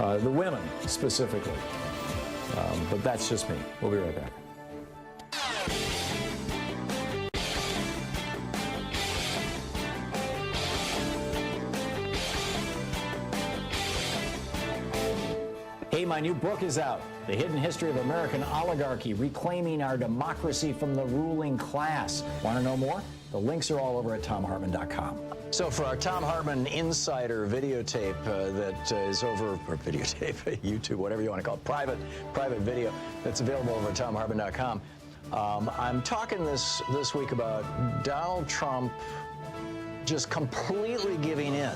the women specifically. But that's just me. We'll be right back. Hey, my new book is out, The Hidden History of American Oligarchy, Reclaiming Our Democracy from the Ruling Class. Want to know more? The links are all over at thomhartmann.com. So for our Thom Hartmann Insider videotape that is over, or videotape, YouTube, whatever you want to call it, private video that's available over at thomhartmann.com, I'm talking this week about Donald Trump just completely giving in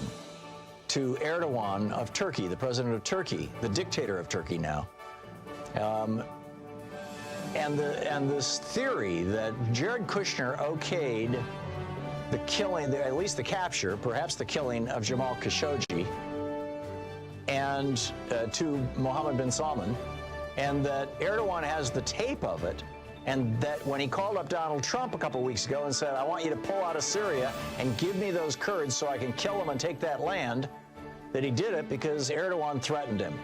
to Erdogan of Turkey, the president of Turkey, the dictator of Turkey now, and this theory that Jared Kushner okayed the killing, at least the capture, perhaps the killing of Jamal Khashoggi, and to Mohammed bin Salman, and that Erdogan has the tape of it, and that when he called up Donald Trump a couple weeks ago and said, I want you to pull out of Syria and give me those Kurds so I can kill them and take that land, that he did it because Erdogan threatened him.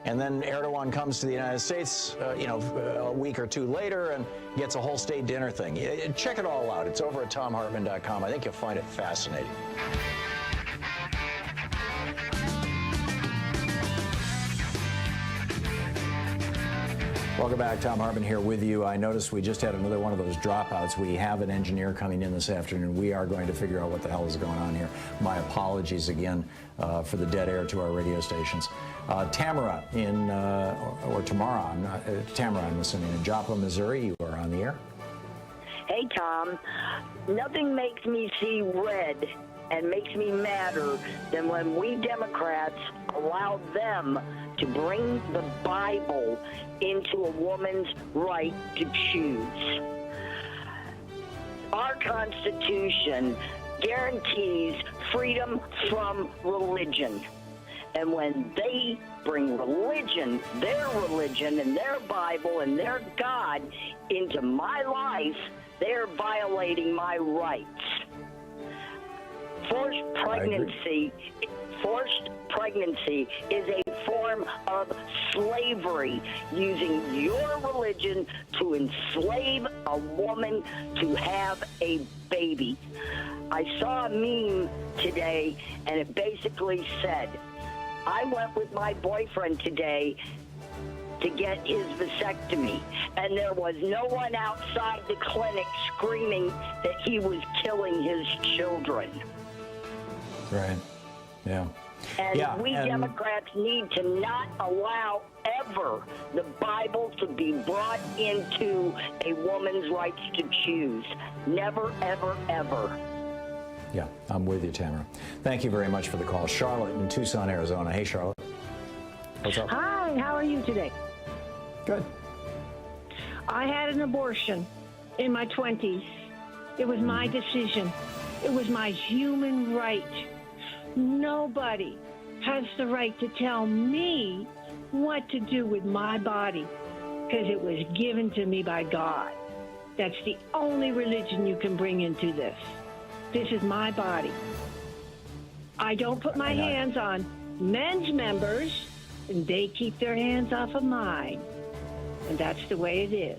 And then Erdogan comes to the United States, a week or two later and gets a whole state dinner thing. Check it all out. It's over at thomhartmann.com. I think you'll find it fascinating. Welcome back. Thom Hartmann here with you. I noticed we just had another one of those dropouts. We have an engineer coming in this afternoon. We are going to figure out what the hell is going on here. My apologies again for the dead air to our radio stations. Tamara or Tamara, Tamara, I'm assuming, in Joplin, Missouri. You are on the air. Hey, Tom. Nothing makes me see red and makes me madder than when we Democrats allow them to bring the Bible into a woman's right to choose. Our Constitution guarantees freedom from religion. And when they bring religion, their religion and their Bible and their God into my life, they're violating my rights. Forced pregnancy is a form of slavery, using your religion to enslave a woman to have a baby. I saw a meme today, and it basically said, I went with my boyfriend today to get his vasectomy, and there was no one outside the clinic screaming that he was killing his children. Right. Yeah. And we Democrats need to not allow ever the Bible to be brought into a woman's rights to choose. Never, ever, ever. Yeah, I'm with you, Tamara. Thank you very much for the call. Charlotte in Tucson, Arizona. Hey, Charlotte. What's up? Hi, how are you today? Good. I had an abortion in my 20s. It was my decision. It was my human right. Nobody has the right to tell me what to do with my body because it was given to me by God. That's the only religion you can bring into this. This is my body. I don't put my hands on men's members, and they keep their hands off of mine. And that's the way it is.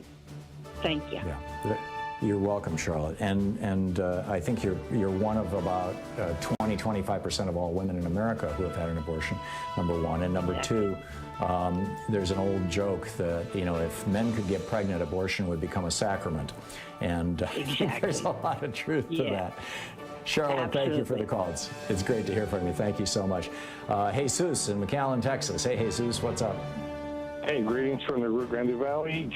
Thank you. Yeah. You're welcome, Charlotte. And I think you're one of about 25% of all women in America who have had an abortion, number one. And number two, there's an old joke that, if men could get pregnant, abortion would become a sacrament. And there's a lot of truth to that. Charlotte, Absolutely. Thank you for the call. It's great to hear from you. Thank you so much. Jesus in McAllen, Texas. Hey, Jesus, what's up? Hey, greetings from the Rio Grande Valley.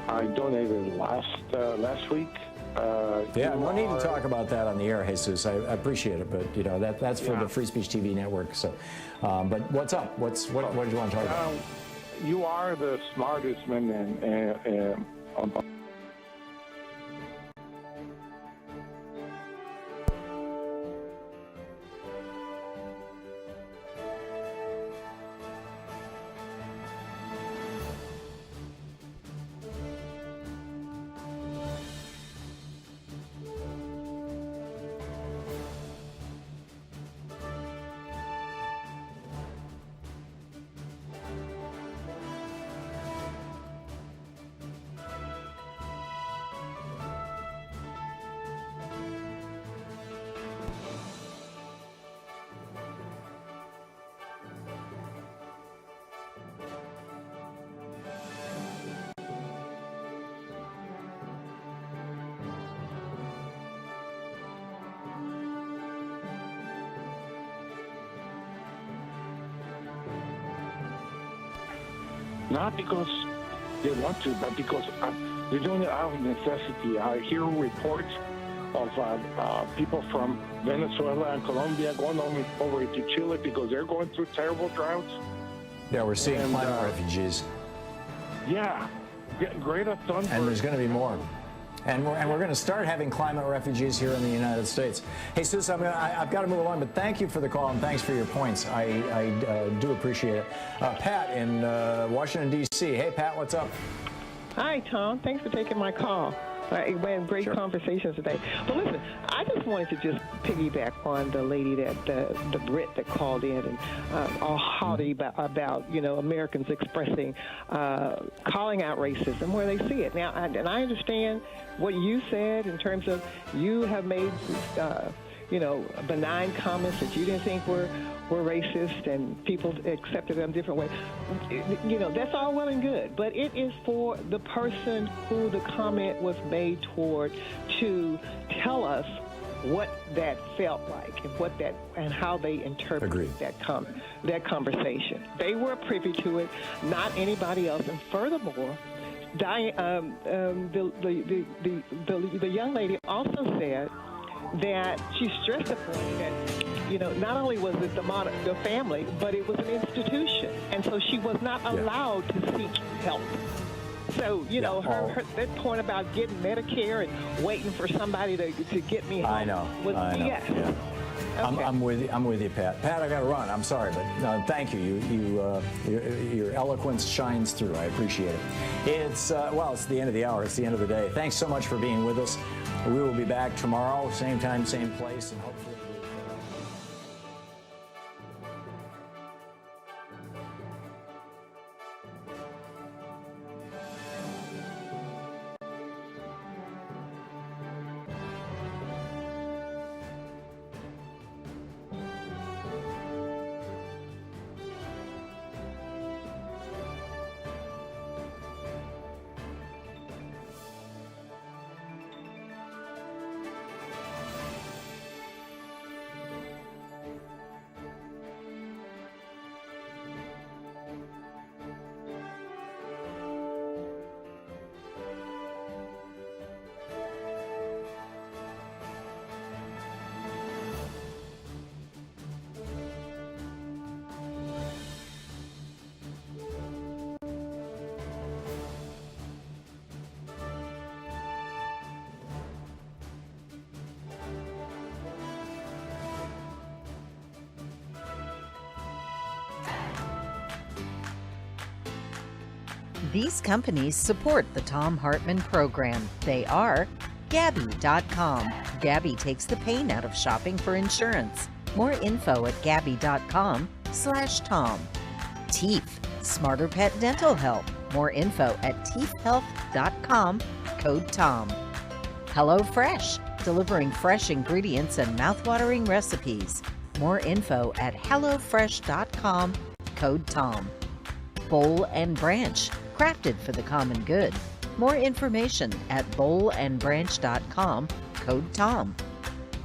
I donated last week. No need to talk about that on the air, Jesus. I appreciate it, but that's for the Free Speech TV network. So, but what's up? What did you want to talk about? You are the smartest man on. not because they want to, but because they're doing it out of necessity. I hear reports of people from Venezuela and Colombia going over to Chile because they're going through terrible droughts. Yeah, we're seeing climate refugees. Yeah, Greta Thunberg. And there's going to be more. And we're going to start having climate refugees here in the United States. Hey, Sus, I've got to move along, but thank you for the call and thanks for your points. I do appreciate it. Pat in Washington, D.C. Hey, Pat, what's up? Hi, Tom. Thanks for taking my call. We had great conversations today. But listen, I just wanted to just piggyback on the lady that the Brit that called in and all haughty about Americans expressing, calling out racism where they see it. Now, and I understand what you said in terms of you have made benign comments that you didn't think were racist and people accepted them different ways. That's all well and good, but it is for the person who the comment was made toward to tell us what that felt like and how they interpreted that conversation. They were privy to it, not anybody else. And furthermore, the young lady also said that she stressed the point that, not only was it the family, but it was an institution. And so she was not allowed to seek help. So, her that point about getting Medicare and waiting for somebody to get me help I know. Yes. Yeah. Okay. I'm with you, Pat. Pat, I got to run. I'm sorry, but thank you. Your eloquence shines through. I appreciate it. It's the end of the hour. It's the end of the day. Thanks so much for being with us. We will be back tomorrow, same time, same place, and hopefully. These companies support the Thom Hartmann Program. They are Gabi.com. Gabi takes the pain out of shopping for insurance. More info at Gabi.com/Tom. Teeth, Smarter Pet Dental Help. More info at teethhealth.com, code Tom. HelloFresh, delivering fresh ingredients and mouthwatering recipes. More info at hellofresh.com, code Tom. Bowl and Branch, crafted for the common good. More information at bowlandbranch.com, code Tom.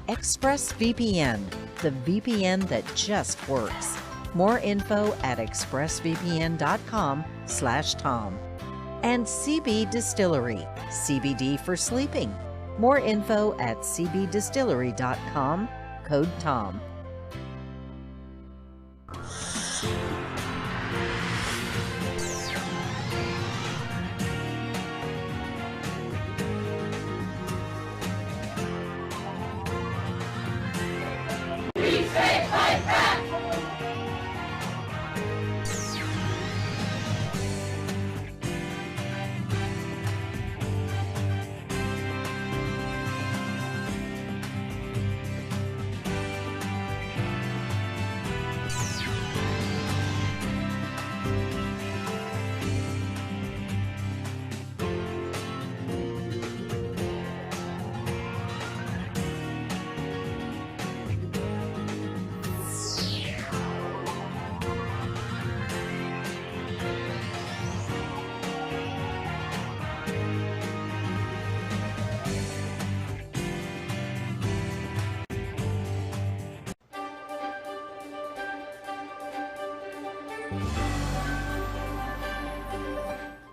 ExpressVPN, the VPN that just works. More info at expressvpn.com/Tom. And CB Distillery, CBD for sleeping. More info at cbdistillery.com, code Tom.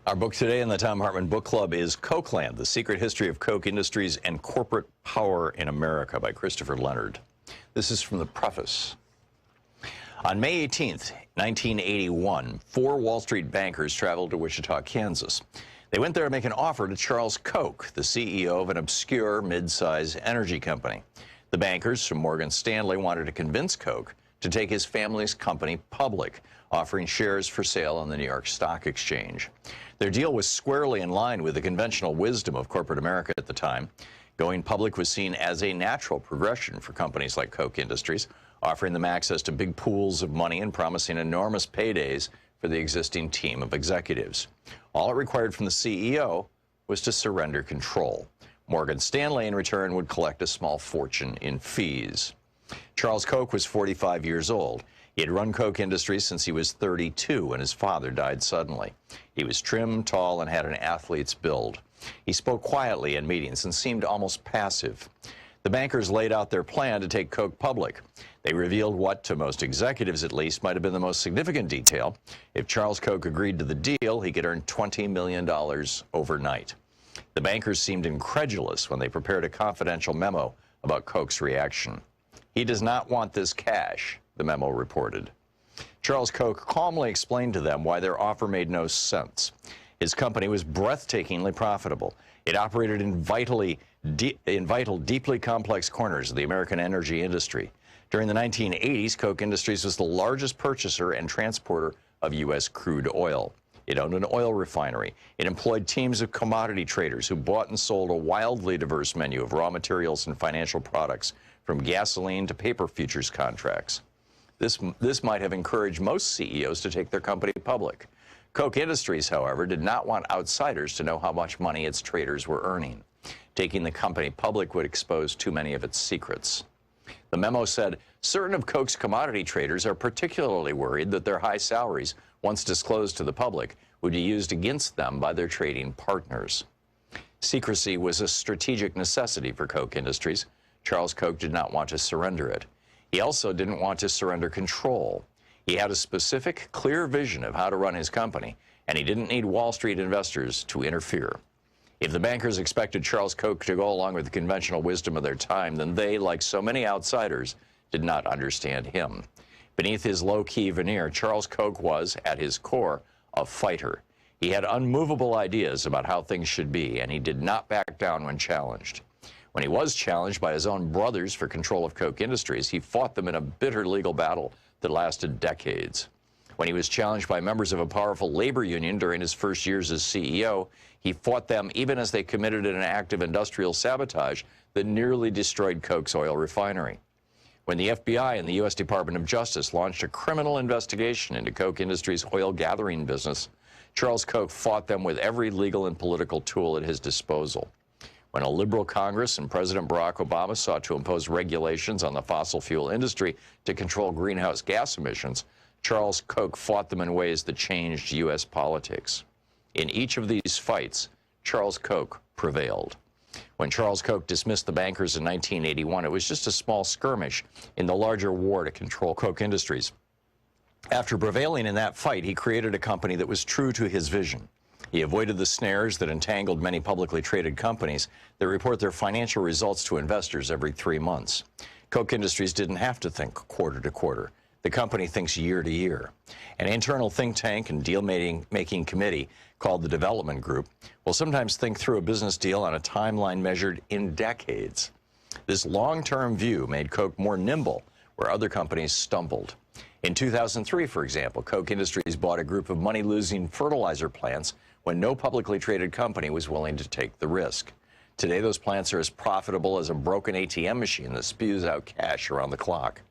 Our book today in the Thom Hartmann Book Club is Cokeland, The Secret History of Coke Industries and Corporate Power in America by Christopher Leonard. This is from the preface. On May 18th, 1981, 4 Wall Street bankers traveled to Wichita, Kansas. They went there to make an offer to Charles Koch, the CEO of an obscure mid-size energy company. The bankers from Morgan Stanley wanted to convince Koch to take his family's company public, offering shares for sale on the New York Stock Exchange. Their deal was squarely in line with the conventional wisdom of corporate America at the time. Going public was seen as a natural progression for companies like Koch Industries, offering them access to big pools of money and promising enormous paydays for the existing team of executives. All it required from the CEO was to surrender control. Morgan Stanley, in return, would collect a small fortune in fees. Charles Koch was 45 years old. He had run Koch Industries since he was 32 when his father died suddenly. He was trim, tall, and had an athlete's build. He spoke quietly in meetings and seemed almost passive. The bankers laid out their plan to take Koch public. They revealed what, to most executives at least, might have been the most significant detail. If Charles Koch agreed to the deal, he could earn $20 million overnight. The bankers seemed incredulous when they prepared a confidential memo about Koch's reaction. "He does not want this cash," the memo reported. Charles Koch calmly explained to them why their offer made no sense. His company was breathtakingly profitable. It operated in vital, deeply complex corners of the American energy industry. During the 1980s, Koch Industries was the largest purchaser and transporter of U.S. crude oil. It owned an oil refinery. It employed teams of commodity traders who bought and sold a wildly diverse menu of raw materials and financial products, from gasoline to paper futures contracts. This might have encouraged most CEOs to take their company public. Koch Industries, however, did not want outsiders to know how much money its traders were earning. Taking the company public would expose too many of its secrets. The memo said, certain of Koch's commodity traders are particularly worried that their high salaries, once disclosed to the public, would be used against them by their trading partners. Secrecy was a strategic necessity for Koch Industries. Charles Koch did not want to surrender it. He also didn't want to surrender control. He had a specific, clear vision of how to run his company, and he didn't need Wall Street investors to interfere. If the bankers expected Charles Koch to go along with the conventional wisdom of their time, then they, like so many outsiders, did not understand him. Beneath his low-key veneer, Charles Koch was, at his core, a fighter. He had unmovable ideas about how things should be, and he did not back down when challenged. When he was challenged by his own brothers for control of Koch Industries, he fought them in a bitter legal battle that lasted decades. When he was challenged by members of a powerful labor union during his first years as CEO, he fought them even as they committed an act of industrial sabotage that nearly destroyed Koch's oil refinery. When the FBI and the U.S. Department of Justice launched a criminal investigation into Koch Industries' oil gathering business, Charles Koch fought them with every legal and political tool at his disposal. When a liberal Congress and President Barack Obama sought to impose regulations on the fossil fuel industry to control greenhouse gas emissions, Charles Koch fought them in ways that changed U.S. politics. In each of these fights, Charles Koch prevailed. When Charles Koch dismissed the bankers in 1981, it was just a small skirmish in the larger war to control Koch Industries. After prevailing in that fight, he created a company that was true to his vision. He avoided the snares that entangled many publicly traded companies that report their financial results to investors every 3 months. Koch Industries didn't have to think quarter to quarter. The company thinks year to year. An internal think tank and deal-making committee called the Development Group will sometimes think through a business deal on a timeline measured in decades. This long-term view made Koch more nimble where other companies stumbled. In 2003, for example, Koch Industries bought a group of money-losing fertilizer plants when no publicly traded company was willing to take the risk. Today, those plants are as profitable as a broken ATM machine that spews out cash around the clock.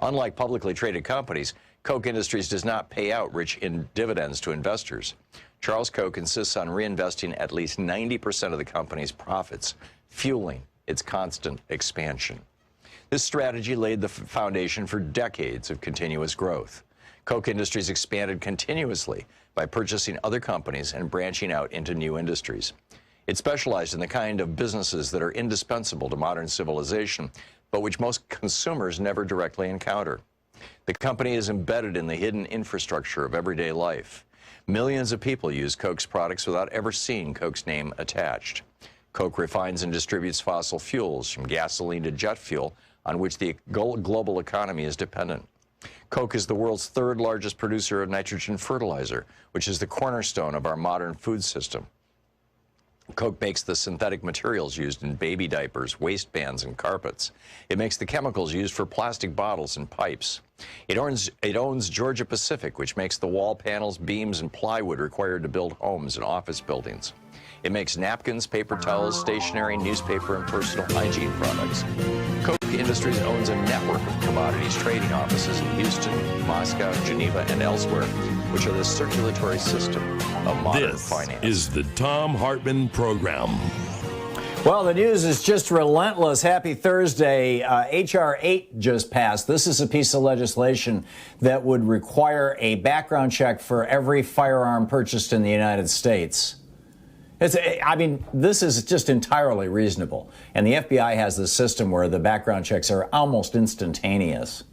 Unlike publicly traded companies, Koch Industries does not pay out rich dividends to investors. Charles Koch insists on reinvesting at least 90% of the company's profits, fueling its constant expansion. This strategy laid the foundation for decades of continuous growth. Koch Industries expanded continuously by purchasing other companies and branching out into new industries. It specialized in the kind of businesses that are indispensable to modern civilization, but which most consumers never directly encounter. The company is embedded in the hidden infrastructure of everyday life. Millions of people use Coke's products without ever seeing Coke's name attached. Coke refines and distributes fossil fuels, from gasoline to jet fuel, on which the global economy is dependent. Coke is the world's third largest producer of nitrogen fertilizer, which is the cornerstone of our modern food system. Coke makes the synthetic materials used in baby diapers, waistbands, and carpets. It makes the chemicals used for plastic bottles and pipes. It owns Georgia Pacific, which makes the wall panels, beams, and plywood required to build homes and office buildings. It makes napkins, paper towels, stationery, newspaper, and personal hygiene products. Coke Industries owns a network of commodities trading offices in Houston, Moscow, Geneva, and elsewhere, which are the circulatory system of modern finance. This is the Thom Hartmann Program. Well, the news is just relentless. Happy Thursday. H.R. 8 just passed. This is a piece of legislation that would require a background check for every firearm purchased in the United States. This is just entirely reasonable. And the FBI has this system where the background checks are almost instantaneous.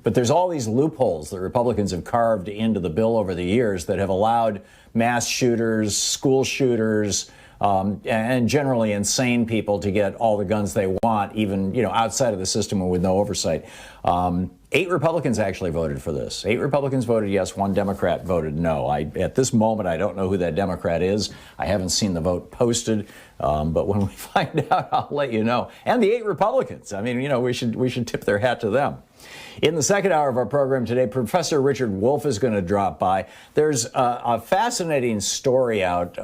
But there's all these loopholes that Republicans have carved into the bill over the years that have allowed mass shooters, school shooters, and generally insane people to get all the guns they want, even outside of the system and with no oversight. 8 Republicans actually voted for this. 8 Republicans voted yes, 1 Democrat voted no. At this moment, I don't know who that Democrat is. I haven't seen the vote posted, but when we find out, I'll let you know. And the 8 Republicans. We should tip their hat to them. In the second hour of our program today, Professor Richard Wolff is going to drop by. There's a fascinating story out.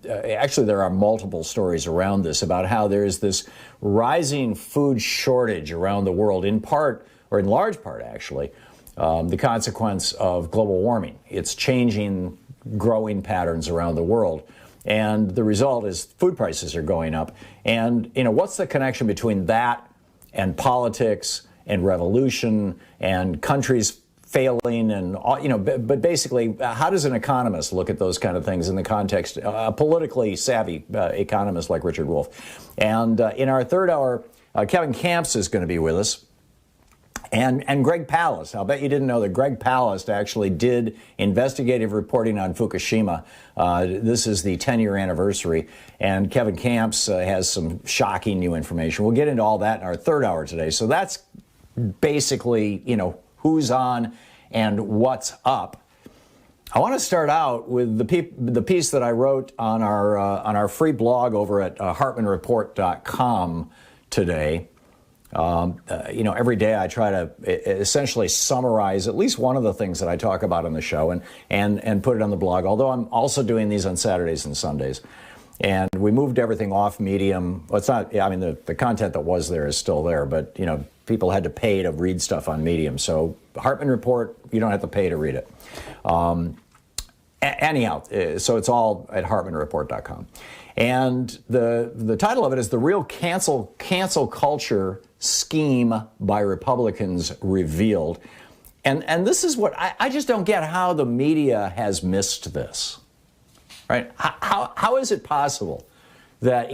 Actually, there are multiple stories around this about how there's this rising food shortage around the world, in part, or in large part, actually, the consequence of global warming. It's changing growing patterns around the world. And the result is food prices are going up. And, what's the connection between that and politics and revolution and countries failing and, but basically, how does an economist look at those kind of things in the context, a politically savvy economist like Richard Wolff? And in our third hour, Kevin Kamps is going to be with us. And Greg Palast. I'll bet you didn't know that Greg Palast actually did investigative reporting on Fukushima. This is the 10-year anniversary, and Kevin Kamps has some shocking new information. We'll get into all that in our third hour today. So that's basically, who's on and what's up. I want to start out with the piece that I wrote on our free blog over at hartmannreport.com today. Every day I try to essentially summarize at least one of the things that I talk about on the show and put it on the blog, although I'm also doing these on Saturdays and Sundays. And we moved everything off Medium. Well, it's not, the content that was there is still there, but, people had to pay to read stuff on Medium. So Hartmann Report, you don't have to pay to read it. Anyhow, so it's all at hartmannreport.com. And the title of it is The Real Cancel Culture Scheme by Republicans Revealed. And this is what I just don't get, how the media has missed this. Right? How is it possible that,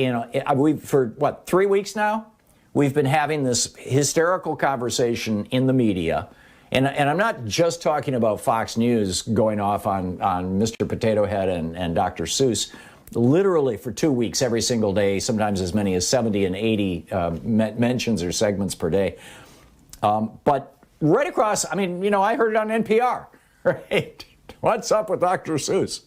for 3 weeks now, we've been having this hysterical conversation in the media. And I'm not just talking about Fox News going off on Mr. Potato Head and Dr. Seuss. Literally for 2 weeks, every single day, sometimes as many as 70 and 80 mentions or segments per day. But right across, I heard it on NPR, right? What's up with Dr. Seuss?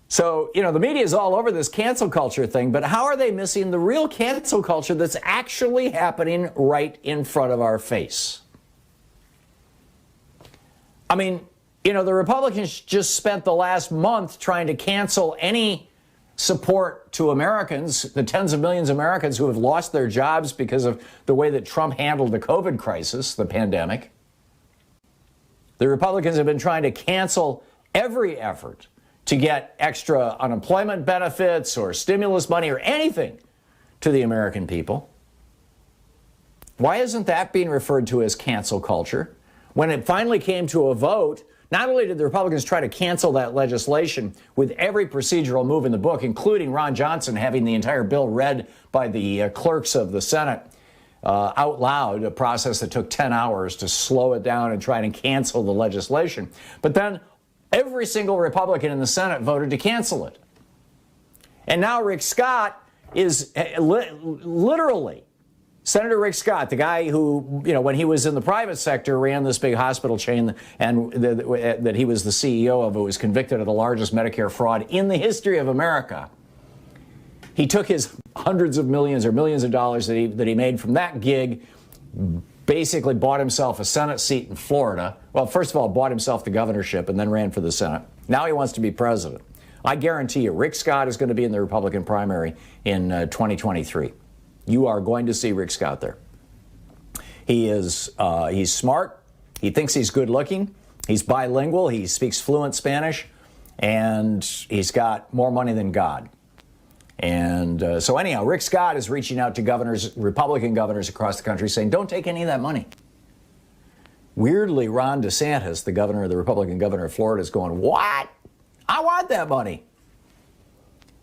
So, the media is all over this cancel culture thing, but how are they missing the real cancel culture that's actually happening right in front of our face? The Republicans just spent the last month trying to cancel any support to Americans, the tens of millions of Americans who have lost their jobs because of the way that Trump handled the COVID crisis, the pandemic. The Republicans have been trying to cancel every effort to get extra unemployment benefits or stimulus money or anything to the American people. Why isn't that being referred to as cancel culture? When it finally came to a vote, not only did the Republicans try to cancel that legislation with every procedural move in the book, including Ron Johnson having the entire bill read by the clerks of the Senate out loud, a process that took 10 hours to slow it down and try to cancel the legislation. But then Every single Republican in the Senate voted to cancel it. And now Rick Scott is literally, Senator Rick Scott, the guy who, you know, when he was in the private sector, ran this big hospital chain and that he was the CEO of, who was convicted of the largest Medicare fraud in the history of America. He took his hundreds of millions or millions of dollars that he made from that gig, basically bought himself a Senate seat in Florida. Well, first of all, bought himself the governorship and then ran for the Senate. Now he wants to be president. I guarantee you, Rick Scott is going to be in the Republican primary in 2023. You are going to see Rick Scott there. He's smart. He thinks he's good looking. He's bilingual. He speaks fluent Spanish, and he's got more money than God. And so anyhow, Rick Scott is reaching out to governors, Republican governors across the country, saying, don't take any of that money. Weirdly, Ron DeSantis, the governor, the Republican governor of Florida, is going, what? I want that money.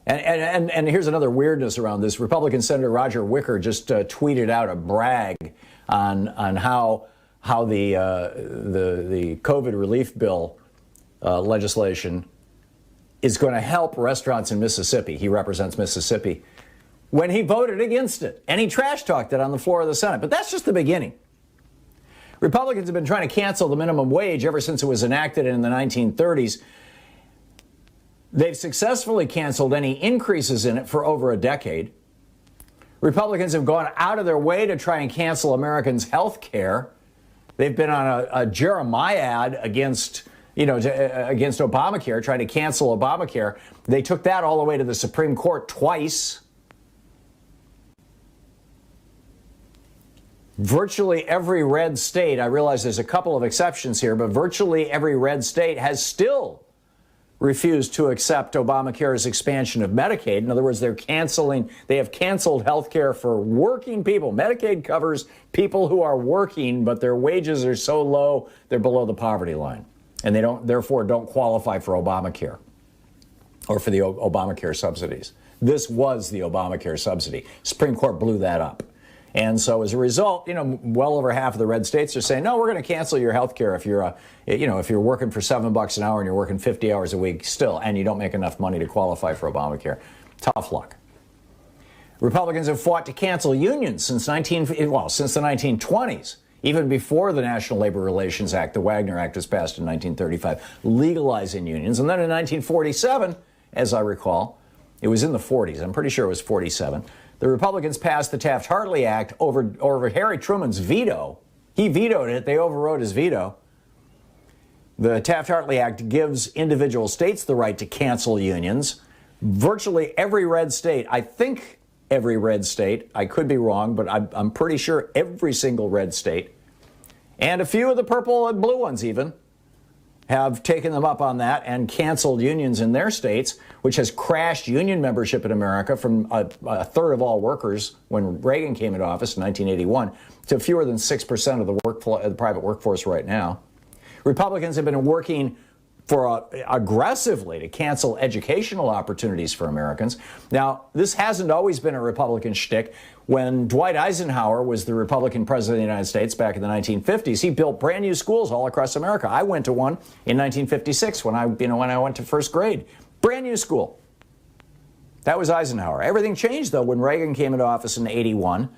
And here's another weirdness around this. Republican Senator Roger Wicker just tweeted out a brag on how the COVID relief bill legislation is going to help restaurants in Mississippi. He represents Mississippi. When he voted against it, and he trash talked it on the floor of the Senate. But that's just the beginning. Republicans have been trying to cancel the minimum wage ever since it was enacted in the 1930s. They've successfully canceled any increases in it for over a decade. Republicans have gone out of their way to try and cancel Americans' health care. They've been on a Jeremiad against Obamacare, trying to cancel Obamacare. They took that all the way to the Supreme Court twice. Virtually every red state, I realize there's a couple of exceptions here, but virtually every red state has still refused to accept Obamacare's expansion of Medicaid. In other words, they have canceled health care for working people. Medicaid covers people who are working, but their wages are so low, they're below the poverty line. And they therefore don't qualify for Obamacare or for the Obamacare subsidies. This was the Obamacare subsidy. Supreme Court blew that up. And so as a result, well over half of the red states are saying, no, we're going to cancel your health care if you're working for $7 an hour and you're working 50 hours a week still, and you don't make enough money to qualify for Obamacare. Tough luck. Republicans have fought to cancel unions since the 1920s, even before the National Labor Relations Act. The Wagner Act was passed in 1935, legalizing unions. And then in 1947, as I recall, it was in the 40s, I'm pretty sure it was 47, the Republicans passed the Taft-Hartley Act over Harry Truman's veto. He vetoed it. They overrode his veto. The Taft-Hartley Act gives individual states the right to cancel unions. Virtually every red state, I think every red state, I could be wrong, but I'm pretty sure every single red state, and a few of the purple and blue ones even, have taken them up on that and canceled unions in their states, which has crashed union membership in America from a third of all workers when Reagan came into office in 1981 to fewer than 6% of the private workforce right now. Republicans have been working aggressively to cancel educational opportunities for Americans. Now, this hasn't always been a Republican shtick. When Dwight Eisenhower was the Republican president of the United States back in the 1950s, he built brand new schools all across America. I went to one in 1956 when I went to first grade. Brand new school. That was Eisenhower. Everything changed, though, when Reagan came into office in 81.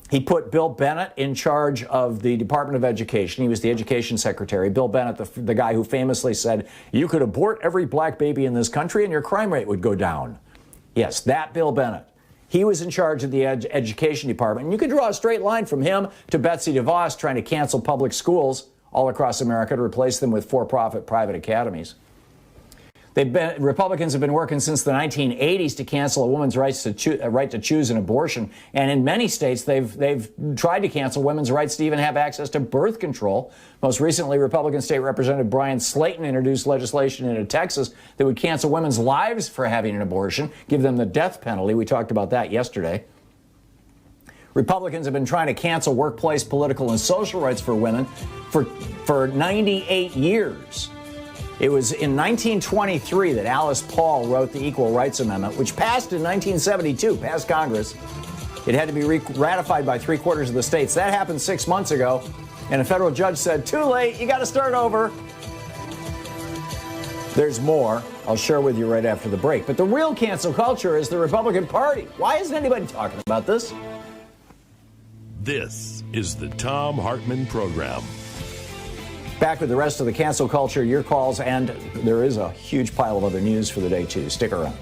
He put Bill Bennett in charge of the Department of Education. He was the education secretary. Bill Bennett, the guy who famously said, you could abort every black baby in this country and your crime rate would go down. Yes, that Bill Bennett. He was in charge of the education department. And you could draw a straight line from him to Betsy DeVos trying to cancel public schools all across America to replace them with for-profit private academies. Republicans have been working since the 1980s to cancel a woman's right to choose an abortion. And in many states, they've tried to cancel women's rights to even have access to birth control. Most recently, Republican State Representative Brian Slayton introduced legislation into Texas that would cancel women's lives for having an abortion, give them the death penalty. We talked about that yesterday. Republicans have been trying to cancel workplace political and social rights for women for 98 years. It was in 1923 that Alice Paul wrote the Equal Rights Amendment, which passed in 1972, passed Congress. It had to be ratified by 3/4 of the states. That happened 6 months ago, and a federal judge said, too late, you got to start over. There's more. I'll share with you right after the break. But the real cancel culture is the Republican Party. Why isn't anybody talking about this? This is the Thom Hartmann Program. Back with the rest of the cancel culture, your calls, and there is a huge pile of other news for the day, too. Stick around.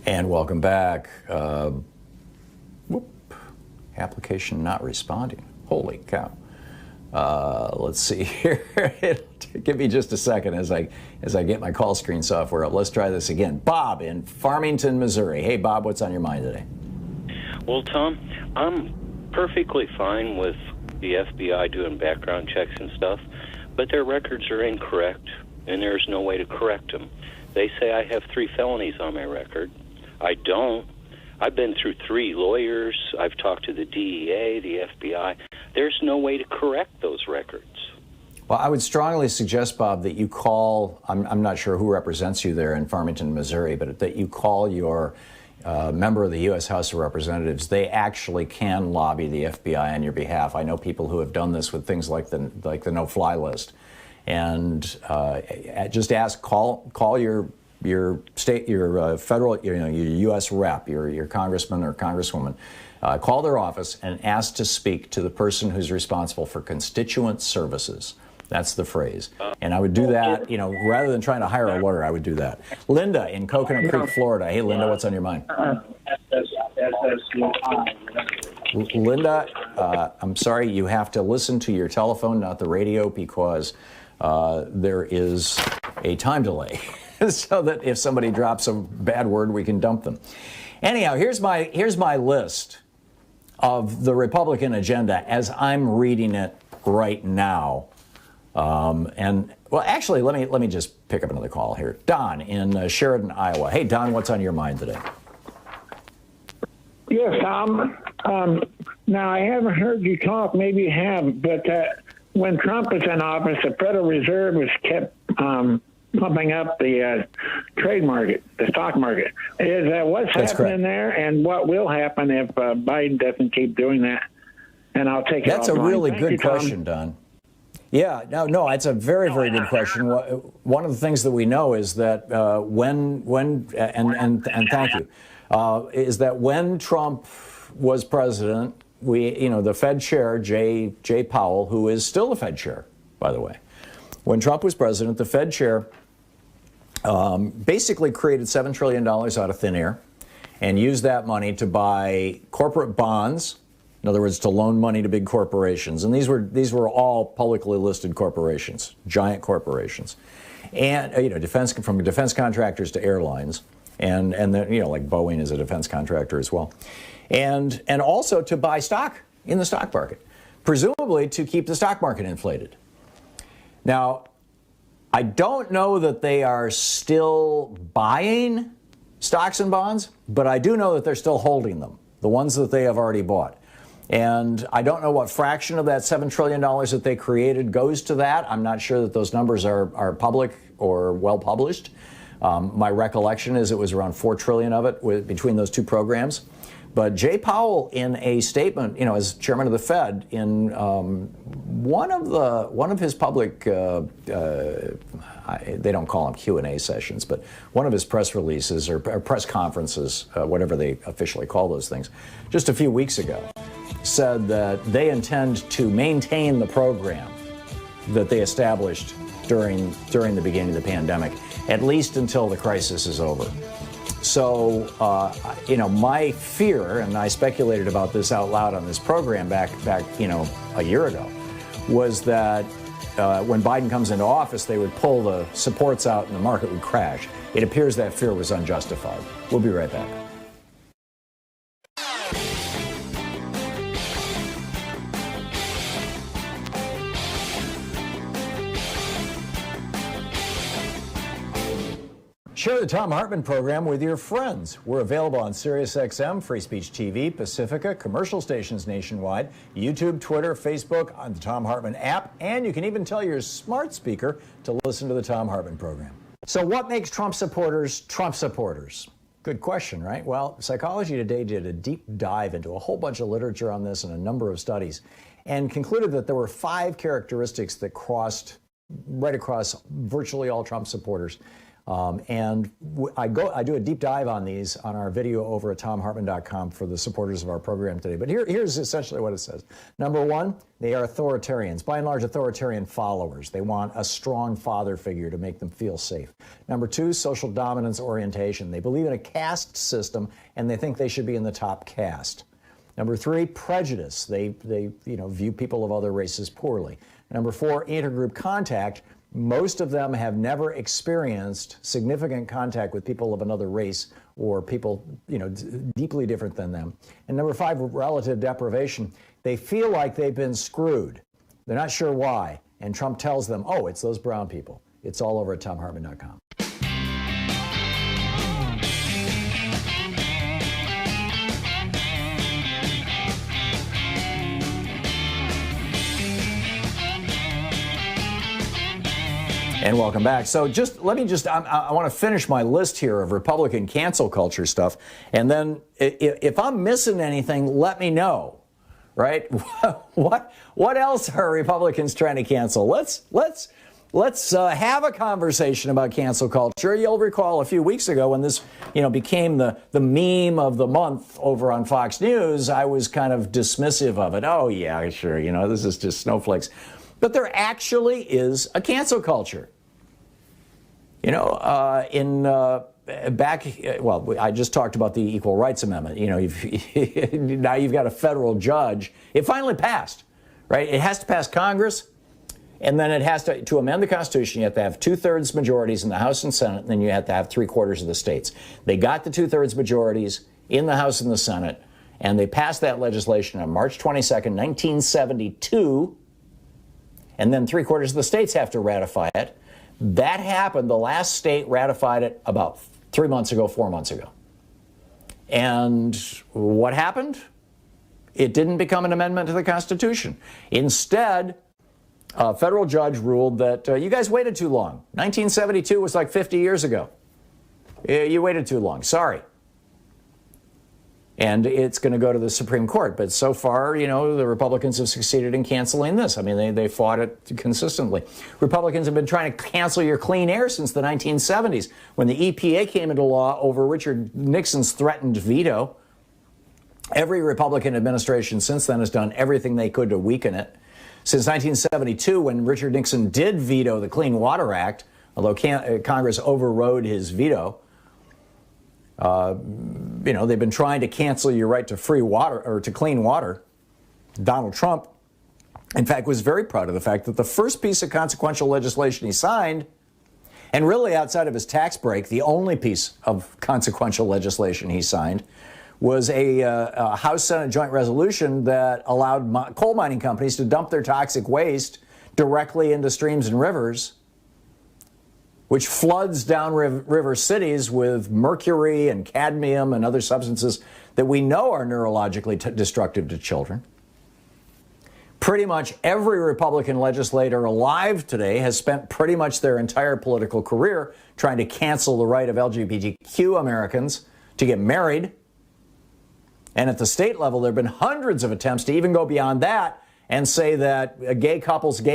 And welcome back. Application not responding. Holy cow. Let's see here. Give me just a second as I get my call screen software up. Let's try this again. Bob in Farmington, Missouri. Hey, Bob, what's on your mind today? Well, Tom, I'm perfectly fine with the FBI doing background checks and stuff, but their records are incorrect, and there's no way to correct them. They say I have 3 felonies on my record. I don't. I've been through 3 lawyers. I've talked to the DEA, the FBI. There's no way to correct those records. Well, I would strongly suggest, Bob, that you call, I'm not sure who represents you there in Farmington, Missouri, but that you call your member of the U.S. House of Representatives. They actually can lobby the FBI on your behalf. I know people who have done this with things like the no-fly list. And just ask, call your state, your federal, your U.S. rep, your congressman or congresswoman, call their office and ask to speak to the person who's responsible for constituent services. That's the phrase. And I would do that, rather than trying to hire a lawyer, I would do that. Linda in Coconut Creek, Florida. Hey, Linda, what's on your mind? Linda, I'm sorry, you have to listen to your telephone, not the radio, because there is a time delay. So that if somebody drops a bad word, we can dump them. Anyhow, here's my list of the Republican agenda as I'm reading it right now. And well, actually, let me just pick up another call here. Don in Sheridan, Iowa. Hey, Don, what's on your mind today? Yes, Tom. Now, I haven't heard you talk. Maybe you have, but when Trump was in office, the Federal Reserve was kept pumping up the trade market, the stock market. Is that what's That's happening correct. there, and what will happen if Biden doesn't keep doing that? And I'll take it. That's a offline. really Thank good you, Tom. question, Don. Yeah, no, it's a very, very good question. One of the things that we know is that and thank you, is that when Trump was president, the Fed chair, Jay Powell, who is still the Fed chair, by the way, when Trump was president, the Fed chair basically created $7 trillion out of thin air and used that money to buy corporate bonds. In other words, to loan money to big corporations. And these were all publicly listed corporations, giant corporations. And, from defense contractors to airlines. And then, like Boeing is a defense contractor as well. And also to buy stock in the stock market, presumably to keep the stock market inflated. Now, I don't know that they are still buying stocks and bonds, but I do know that they're still holding them, the ones that they have already bought. And I don't know what fraction of that $7 trillion that they created goes to that. I'm not sure that those numbers are public or well published. My recollection is it was around $4 trillion of it between those two programs. But Jay Powell, in a statement, as chairman of the Fed, in one of his public, they don't call them Q&A sessions, but one of his press releases or press conferences, whatever they officially call those things, just a few weeks ago, said that they intend to maintain the program that they established during the beginning of the pandemic, at least until the crisis is over. So, my fear, and I speculated about this out loud on this program back, a year ago, was that when Biden comes into office, they would pull the supports out and the market would crash. It appears that fear was unjustified. We'll be right back. Share the Thom Hartmann Program with your friends. We're available on SiriusXM, Free Speech TV, Pacifica, commercial stations nationwide, YouTube, Twitter, Facebook, on the Thom Hartmann app, and you can even tell your smart speaker to listen to the Thom Hartmann Program. So what makes Trump supporters Trump supporters? Good question, right? Well, Psychology Today did a deep dive into a whole bunch of literature on this and a number of studies and concluded that there were 5 characteristics that crossed right across virtually all Trump supporters. I do a deep dive on these on our video over at thomhartmann.com for the supporters of our program today. But here's essentially what it says. Number 1, they are authoritarians, by and large authoritarian followers. They want a strong father figure to make them feel safe. Number 2, social dominance orientation. They believe in a caste system and they think they should be in the top caste. Number 3, prejudice. They view people of other races poorly. Number 4, intergroup contact. Most of them have never experienced significant contact with people of another race or people, deeply different than them. And number 5, relative deprivation. They feel like they've been screwed. They're not sure why. And Trump tells them, oh, it's those brown people. It's all over at thomhartmann.com. And welcome back. So I want to finish my list here of Republican cancel culture stuff. And then if I'm missing anything, let me know, right? What else are Republicans trying to cancel? Let's have a conversation about cancel culture. You'll recall a few weeks ago when this, became the meme of the month over on Fox News, I was kind of dismissive of it. Oh, yeah, sure. This is just snowflakes. But there actually is a cancel culture. I just talked about the Equal Rights Amendment. Now you've got a federal judge. It finally passed, right? It has to pass Congress, and then it has to amend the Constitution. You have to have 2/3 majorities in the House and Senate, and then you have to have 3/4 of the states. They got the 2/3 majorities in the House and the Senate, and they passed that legislation on March 22nd, 1972. And then 3/4 of the states have to ratify it. That happened. The last state ratified it about 4 months ago. And what happened? It didn't become an amendment to the Constitution. Instead, a federal judge ruled that you guys waited too long. 1972 was like 50 years ago. You waited too long. Sorry. And it's going to go to the Supreme Court. But so far, the Republicans have succeeded in canceling this. I mean, they fought it consistently. Republicans have been trying to cancel your clean air since the 1970s, when the EPA came into law over Richard Nixon's threatened veto. Every Republican administration since then has done everything they could to weaken it. Since 1972, when Richard Nixon did veto the Clean Water Act, although Congress overrode his veto, they've been trying to cancel your right to free water or to clean water. Donald Trump, in fact, was very proud of the fact that the first piece of consequential legislation he signed, and really outside of his tax break, the only piece of consequential legislation he signed, was a House-Senate joint resolution that allowed coal mining companies to dump their toxic waste directly into streams and rivers, which floods downriver cities with mercury and cadmium and other substances that we know are neurologically destructive to children. Pretty much every Republican legislator alive today has spent pretty much their entire political career trying to cancel the right of LGBTQ Americans to get married. And at the state level, there have been hundreds of attempts to even go beyond that and say that gay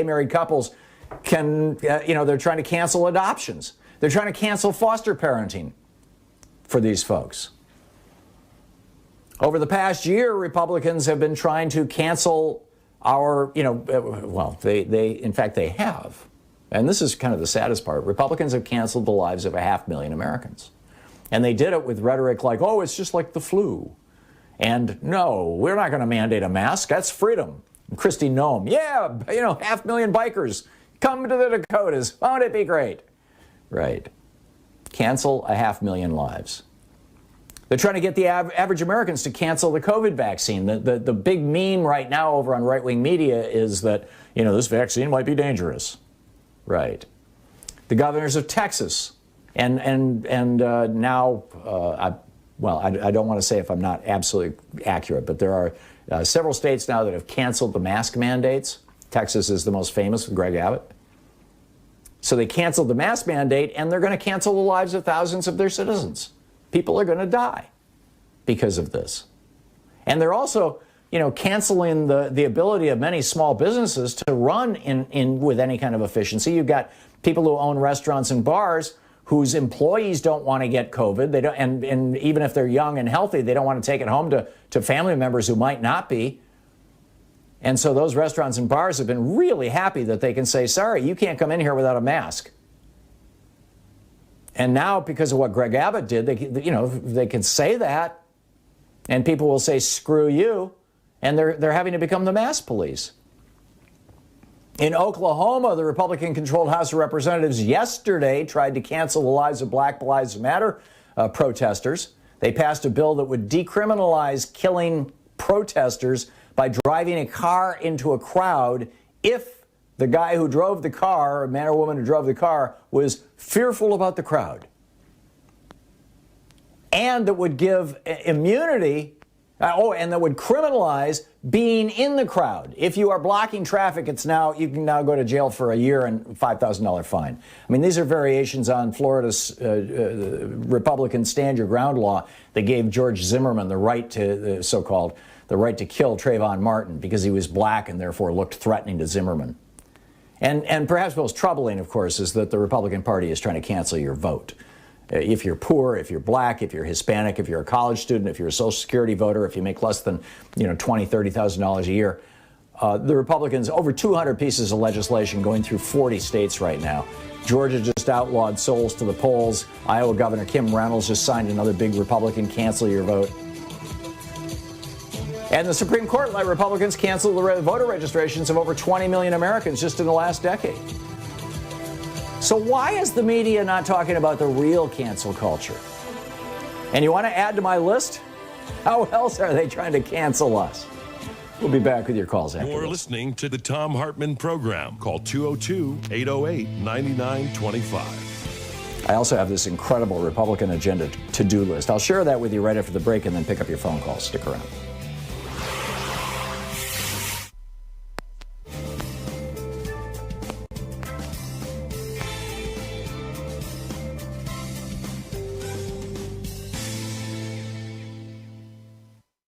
married couples can, they're trying to cancel adoptions. They're trying to cancel foster parenting for these folks. Over the past year, Republicans have been trying to cancel our, in fact, they have. And this is kind of the saddest part. Republicans have canceled the lives of 500,000 Americans. And they did it with rhetoric like, oh, it's just like the flu. And no, we're not going to mandate a mask. That's freedom. And Kristi Noem, 500,000 bikers. Come to the Dakotas. Won't it be great? Right. Cancel 500,000 lives. They're trying to get the average Americans to cancel the COVID vaccine. The big meme right now over on right-wing media is that, this vaccine might be dangerous. Right. The governors of Texas and now, I don't want to say if I'm not absolutely accurate, but there are several states now that have canceled the mask mandates. Texas is the most famous with Greg Abbott. So they canceled the mask mandate, and they're going to cancel the lives of thousands of their citizens. People are going to die because of this. And they're also, canceling the ability of many small businesses to run in with any kind of efficiency. You've got people who own restaurants and bars whose employees don't want to get COVID. They don't, and even if they're young and healthy, they don't want to take it home to family members who might not be. And so those restaurants and bars have been really happy that they can say, sorry, you can't come in here without a mask. And now, because of what Greg Abbott did, they can say that, and people will say, screw you, and they're having to become the mask police. In Oklahoma, the Republican-controlled House of Representatives yesterday tried to cancel the lives of Black Lives Matter protesters. They passed a bill that would decriminalize killing protesters by driving a car into a crowd if the guy who drove the car, or man or woman who drove the car, was fearful about the crowd. And that would give immunity, and that would criminalize being in the crowd. If you are blocking traffic, you can now go to jail for a year and $5,000 fine. I mean, these are variations on Florida's Republican stand your ground law that gave George Zimmerman the right to, the right to kill Trayvon Martin because he was black and therefore looked threatening to Zimmerman. And perhaps most troubling, of course, is that the Republican Party is trying to cancel your vote. If you're poor, if you're black, if you're Hispanic, if you're a college student, if you're a Social Security voter, if you make less than $20,000, $30,000 a year, the Republicans, over 200 pieces of legislation going through 40 states right now. Georgia just outlawed souls to the polls. Iowa Governor Kim Reynolds just signed another big Republican cancel your vote. And the Supreme Court let Republicans cancel the voter registrations of over 20 million Americans just in the last decade. So why is the media not talking about the real cancel culture? And you want to add to my list? How else are they trying to cancel us? We'll be back with your calls after You're this. listening to the Thom Hartmann Program. Call 202-808-9925. I also have this incredible Republican agenda to-do list. I'll share that with you right after the break and then pick up your phone calls. Stick around.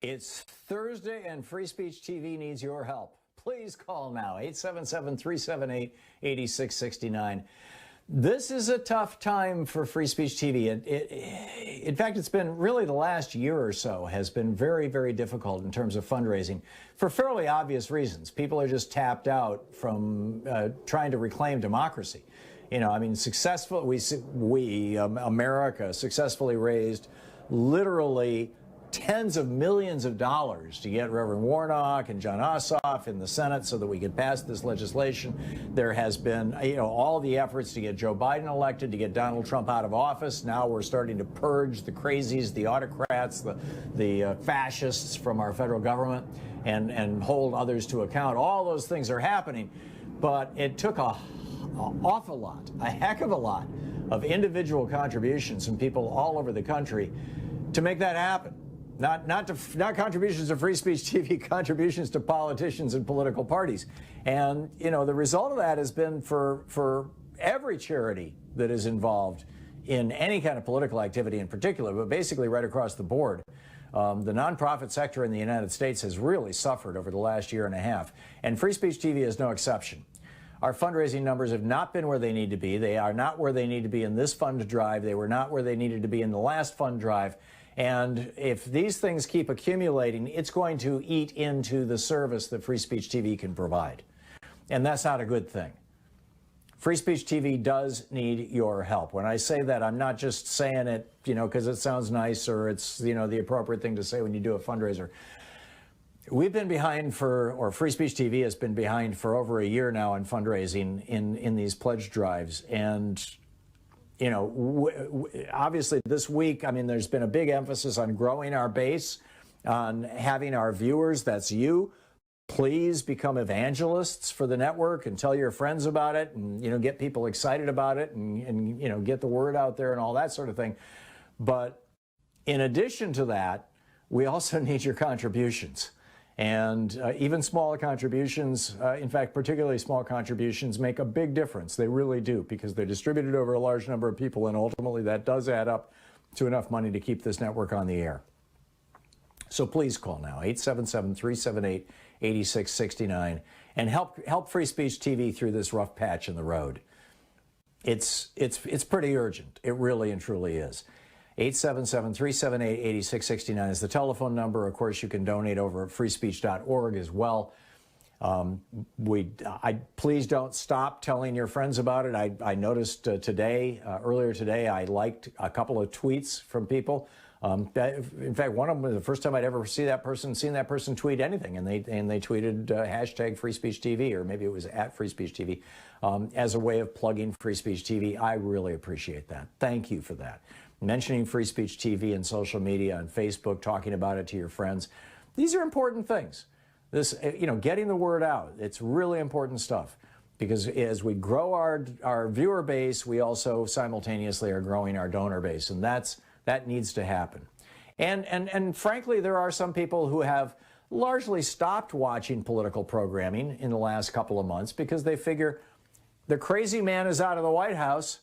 It's Thursday and Free Speech TV needs your help. Please call now, 877-378-8669. This is a tough time for Free Speech TV. In fact, it's been really the last year or so has been very, very difficult in terms of fundraising for fairly obvious reasons. People are just tapped out from trying to reclaim democracy. America successfully raised literally tens of millions of dollars to get Reverend Warnock and John Ossoff in the Senate so that we could pass this legislation. There has been, all the efforts to get Joe Biden elected, to get Donald Trump out of office. Now we're starting to purge the crazies, the autocrats, the fascists from our federal government and hold others to account. All those things are happening, but it took an awful lot, a heck of a lot of individual contributions from people all over the country to make that happen. Not contributions to Free Speech TV, contributions to politicians and political parties. And, the result of that has been for every charity that is involved in any kind of political activity in particular, but basically right across the board. The nonprofit sector in the United States has really suffered over the last year and a half, and Free Speech TV is no exception. Our fundraising numbers have not been where they need to be. They are not where they need to be in this fund drive. They were not where they needed to be in the last fund drive. And if these things keep accumulating, it's going to eat into the service that Free Speech TV can provide. And that's not a good thing. Free Speech TV does need your help. When I say that, I'm not just saying it, because it sounds nice or it's, the appropriate thing to say when you do a fundraiser. We've been behind or Free Speech TV has been behind for over a year now in fundraising in these pledge drives. And obviously this week, there's been a big emphasis on growing our base, on having our viewers, that's you, please become evangelists for the network and tell your friends about it and, get people excited about it and get the word out there and all that sort of thing. But in addition to that, we also need your contributions. And even smaller contributions, in fact, particularly small contributions, make a big difference. They really do, because they're distributed over a large number of people, and ultimately that does add up to enough money to keep this network on the air. So please call now, 877-378-8669, and help Free Speech TV through this rough patch in the road. It's pretty urgent. It really and truly is. 877-378-8669 is the telephone number. Of course, you can donate over at freespeech.org as well. Please don't stop telling your friends about it. I noticed earlier today, I liked a couple of tweets from people. In fact, one of them was the first time I'd ever seen that person tweet anything, and they tweeted hashtag Free Speech TV, or maybe it was at Free Speech TV, as a way of plugging Free Speech TV. I really appreciate that. Thank you for that. Mentioning Free Speech TV in social media, on Facebook, talking about it to your friends. These are important things. This, getting the word out, it's really important stuff, because as we grow our viewer base, we also simultaneously are growing our donor base, and that needs to happen. And frankly, there are some people who have largely stopped watching political programming in the last couple of months because they figure the crazy man is out of the White House.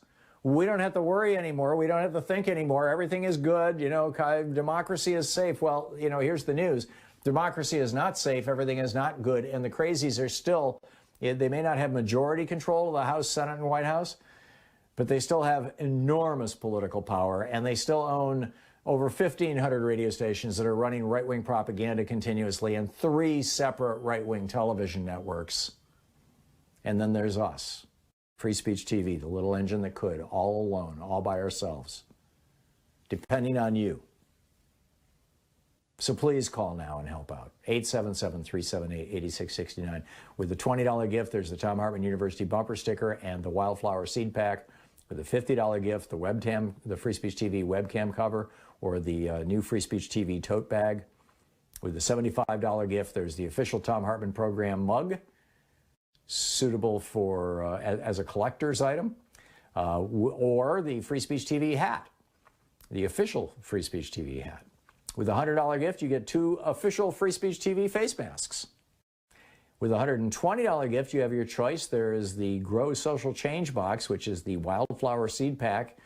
We don't have to worry anymore. We don't have to think anymore. Everything is good. Democracy is safe. Well, here's the news. Democracy is not safe. Everything is not good. And the crazies are still, they may not have majority control of the House, Senate, and White House, but they still have enormous political power, and they still own over 1,500 radio stations that are running right-wing propaganda continuously, and 3 separate right-wing television networks. And then there's us. Free Speech TV, the little engine that could, all alone, all by ourselves, depending on you. So please call now and help out. 877-378-8669. With the $20 gift, there's the Thom Hartmann University bumper sticker and the Wildflower Seed Pack. With the $50 gift, the Free Speech TV webcam cover, or the new Free Speech TV tote bag. With the $75 gift, there's the official Thom Hartmann Program mug, suitable for as a collector's item, or the Free Speech TV hat, the official Free Speech TV hat. With the $100 gift, you get 2 official Free Speech TV face masks. With a $120 gift, you have your choice. There is the Grow Social Change box, which is the Wildflower Seed Pack,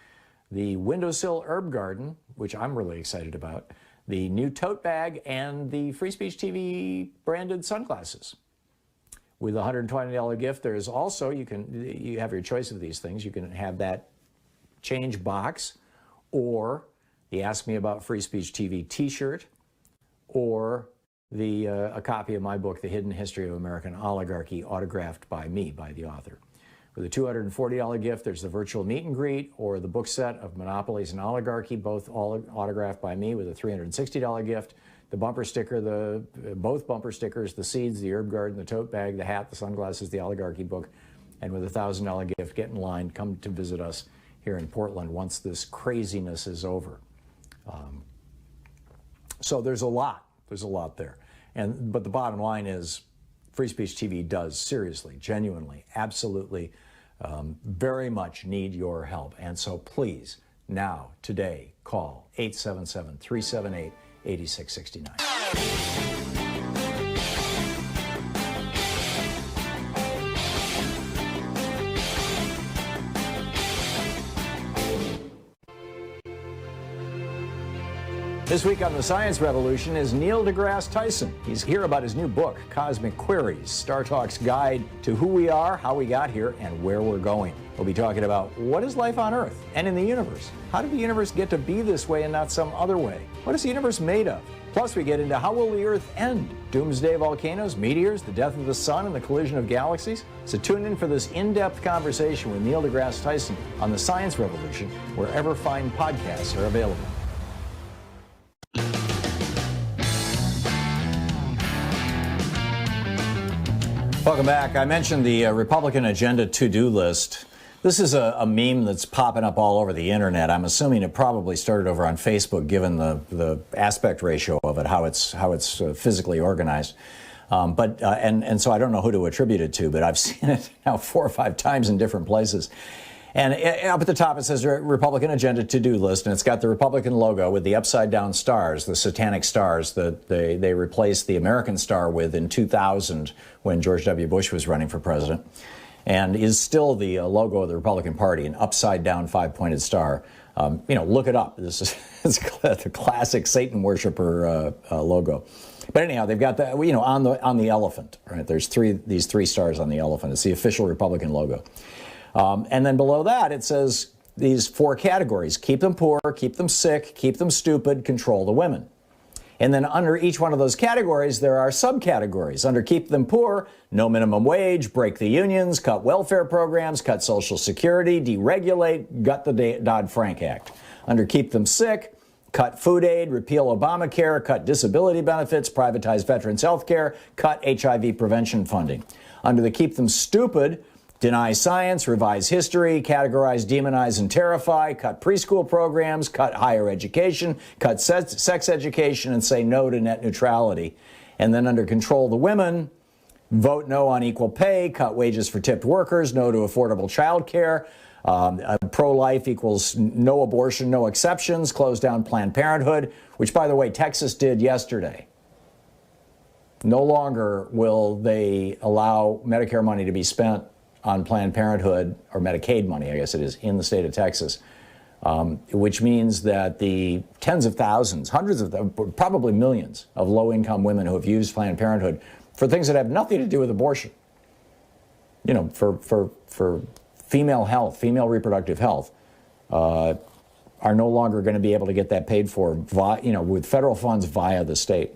the Windowsill Herb Garden, which I'm really excited about, the new tote bag, and the Free Speech TV branded sunglasses. With a $120 gift, there is also, you have your choice of these things. You can have that change box, or the Ask Me About Free Speech TV t-shirt, or a copy of my book, The Hidden History of American Oligarchy, autographed by me, by the author. With a $240 gift, there's the virtual meet and greet, or the book set of Monopolies and Oligarchy, both all autographed by me. With a $360 gift, the bumper sticker, both bumper stickers, the seeds, the herb garden, the tote bag, the hat, the sunglasses, the Oligarchy book. And with a $1,000 gift, get in line, come to visit us here in Portland once this craziness is over. So there's a lot there. But the bottom line is, Free Speech TV does seriously, genuinely, absolutely, very much need your help. And so please, now, today, call 877-378-8669. This week on The Science Revolution is Neil deGrasse Tyson. He's here about his new book, Cosmic Queries, Star Talk's guide to who we are, how we got here, and where we're going. We'll be talking about what is life on Earth and in the universe? How did the universe get to be this way and not some other way? What is the universe made of? Plus, we get into how will the Earth end? Doomsday volcanoes, meteors, the death of the sun, and the collision of galaxies? So tune in for this in-depth conversation with Neil deGrasse Tyson on The Science Revolution, wherever fine podcasts are available. Welcome back. I mentioned the Republican agenda to-do list. This is a meme that's popping up all over the internet. I'm assuming it probably started over on Facebook, given the aspect ratio of it, how it's physically organized. And so I don't know who to attribute it to, but I've seen it now 4 or 5 times in different places. And up at the top, it says Republican agenda to-do list, and it's got the Republican logo with the upside-down stars, the satanic stars that they replaced the American star with in 2000 when George W. Bush was running for president, and is still the logo of the Republican Party, an upside-down five-pointed star. Look it up. This is it's the classic Satan worshiper logo. But anyhow, they've got that, on the elephant, right? There's these three stars on the elephant. It's the official Republican logo. And then below that, it says these four categories: keep them poor, keep them sick, keep them stupid, control the women. And then under each one of those categories, there are subcategories. Under keep them poor, no minimum wage, break the unions, cut welfare programs, cut Social Security, deregulate, gut the Dodd-Frank Act. Under keep them sick, cut food aid, repeal Obamacare, cut disability benefits, privatize veterans' health care, cut HIV prevention funding. Under the keep them stupid, deny science, revise history, categorize, demonize, and terrify, cut preschool programs, cut higher education, cut sex education, and say no to net neutrality. And then under control the women, vote no on equal pay, cut wages for tipped workers, no to affordable child care, pro-life equals no abortion, no exceptions, close down Planned Parenthood, which, by the way, Texas did yesterday. No longer will they allow Medicare money to be spent on Planned Parenthood, or Medicaid money, I guess it is, in the state of Texas, which means that the tens of thousands, hundreds of, probably millions of low-income women who have used Planned Parenthood for things that have nothing to do with abortion, for female health, female reproductive health, are no longer going to be able to get that paid for, with federal funds via the state.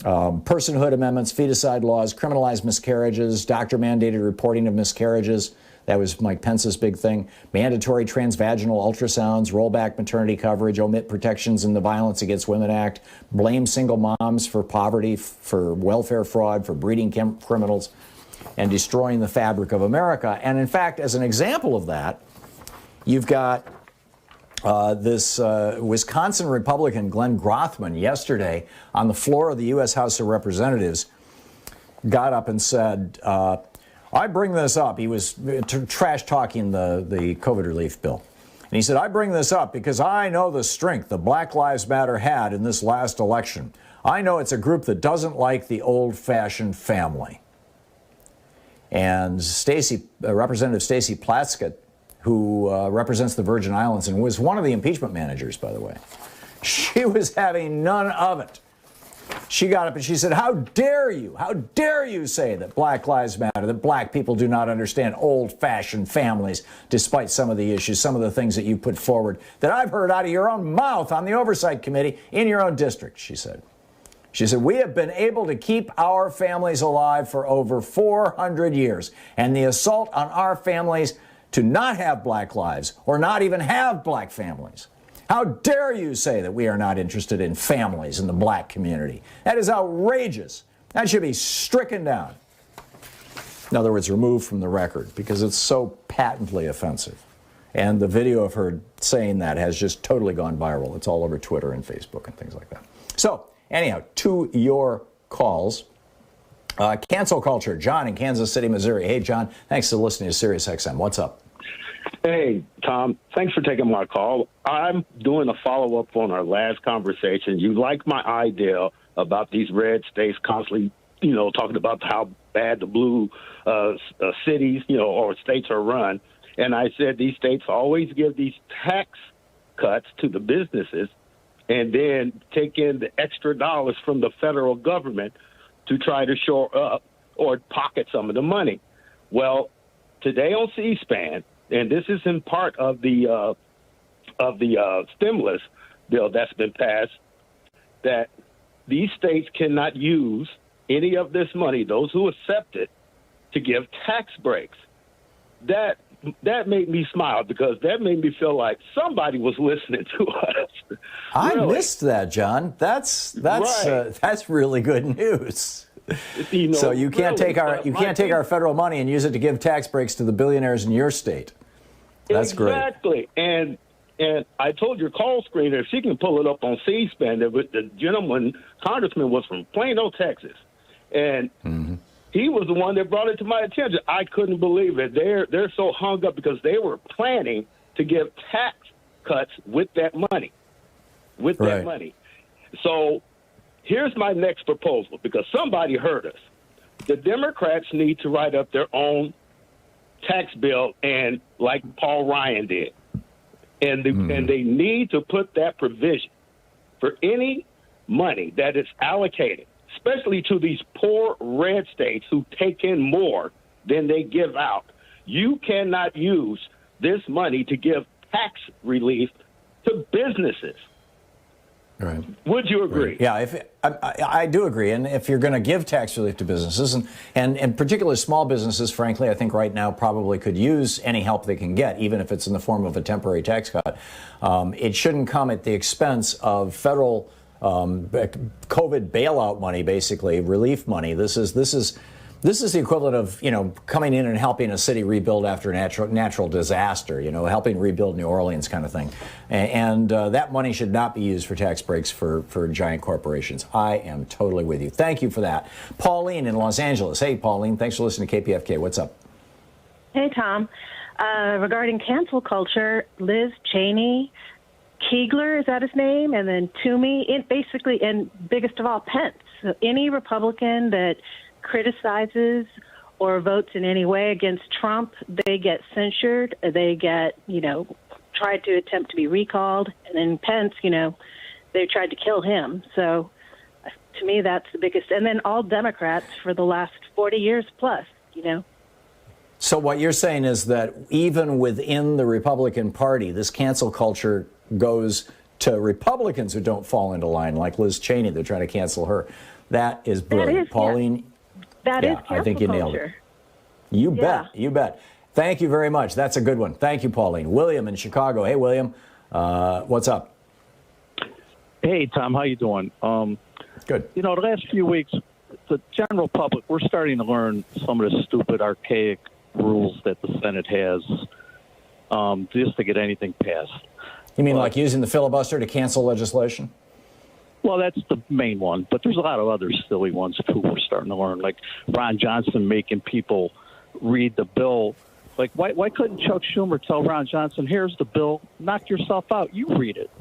Personhood amendments, feticide laws, criminalize miscarriages, doctor-mandated reporting of miscarriages. That was Mike Pence's big thing. Mandatory transvaginal ultrasounds, roll back maternity coverage, omit protections in the Violence Against Women Act, blame single moms for poverty, for welfare fraud, for breeding criminals, and destroying the fabric of America. And in fact, as an example of that, you've got this Wisconsin Republican Glenn Grothman yesterday on the floor of the U.S. House of Representatives got up and said, I bring this up. He was trash talking the COVID relief bill. And he said, I bring this up because I know the strength the Black Lives Matter had in this last election. I know it's a group that doesn't like the old-fashioned family. And Representative Stacey Plaskett, who represents the Virgin Islands and was one of the impeachment managers, by the way, she was having none of it. She got up and she said, how dare you say that Black Lives Matter, that black people do not understand old-fashioned families, despite some of the issues, some of the things that you put forward that I've heard out of your own mouth on the Oversight Committee in your own district, she said. She said, we have been able to keep our families alive for over 400 years, and the assault on our families to not have black lives or not even have black families. How dare you say that we are not interested in families in the black community? That is outrageous. That should be stricken down. In other words, removed from the record because it's so patently offensive. And the video of her saying that has just totally gone viral. It's all over Twitter and Facebook and things like that. So, anyhow, to your calls. Cancel culture. John in Kansas City, Missouri. Hey, John. Thanks for listening to Sirius XM. What's up? Hey, Tom. Thanks for taking my call. I'm doing a follow-up on our last conversation. You like my idea about these red states constantly, talking about how bad the blue cities, or states are run. And I said these states always give these tax cuts to the businesses and then take in the extra dollars from the federal government to try to shore up or pocket some of the money. Well, today on C-SPAN, and this is in part of the stimulus bill that's been passed, that these states cannot use any of this money, those who accept it, to give tax breaks. That made me smile because that made me feel like somebody was listening to us. I missed that, John. That's right. That's really good news. So you can't take our federal money and use it to give tax breaks to the billionaires in your state. That's exactly. Great. And I told your call screener, if she can pull it up on C-SPAN, that the gentleman, congressman, was from Plano, Texas. And he was the one that brought it to my attention. I couldn't believe it. They're so hung up because they were planning to give tax cuts with that money. That money. So here's my next proposal, because somebody heard us. The Democrats need to write up their own tax bill, and like Paul Ryan did. And they need to put that provision for any money that is allocated, especially to these poor red states who take in more than they give out. You cannot use this money to give tax relief to businesses. Right. Would you agree? Right. Yeah, I do agree. And if you're going to give tax relief to businesses, and particularly small businesses, frankly, I think right now probably could use any help they can get, even if it's in the form of a temporary tax cut. It shouldn't come at the expense of federal COVID bailout money, basically relief money. This is the equivalent of, coming in and helping a city rebuild after a natural disaster, helping rebuild New Orleans kind of thing. And that money should not be used for tax breaks for giant corporations. I am totally with you. Thank you for that. Pauline in Los Angeles. Hey, Pauline, thanks for listening to KPFK. What's up? Hey, Tom. Regarding cancel culture, Liz Cheney, Keegler, is that his name? And then Toomey, and biggest of all, Pence. So any Republican that criticizes or votes in any way against Trump, they get censured, they get, tried to attempt to be recalled, and then Pence, they tried to kill him. So to me, that's the biggest. And then all Democrats for the last 40 years plus, So what you're saying is that even within the Republican Party, this cancel culture goes to Republicans who don't fall into line, like Liz Cheney. They're trying to cancel her. That is brilliant. Pauline, that is cancel I think you nailed it. You bet. Thank you very much. That's a good one. Thank you, Pauline. William in Chicago. Hey, William. What's up? Hey, Tom. How you doing? Good. The last few weeks, the general public, we're starting to learn some of the stupid, archaic rules that the Senate has just to get anything passed. You mean like using the filibuster to cancel legislation? Well, that's the main one, but there's a lot of other silly ones, too, we're starting to learn, like Ron Johnson making people read the bill. Like, why couldn't Chuck Schumer tell Ron Johnson, here's the bill, knock yourself out, you read it.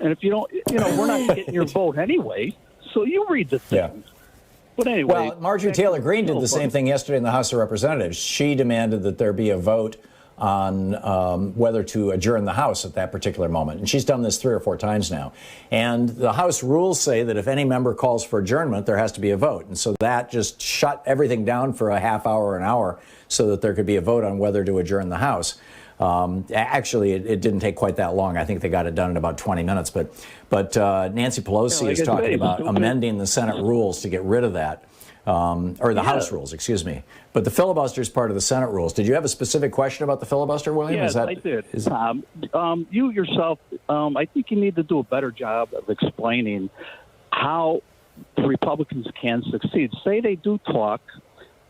And if you don't, we're not getting your vote anyway, so you read the thing. Yeah. But anyway. Well, Marjorie Taylor Greene did the same thing yesterday in the House of Representatives. She demanded that there be a vote on whether to adjourn the House at that particular moment. And she's done this 3 or 4 times now. And the House rules say that if any member calls for adjournment, there has to be a vote. And so that just shut everything down for a half hour, an hour, so that there could be a vote on whether to adjourn the House. Actually, it didn't take quite that long. I think they got it done in about 20 minutes. But Nancy Pelosi is talking about amending the Senate rules to get rid of that. Or the House rules, excuse me. But the filibuster is part of the Senate rules. Did you have a specific question about the filibuster, William? Yes, I did. You yourself, I think you need to do a better job of explaining how the Republicans can succeed. Say they do talk,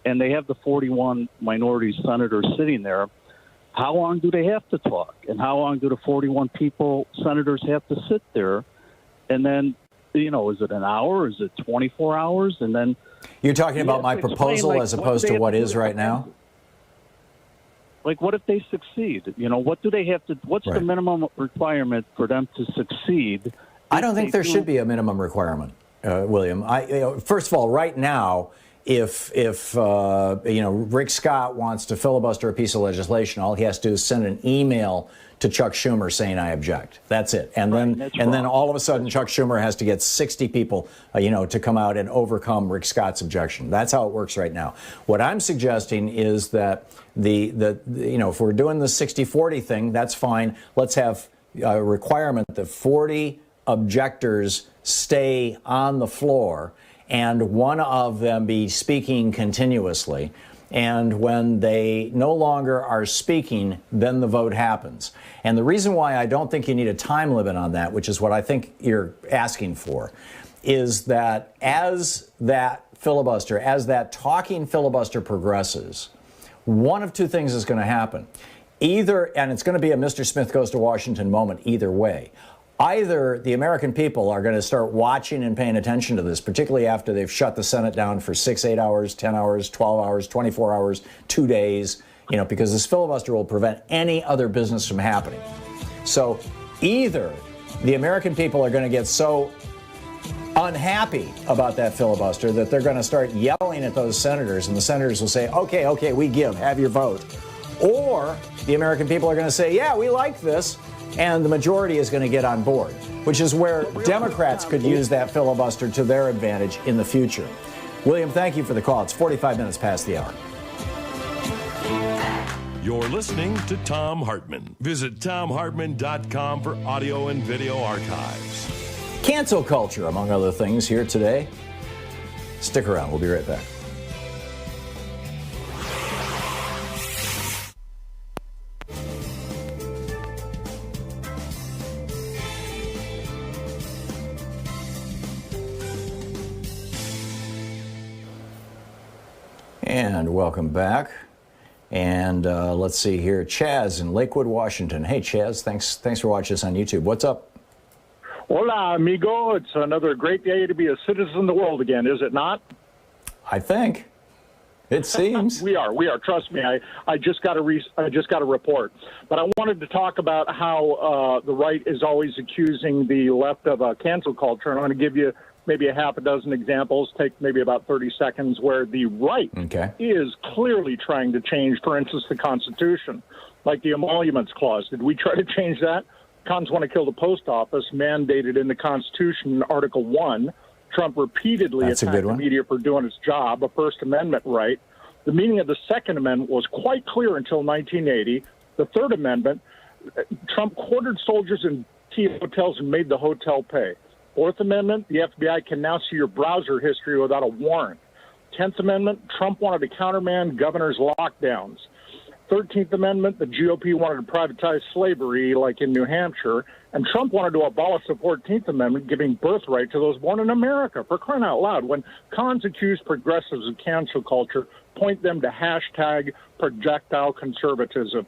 and they have the 41 minority senators sitting there. How long do they have to talk? And how long do the 41 senators have to sit there? And then, is it an hour? Is it 24 hours? And then... You're talking about my proposal as opposed to what is right now? Like, what if they succeed? What do they have to... What's the minimum requirement for them to succeed? I don't think there should be a minimum requirement, William. First of all, right now, if Rick Scott wants to filibuster a piece of legislation, all he has to do is send an email to Chuck Schumer saying I object. That's it. And then all of a sudden Chuck Schumer has to get 60 people, to come out and overcome Rick Scott's objection. That's how it works right now. What I'm suggesting is that if we're doing the 60-40 thing, that's fine. Let's have a requirement that 40 objectors stay on the floor and one of them be speaking continuously. And when they no longer are speaking, then the vote happens. And the reason why I don't think you need a time limit on that, which is what I think you're asking for, is that as that talking filibuster progresses, one of two things is going to happen. Either, and it's going to be a Mr. Smith goes to Washington moment either way, either the American people are going to start watching and paying attention to this, particularly after they've shut the Senate down for 6, 8 hours, 10 hours, 12 hours, 24 hours, 2 days, because this filibuster will prevent any other business from happening. So either the American people are going to get so unhappy about that filibuster that they're going to start yelling at those senators, and the senators will say, okay, we give, have your vote. Or the American people are going to say, yeah, we like this, and the majority is going to get on board, which is where Democrats could use that filibuster to their advantage in the future. William, thank you for the call. It's 45 minutes past the hour. You're listening to Thom Hartmann. Visit thomhartmann.com for audio and video archives. Cancel culture, among other things, here today. Stick around. We'll be right back. And welcome back. And let's see here. Chaz in Lakewood, Washington. Hey, Chaz, thanks for watching us on YouTube. What's up? Hola, amigo. It's another great day to be a citizen of the world again, is it not? I think. It seems. We are. Trust me. I just got a report. But I wanted to talk about how the right is always accusing the left of a cancel culture. And I'm going to give you maybe a half a dozen examples, take maybe about 30 seconds, where the right is clearly trying to change, for instance, the Constitution, like the Emoluments Clause. Did we try to change that? Cons want to kill the post office, mandated in the Constitution, Article 1. Trump repeatedly attacked the media for doing its job, a First Amendment right. The meaning of the Second Amendment was quite clear until 1980. The Third Amendment, Trump quartered soldiers in key hotels and made the hotel pay. Fourth Amendment, the FBI can now see your browser history without a warrant. 10th Amendment, Trump wanted to countermand governors' lockdowns. 13th Amendment, the GOP wanted to privatize slavery, like in New Hampshire. And Trump wanted to abolish the 14th Amendment, giving birthright to those born in America. For crying out loud, when cons accuse progressives of cancel culture, point them to hashtag projectile conservatism.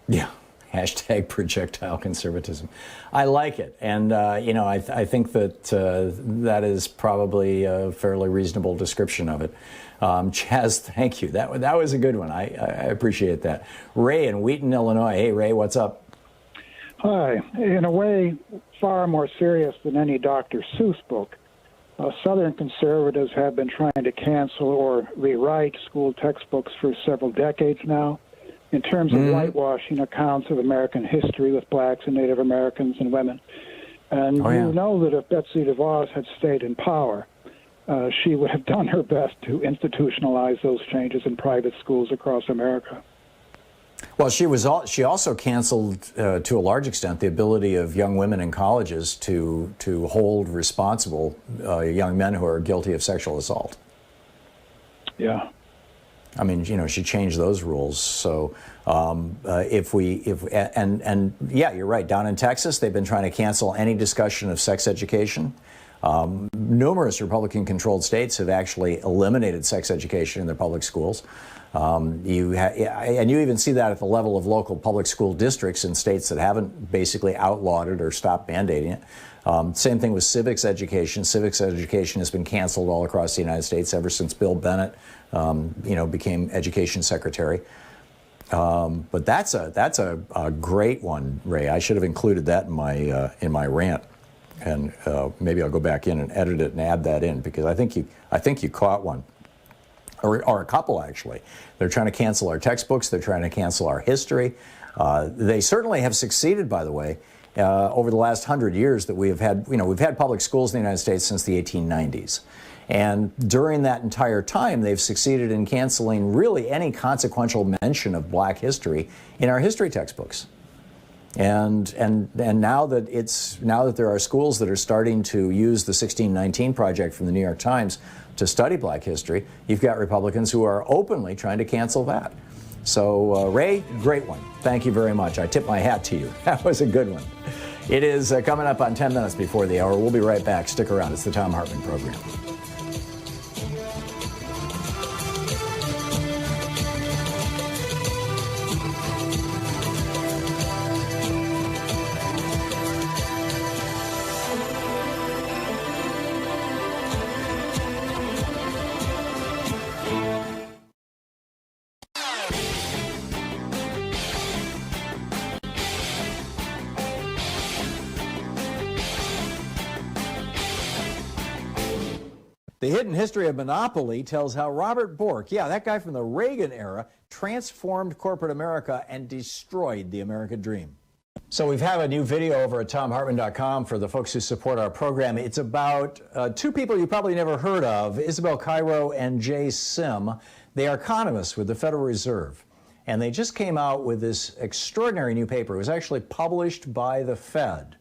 Yeah. Hashtag projectile conservatism. I like it. And, I think that that is probably a fairly reasonable description of it. Chaz, thank you. That was a good one. I appreciate that. Ray in Wheaton, Illinois. Hey, Ray, what's up? Hi. In a way, far more serious than any Dr. Seuss book, Southern conservatives have been trying to cancel or rewrite school textbooks for several decades now, in terms of whitewashing accounts of American history with blacks and Native Americans and women. And you know that if Betsy DeVos had stayed in power, she would have done her best to institutionalize those changes in private schools across America. Well, she also canceled, to a large extent, the ability of young women in colleges to hold responsible young men who are guilty of sexual assault. Yeah. I mean, she changed those rules. So yeah, you're right. Down in Texas, they've been trying to cancel any discussion of sex education. Numerous Republican-controlled states have actually eliminated sex education in their public schools. And you even see that at the level of local public school districts in states that haven't basically outlawed it or stopped mandating it. Same thing with civics education. Civics education has been canceled all across the United States ever since Bill Bennett, became education secretary. But that's a great one, Ray. I should have included that in my rant, and maybe I'll go back in and edit it and add that in, because I think you caught one, or a couple actually. They're trying to cancel our textbooks. They're trying to cancel our history. They certainly have succeeded, by the way. Over the last 100 years that we've had public schools in the United States since the 1890s. And during that entire time, they've succeeded in canceling really any consequential mention of black history in our history textbooks. And now that there are schools that are starting to use the 1619 Project from the New York Times to study black history, you've got Republicans who are openly trying to cancel that. So, Ray, great one. Thank you very much. I tip my hat to you. That was a good one. It is coming up on 10 minutes before the hour. We'll be right back. Stick around. It's the Thom Hartmann Program. The Hidden History of Monopoly tells how Robert Bork, yeah, that guy from the Reagan era, transformed corporate America and destroyed the American dream. So we have a new video over at ThomHartmann.com for the folks who support our program. It's about two people you probably never heard of, Isabel Cairo and Jay Sim. They are economists with the Federal Reserve. And they just came out with this extraordinary new paper. It was actually published by the Fed,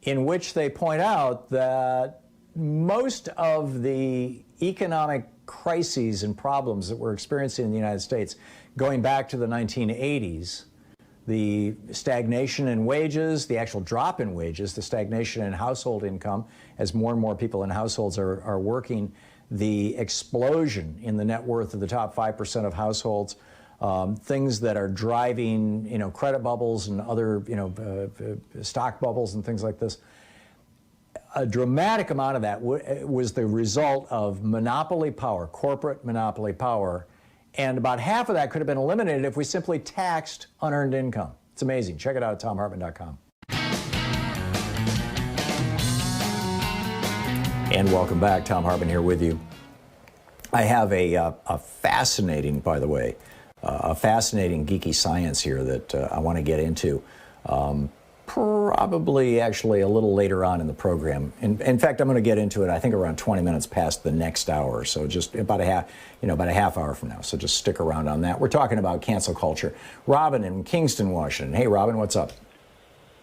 in which they point out that most of the economic crises and problems that we're experiencing in the United States, going back to the 1980s, the stagnation in wages, the actual drop in wages, the stagnation in household income as more and more people in households are working, the explosion in the net worth of the top 5% of households, things that are driving, credit bubbles and other, stock bubbles and things like this. A dramatic amount of that was the result of monopoly power, corporate monopoly power, and about half of that could have been eliminated if we simply taxed unearned income. It's amazing. Check it out at ThomHartmann.com. And welcome back. Thom Hartmann here with you. I have a fascinating, by the way, a fascinating geeky science here that I want to get into. Probably actually a little later on in the program. In fact, I'm going to get into it, I think, around 20 minutes past the next hour. So just about a half hour from now. So just stick around on that. We're talking about cancel culture. Robin in Kingston, Washington. Hey, Robin, what's up?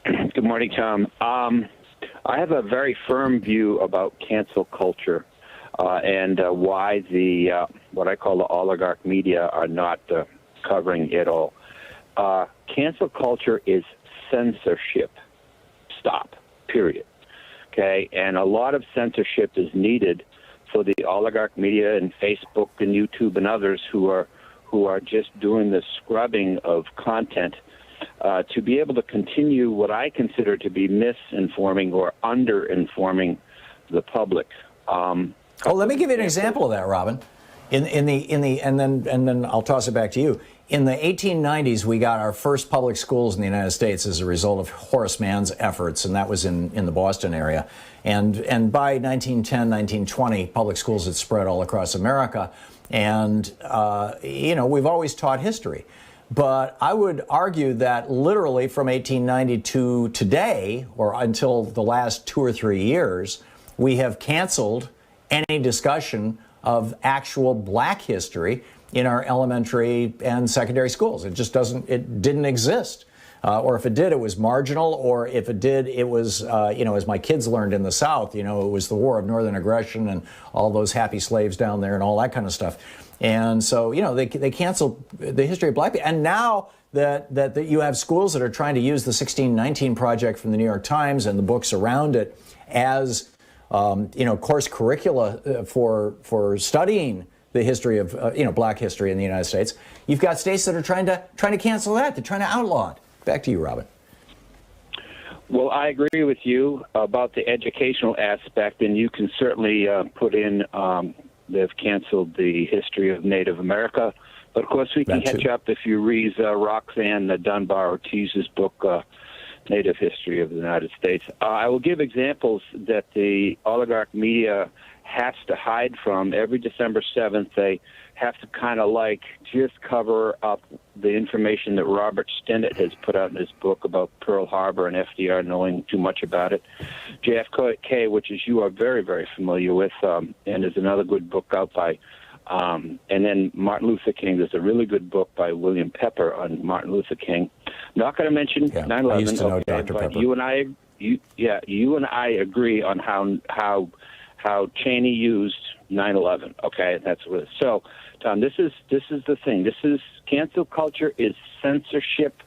Good morning, Tom. I have a very firm view about cancel culture and why the what I call the oligarch media are not covering it all. Cancel culture is censorship. Stop. Period. Okay? And a lot of censorship is needed for the oligarch media and Facebook and YouTube and others who are just doing the scrubbing of content to be able to continue what I consider to be misinforming or under-informing the public. Let me give you an example of that, Robin. And then I'll toss it back to you. In the 1890s, we got our first public schools in the United States as a result of Horace Mann's efforts, and that was in the Boston area. And by 1910, 1920, public schools had spread all across America. And, we've always taught history. But I would argue that literally from 1890 to today, or until the last 2 or 3 years, we have canceled any discussion of actual black history in our elementary and secondary schools. It didn't exist. Or if it did, it was marginal, or if it did, it was, as my kids learned in the South, it was the War of Northern Aggression and all those happy slaves down there and all that kind of stuff. And so, they canceled the history of black people. And now that you have schools that are trying to use the 1619 Project from the New York Times and the books around it as, course curricula for studying the history of, black history in the United States, you've got states that are trying to cancel that. They're trying to outlaw it. Back to you, Robin. Well, I agree with you about the educational aspect, and you can certainly put in they've canceled the history of Native America. But, of course, we can catch up if you read Roxanne Dunbar Ortiz's book, Native History of the United States. I will give examples that the oligarch media has to hide from. Every December 7th, they have to kind of just cover up the information that Robert Stinnett has put out in his book about Pearl Harbor and FDR knowing too much about it. JFK, which is you are very, very familiar with, and is another good book out by, and then Martin Luther King. There's a really good book by William Pepper on Martin Luther King. Not going to mention 9/11. I used to know Dr. But Pepper. you and I agree on how Cheney used 9/11. Okay, that's what it is. So, Tom, this is the thing. This is cancel culture is censorship,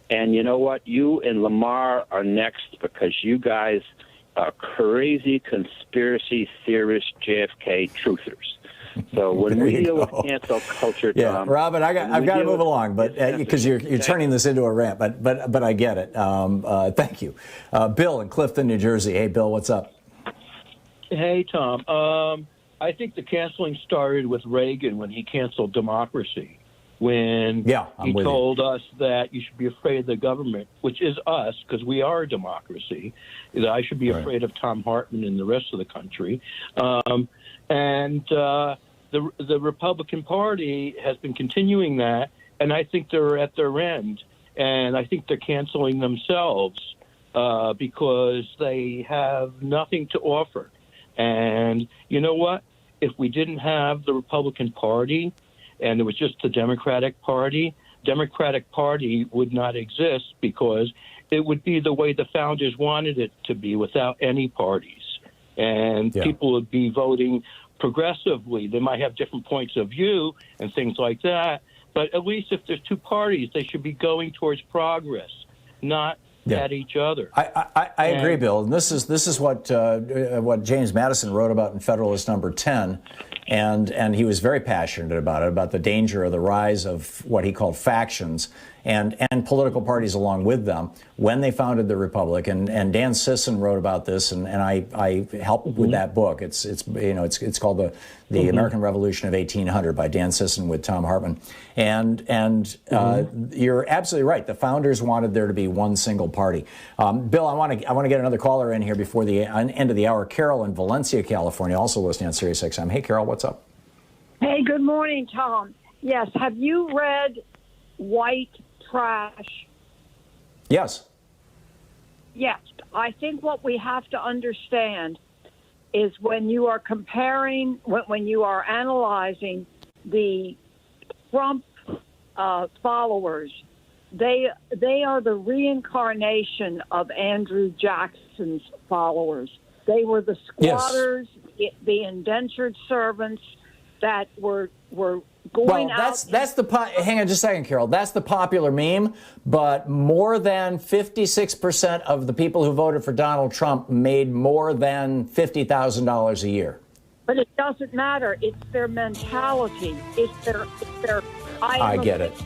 and you know what? You and Lamar are next because you guys are crazy conspiracy theorist JFK truthers. So when we deal with cancel culture, Tom, Robin, I've got to move along, but because you're turning this into a rant, but I get it. Thank you, Bill in Clifton, New Jersey. Hey, Bill, what's up? Hey, Tom. I think the canceling started with Reagan when he canceled democracy. when he with told us that you should be afraid of the government, which is us, because we are a democracy, that I should be afraid of Thom Hartmann and the rest of the country. The Republican Party has been continuing that, and I think they're at their end. And I think they're canceling themselves because they have nothing to offer. And you know what? If we didn't have the Republican Party and it was just the Democratic Party would not exist because it would be the way the founders wanted it to be without any parties. And people would be voting progressively. They might have different points of view and things like that. But at least if there's two parties, they should be going towards progress, not at each other. I agree, Bill. And this is what James Madison wrote about in Federalist Number 10, and he was very passionate about it, about the danger of the rise of what he called factions and political parties along with them when they founded the Republic. And Dan Sisson wrote about this, and I helped with that book. It's called the American Revolution of 1800 by Dan Sisson with Thom Hartmann. And you're absolutely right. The founders wanted there to be one single party. Bill, I want to get another caller in here before the end of the hour. Carol in Valencia, California, also listening on Sirius XM. Hey, Carol, what's up? Hey, good morning, Tom. Yes, have you read White Trash? Yes. Yes. I think what we have to understand is when you are comparing, when you are analyzing the Trump followers, they are the reincarnation of Andrew Jackson's followers. They were the squatters, the indentured servants that were going out. Hang on just a second, Carol. That's the popular meme, but more than 56% of the people who voted for Donald Trump made more than $50,000 a year. But it doesn't matter. It's their mentality. It's their I get it. It's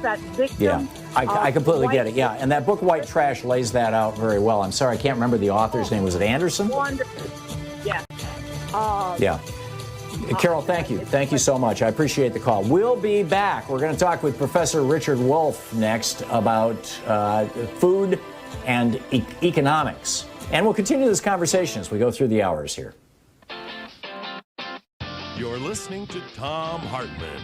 that victim. Yeah, I completely get it. Yeah, and that book, White Trash, lays that out very well. I'm sorry, I can't remember the author's name. Was it Anderson? Wonderful. Yeah. Yeah. Carol, thank you. Thank you so much. I appreciate the call. We'll be back. We're going to talk with Professor Richard Wolff next about food and economics. And we'll continue this conversation as we go through the hours here. You're listening to Thom Hartmann.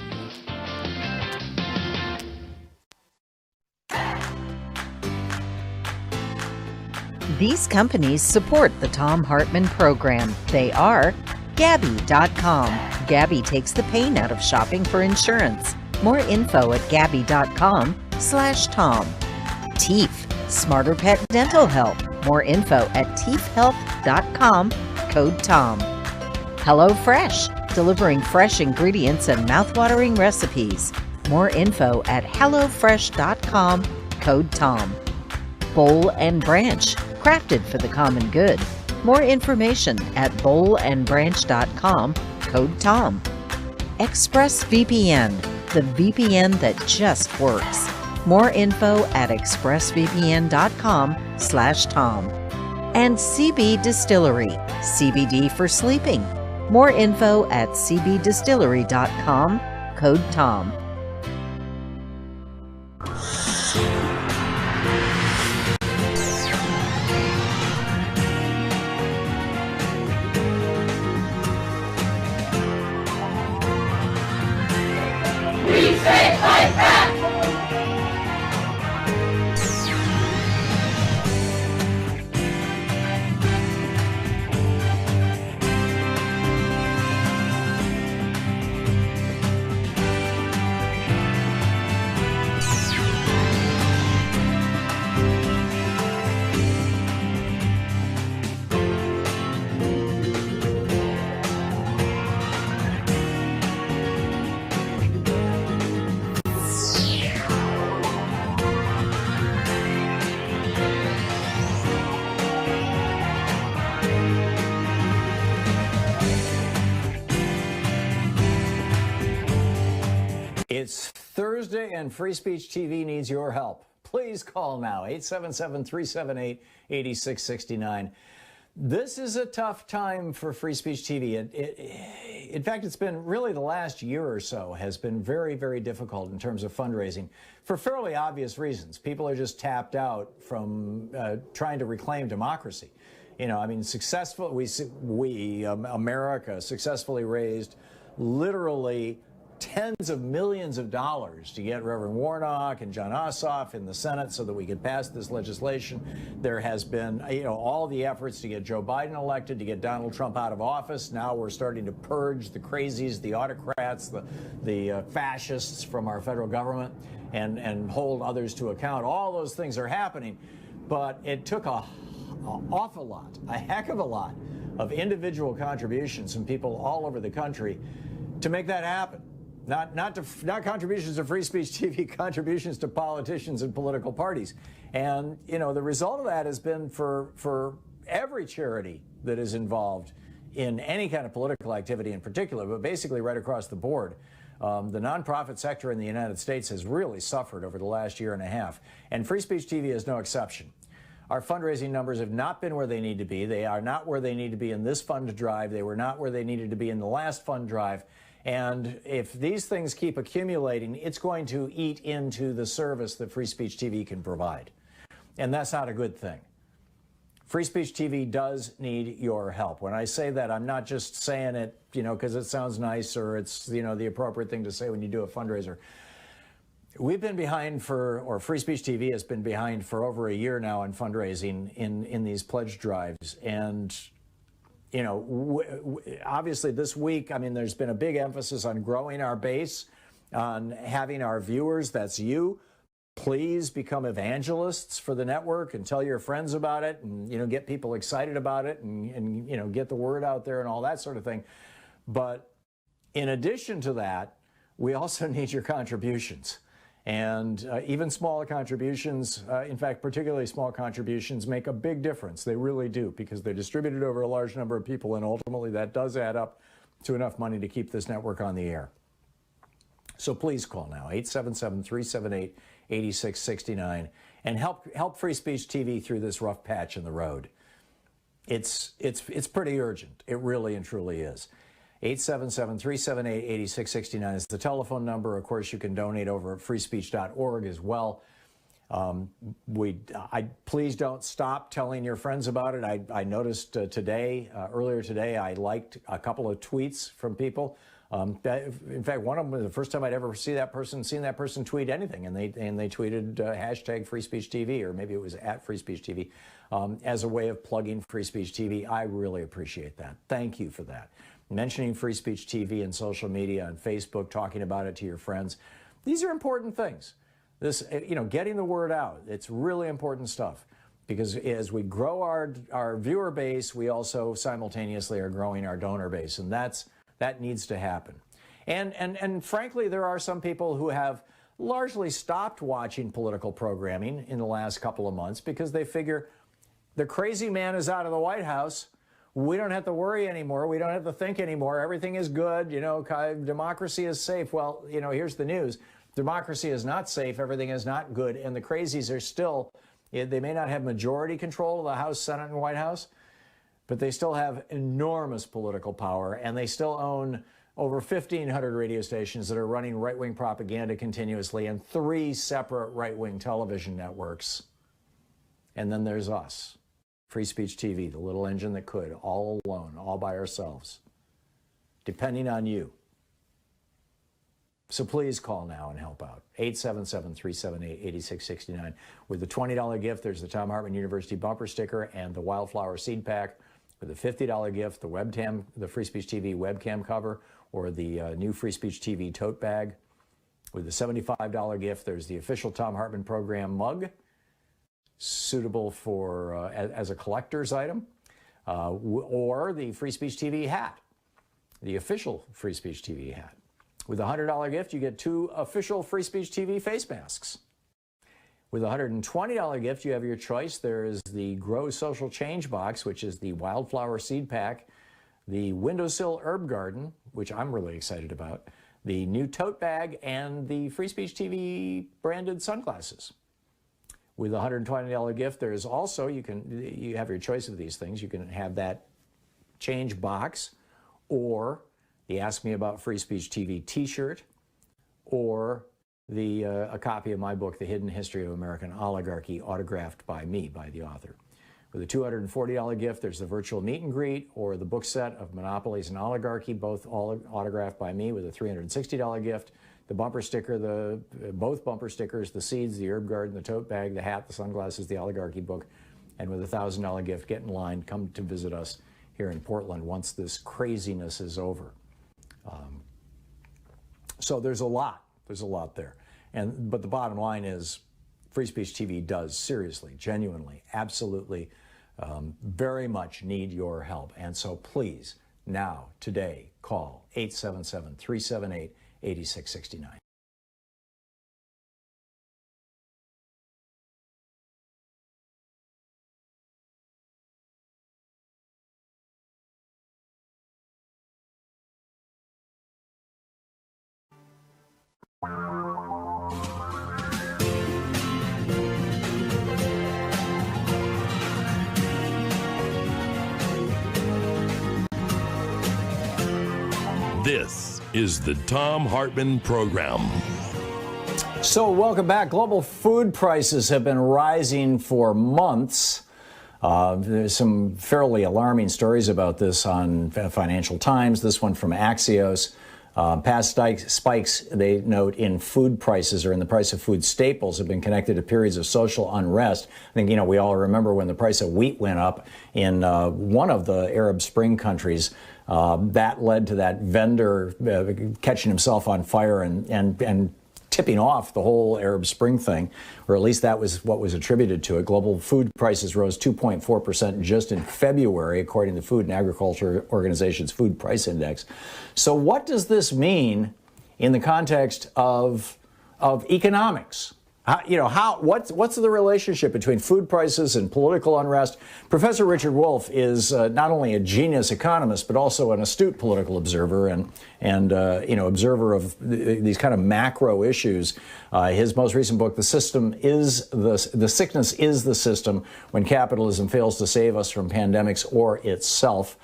These companies support the Thom Hartmann Program. They are Gabi.com. Gabi takes the pain out of shopping for insurance. More info at Gabi.com/Tom. Teef, Smarter Pet Dental Help. More info at teefhealth.com, code Tom. HelloFresh, delivering fresh ingredients and mouthwatering recipes. More info at hellofresh.com, code Tom. Bowl and Branch, crafted for the common good. More information at bowlandbranch.com, code Tom. ExpressVPN, the VPN that just works. More info at expressvpn.com/Tom. And CB Distillery, CBD for sleeping. More info at cbdistillery.com, code Tom. It's Thursday, and Free Speech TV needs your help. Please call now, 877-378-8669. This is a tough time for Free Speech TV. In fact, it's been really the last year or so has been very, very difficult in terms of fundraising for fairly obvious reasons. People are just tapped out from trying to reclaim democracy. You know, I mean, America successfully raised literally tens of millions of dollars to get Reverend Warnock and John Ossoff in the Senate so that we could pass this legislation. There has been, you know, all the efforts to get Joe Biden elected, to get Donald Trump out of office. Now we're starting to purge the crazies, the autocrats, the fascists from our federal government and hold others to account. All those things are happening, but it took an awful lot, a heck of a lot of individual contributions from people all over the country to make that happen. Not contributions to Free Speech TV, contributions to politicians and political parties. And, you know, the result of that has been for every charity that is involved in any kind of political activity in particular, but basically right across the board. The nonprofit sector in the United States has really suffered over the last year and a half, and Free Speech TV is no exception. Our fundraising numbers have not been where they need to be. They are not where they need to be in this fund drive. They were not where they needed to be in the last fund drive. And if these things keep accumulating, it's going to eat into the service that Free Speech TV can provide. And that's not a good thing. Free Speech TV does need your help. When I say that, I'm not just saying it, you know, because it sounds nice or it's, you know, the appropriate thing to say when you do a fundraiser. We've been behind or Free Speech TV has been behind for over a year now in fundraising in these pledge drives. And you know, obviously this week, I mean, there's been a big emphasis on growing our base, on having our viewers, that's you, please become evangelists for the network and tell your friends about it and, you know, get people excited about it and you know, get the word out there and all that sort of thing. But in addition to that, we also need your contributions. And even small contributions, in fact, particularly small contributions, make a big difference. They really do, because they're distributed over a large number of people, and ultimately that does add up to enough money to keep this network on the air. So please call now, 877-378-8669, and help Free Speech TV through this rough patch in the road. It's pretty urgent. It really and truly is. 877-378-8669 is the telephone number. Of course, you can donate over at freespeech.org as well. Please don't stop telling your friends about it. I noticed earlier today, I liked a couple of tweets from people. In fact, one of them was the first time I'd ever seen that person tweet anything, and they tweeted hashtag Free Speech TV, or maybe it was at Free Speech TV, as a way of plugging Free Speech TV. I really appreciate that. Thank you for that. Mentioning Free Speech TV and social media and Facebook, talking about it to your friends. These are important things. This, you know, getting the word out, it's really important stuff, because as we grow our viewer base, we also simultaneously are growing our donor base, and that needs to happen. And frankly, there are some people who have largely stopped watching political programming in the last couple of months because they figure the crazy man is out of the White House. We don't have to worry anymore. We don't have to think anymore. Everything is good. You know, democracy is safe. Well, you know, here's the news. Democracy is not safe. Everything is not good. And the crazies are still, they may not have majority control of the House, Senate, and White House, but they still have enormous political power, and they still own over 1,500 radio stations that are running right-wing propaganda continuously, and 3 separate right-wing television networks. And then there's us. Free Speech TV, the little engine that could, all alone, all by ourselves, depending on you. So please call now and help out. 877-378-8669. With the $20 gift, there's the Thom Hartmann University bumper sticker and the Wildflower Seed Pack. With the $50 gift, the Free Speech TV webcam cover, or the new Free Speech TV tote bag. With the $75 gift, there's the official Thom Hartmann Program mug, suitable for as a collector's item, or the Free Speech TV hat, the official Free Speech TV hat. With a $100 gift, you get 2 official Free Speech TV face masks. With a $120 gift, you have your choice. There is the Grow Social Change box, which is the Wildflower Seed Pack, the Windowsill Herb Garden, which I'm really excited about, the new tote bag, and the Free Speech TV branded sunglasses. With a $120 gift, there is also, you have your choice of these things. You can have that change box, or the Ask Me About Free Speech TV t-shirt, or a copy of my book, The Hidden History of American Oligarchy, autographed by me, by the author. With a $240 gift, there's the virtual meet and greet, or the book set of Monopolies and Oligarchy, both all autographed by me, with a $360 gift. The bumper sticker, both bumper stickers, the seeds, the herb garden, the tote bag, the hat, the sunglasses, the Oligarchy book, and with a $1,000 gift, get in line, come to visit us here in Portland once this craziness is over. So there's a lot there. But the bottom line is Free Speech TV does seriously, genuinely, absolutely, very much need your help. And so please, now, today, call 877-378-8669. This is the Thom Hartmann Program. So welcome back. Global food prices have been rising for months. There's some fairly alarming stories about this on Financial Times. This one from Axios. Past spikes, they note, in food prices or in the price of food staples have been connected to periods of social unrest. I think, we all remember when the price of wheat went up in one of the Arab Spring countries. That led to that vendor catching himself on fire and tipping off the whole Arab Spring thing, or at least that was what was attributed to it. Global food prices rose 2.4% just in February, according to the Food and Agriculture Organization's Food Price Index. So what does this mean in the context of economics? What's the relationship between food prices and political unrest? Professor Richard Wolff is not only a genius economist, but also an astute political observer and observer of these kind of macro issues. His most recent book, The Sickness is the System, When Capitalism Fails to Save Us from Pandemics or Itself.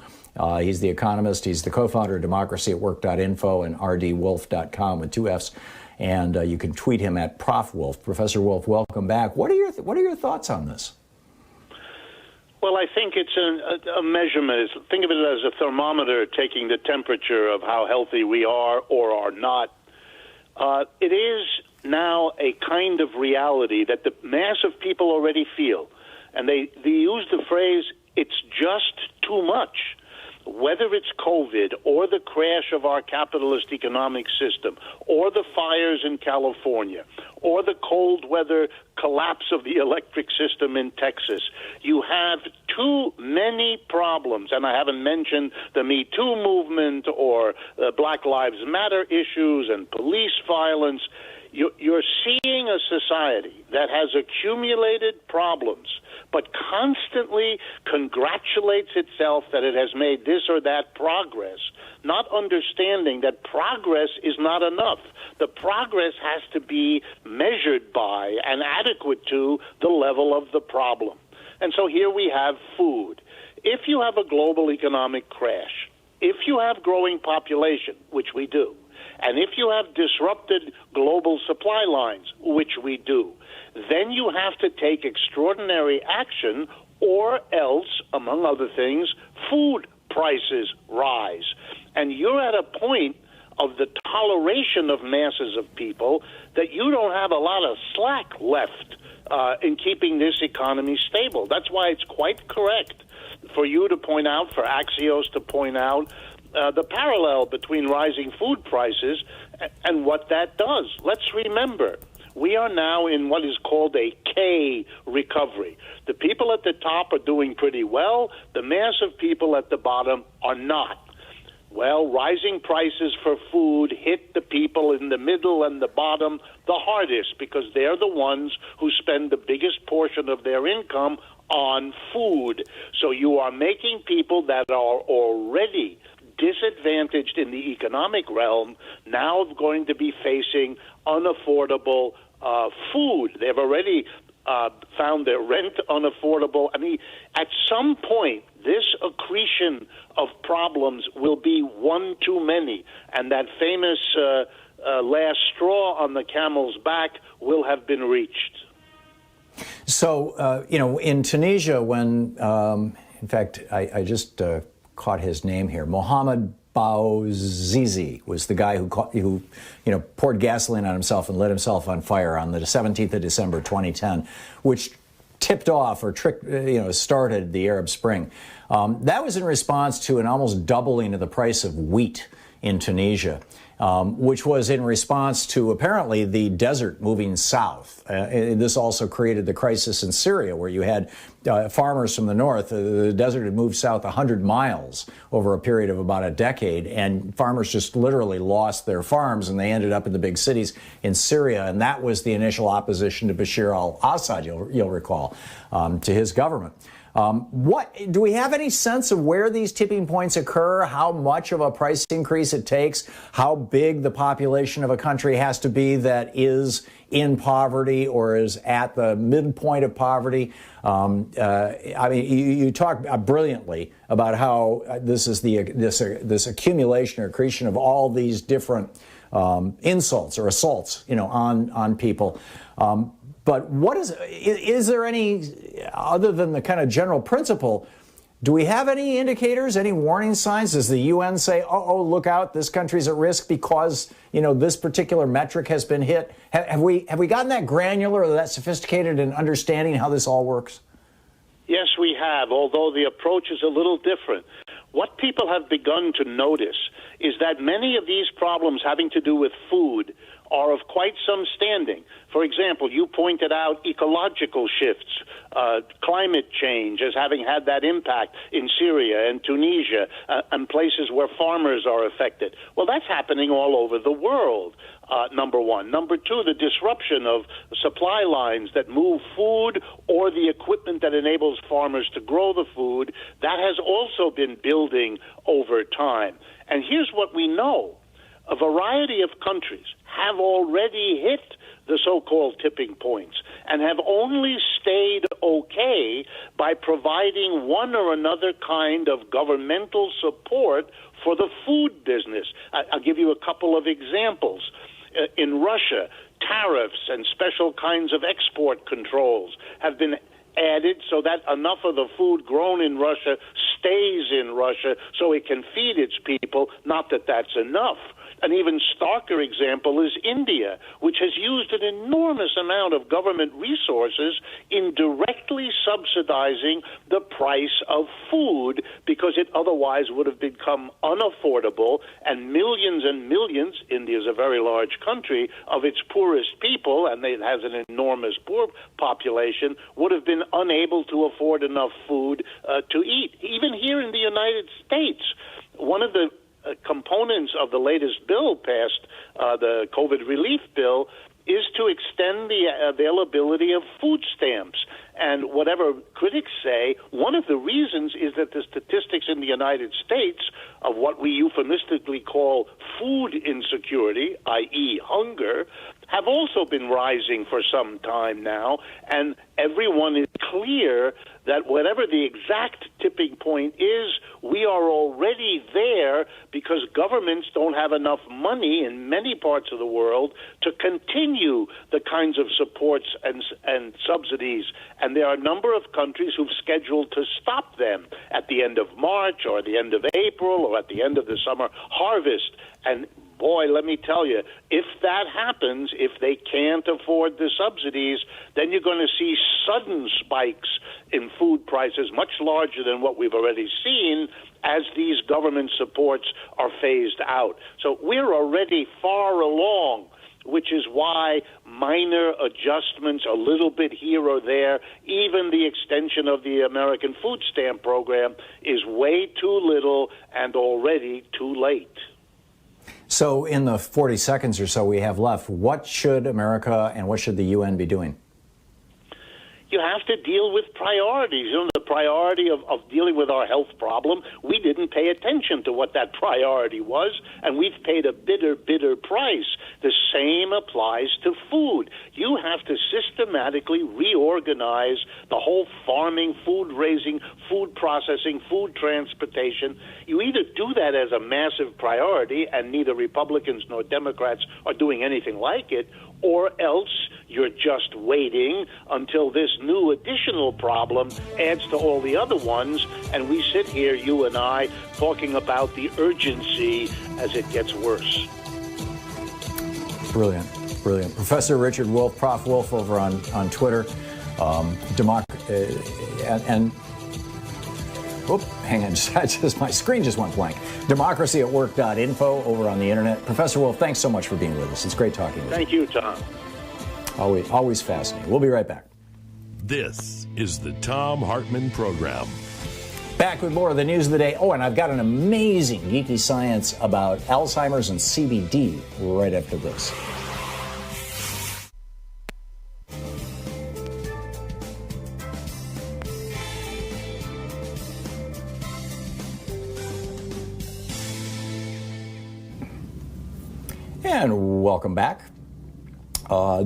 He's the economist. He's the co-founder of democracyatwork.info and rdwolf.com with 2 Fs. And you can tweet him at Prof. Wolff. Professor Wolff, welcome back. What are your thoughts on this? Well, I think it's a measurement. Think of it as a thermometer taking the temperature of how healthy we are or are not. It is now a kind of reality that the mass of people already feel. And they use the phrase, it's just too much. Whether it's COVID or the crash of our capitalist economic system or the fires in California or the cold weather collapse of the electric system in Texas, you have too many problems. And I haven't mentioned the Me Too movement or Black Lives Matter issues and police violence. You're seeing a society that has accumulated problems but constantly congratulates itself that it has made this or that progress, not understanding that progress is not enough. The progress has to be measured by and adequate to the level of the problem. And so here we have food. If you have a global economic crash, if you have growing population, which we do, and if you have disrupted global supply lines, which we do, then you have to take extraordinary action, or else, among other things, food prices rise. And you're at a point of the toleration of masses of people that you don't have a lot of slack left in keeping this economy stable. That's why it's quite correct for you to point out, for Axios to point out, the parallel between rising food prices and what that does. Let's remember, we are now in what is called a K recovery. The people at the top are doing pretty well. The mass of people at the bottom are not. Well, rising prices for food hit the people in the middle and the bottom the hardest because they're the ones who spend the biggest portion of their income on food. So you are making people that are already disadvantaged in the economic realm now going to be facing unaffordable food. They've already found their rent unaffordable. I mean, at some point, this accretion of problems will be one too many, and that famous last straw on the camel's back will have been reached. So, in Tunisia, when, in fact, I just caught his name here, Mohammed Bouazizi was the guy who poured gasoline on himself and lit himself on fire on the 17th of December, 2010, which tipped off or started the Arab Spring. That was in response to an almost doubling of the price of wheat in Tunisia, which was in response to apparently the desert moving south. This also created the crisis in Syria, where you had farmers from the north. The desert had moved south 100 miles over a period of about a decade, and farmers just literally lost their farms, and they ended up in the big cities in Syria. And that was the initial opposition to Bashar al-Assad, you'll recall, to his government. What do we have any sense of where these tipping points occur, how much of a price increase it takes, how big the population of a country has to be that is in poverty or is at the midpoint of poverty? I mean, you talk brilliantly about how this is this accumulation or accretion of all these different insults or assaults, on people. But what is there any, other than the kind of general principle, do we have any indicators, any warning signs? Does the UN say, oh, look out, this country's at risk because, this particular metric has been hit? Have we gotten that granular or that sophisticated in understanding how this all works? Yes, we have, although the approach is a little different. What people have begun to notice is that many of these problems having to do with food are of quite some standing. For example, you pointed out ecological shifts, climate change as having had that impact in Syria and Tunisia and places where farmers are affected. Well, that's happening all over the world, number one. Number two, the disruption of supply lines that move food or the equipment that enables farmers to grow the food, that has also been building over time. And here's what we know. A variety of countries have already hit the so-called tipping points and have only stayed okay by providing one or another kind of governmental support for the food business. I'll give you a couple of examples. In Russia, tariffs and special kinds of export controls have been added so that enough of the food grown in Russia stays in Russia so it can feed its people, not that that's enough. An even starker example is India, which has used an enormous amount of government resources in directly subsidizing the price of food because it otherwise would have become unaffordable, and millions, India is a very large country, of its poorest people, and it has an enormous poor population, would have been unable to afford enough food to eat. Even here in the United States, one of the components of the latest bill passed, the COVID relief bill, is to extend the availability of food stamps. And whatever critics say, one of the reasons is that the statistics in the United States of what we euphemistically call food insecurity, i.e. hunger, have also been rising for some time now, and everyone is clear that whatever the exact tipping point is, we are already there because governments don't have enough money in many parts of the world to continue the kinds of supports and subsidies. And there are a number of countries who've scheduled to stop them at the end of March or at the end of April or at the end of the summer harvest. And boy, let me tell you, if that happens, if they can't afford the subsidies, then you're going to see sudden spikes in food prices, much larger than what we've already seen as these government supports are phased out. So we're already far along, which is why minor adjustments, a little bit here or there, even the extension of the American Food Stamp Program is way too little and already too late. So in the 40 seconds or so we have left, what should America and what should the UN be doing? You have to deal with priorities. The priority of dealing with our health problem, we didn't pay attention to what that priority was, and we've paid a bitter, bitter price. The same applies to food. You have to systematically reorganize the whole farming, food raising, food processing, food transportation. You either do that as a massive priority, and neither Republicans nor Democrats are doing anything like it, or else you're just waiting until this new additional problem adds to all the other ones, and we sit here, you and I, talking about the urgency as it gets worse. Brilliant, brilliant. Professor Richard Wolff, Prof. Wolff over on Twitter. Hang on, my screen just went blank. DemocracyAtWork.info over on the internet. Professor Wolff, thanks so much for being with us. It's great talking with you. Thank you, Tom. Always fascinating. We'll be right back. This is the Thom Hartmann Program. Back with more of the news of the day. Oh, and I've got an amazing geeky science about Alzheimer's and CBD right after this. And welcome back.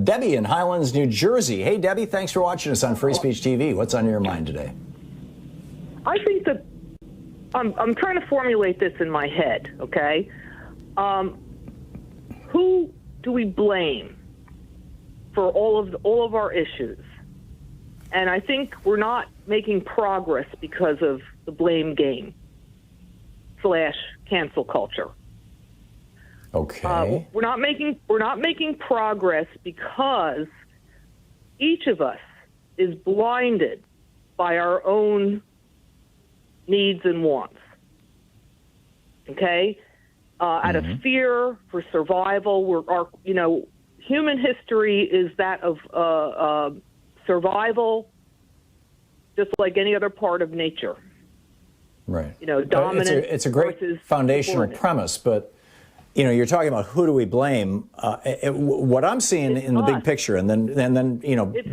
Debbie in Highlands, New Jersey. Hey, Debbie, thanks for watching us on Free Speech TV. What's on your mind today? I think that I'm trying to formulate this in my head, okay? Who do we blame for all of our issues? And I think we're not making progress because of the blame game / cancel culture. Okay. We're not making progress because each of us is blinded by our own needs and wants. Okay, out of fear for survival, human history is that of survival, just like any other part of nature. Right. Dominant. It's a great foundational premise, but. You're talking about who do we blame? What I'm seeing in the big picture, and then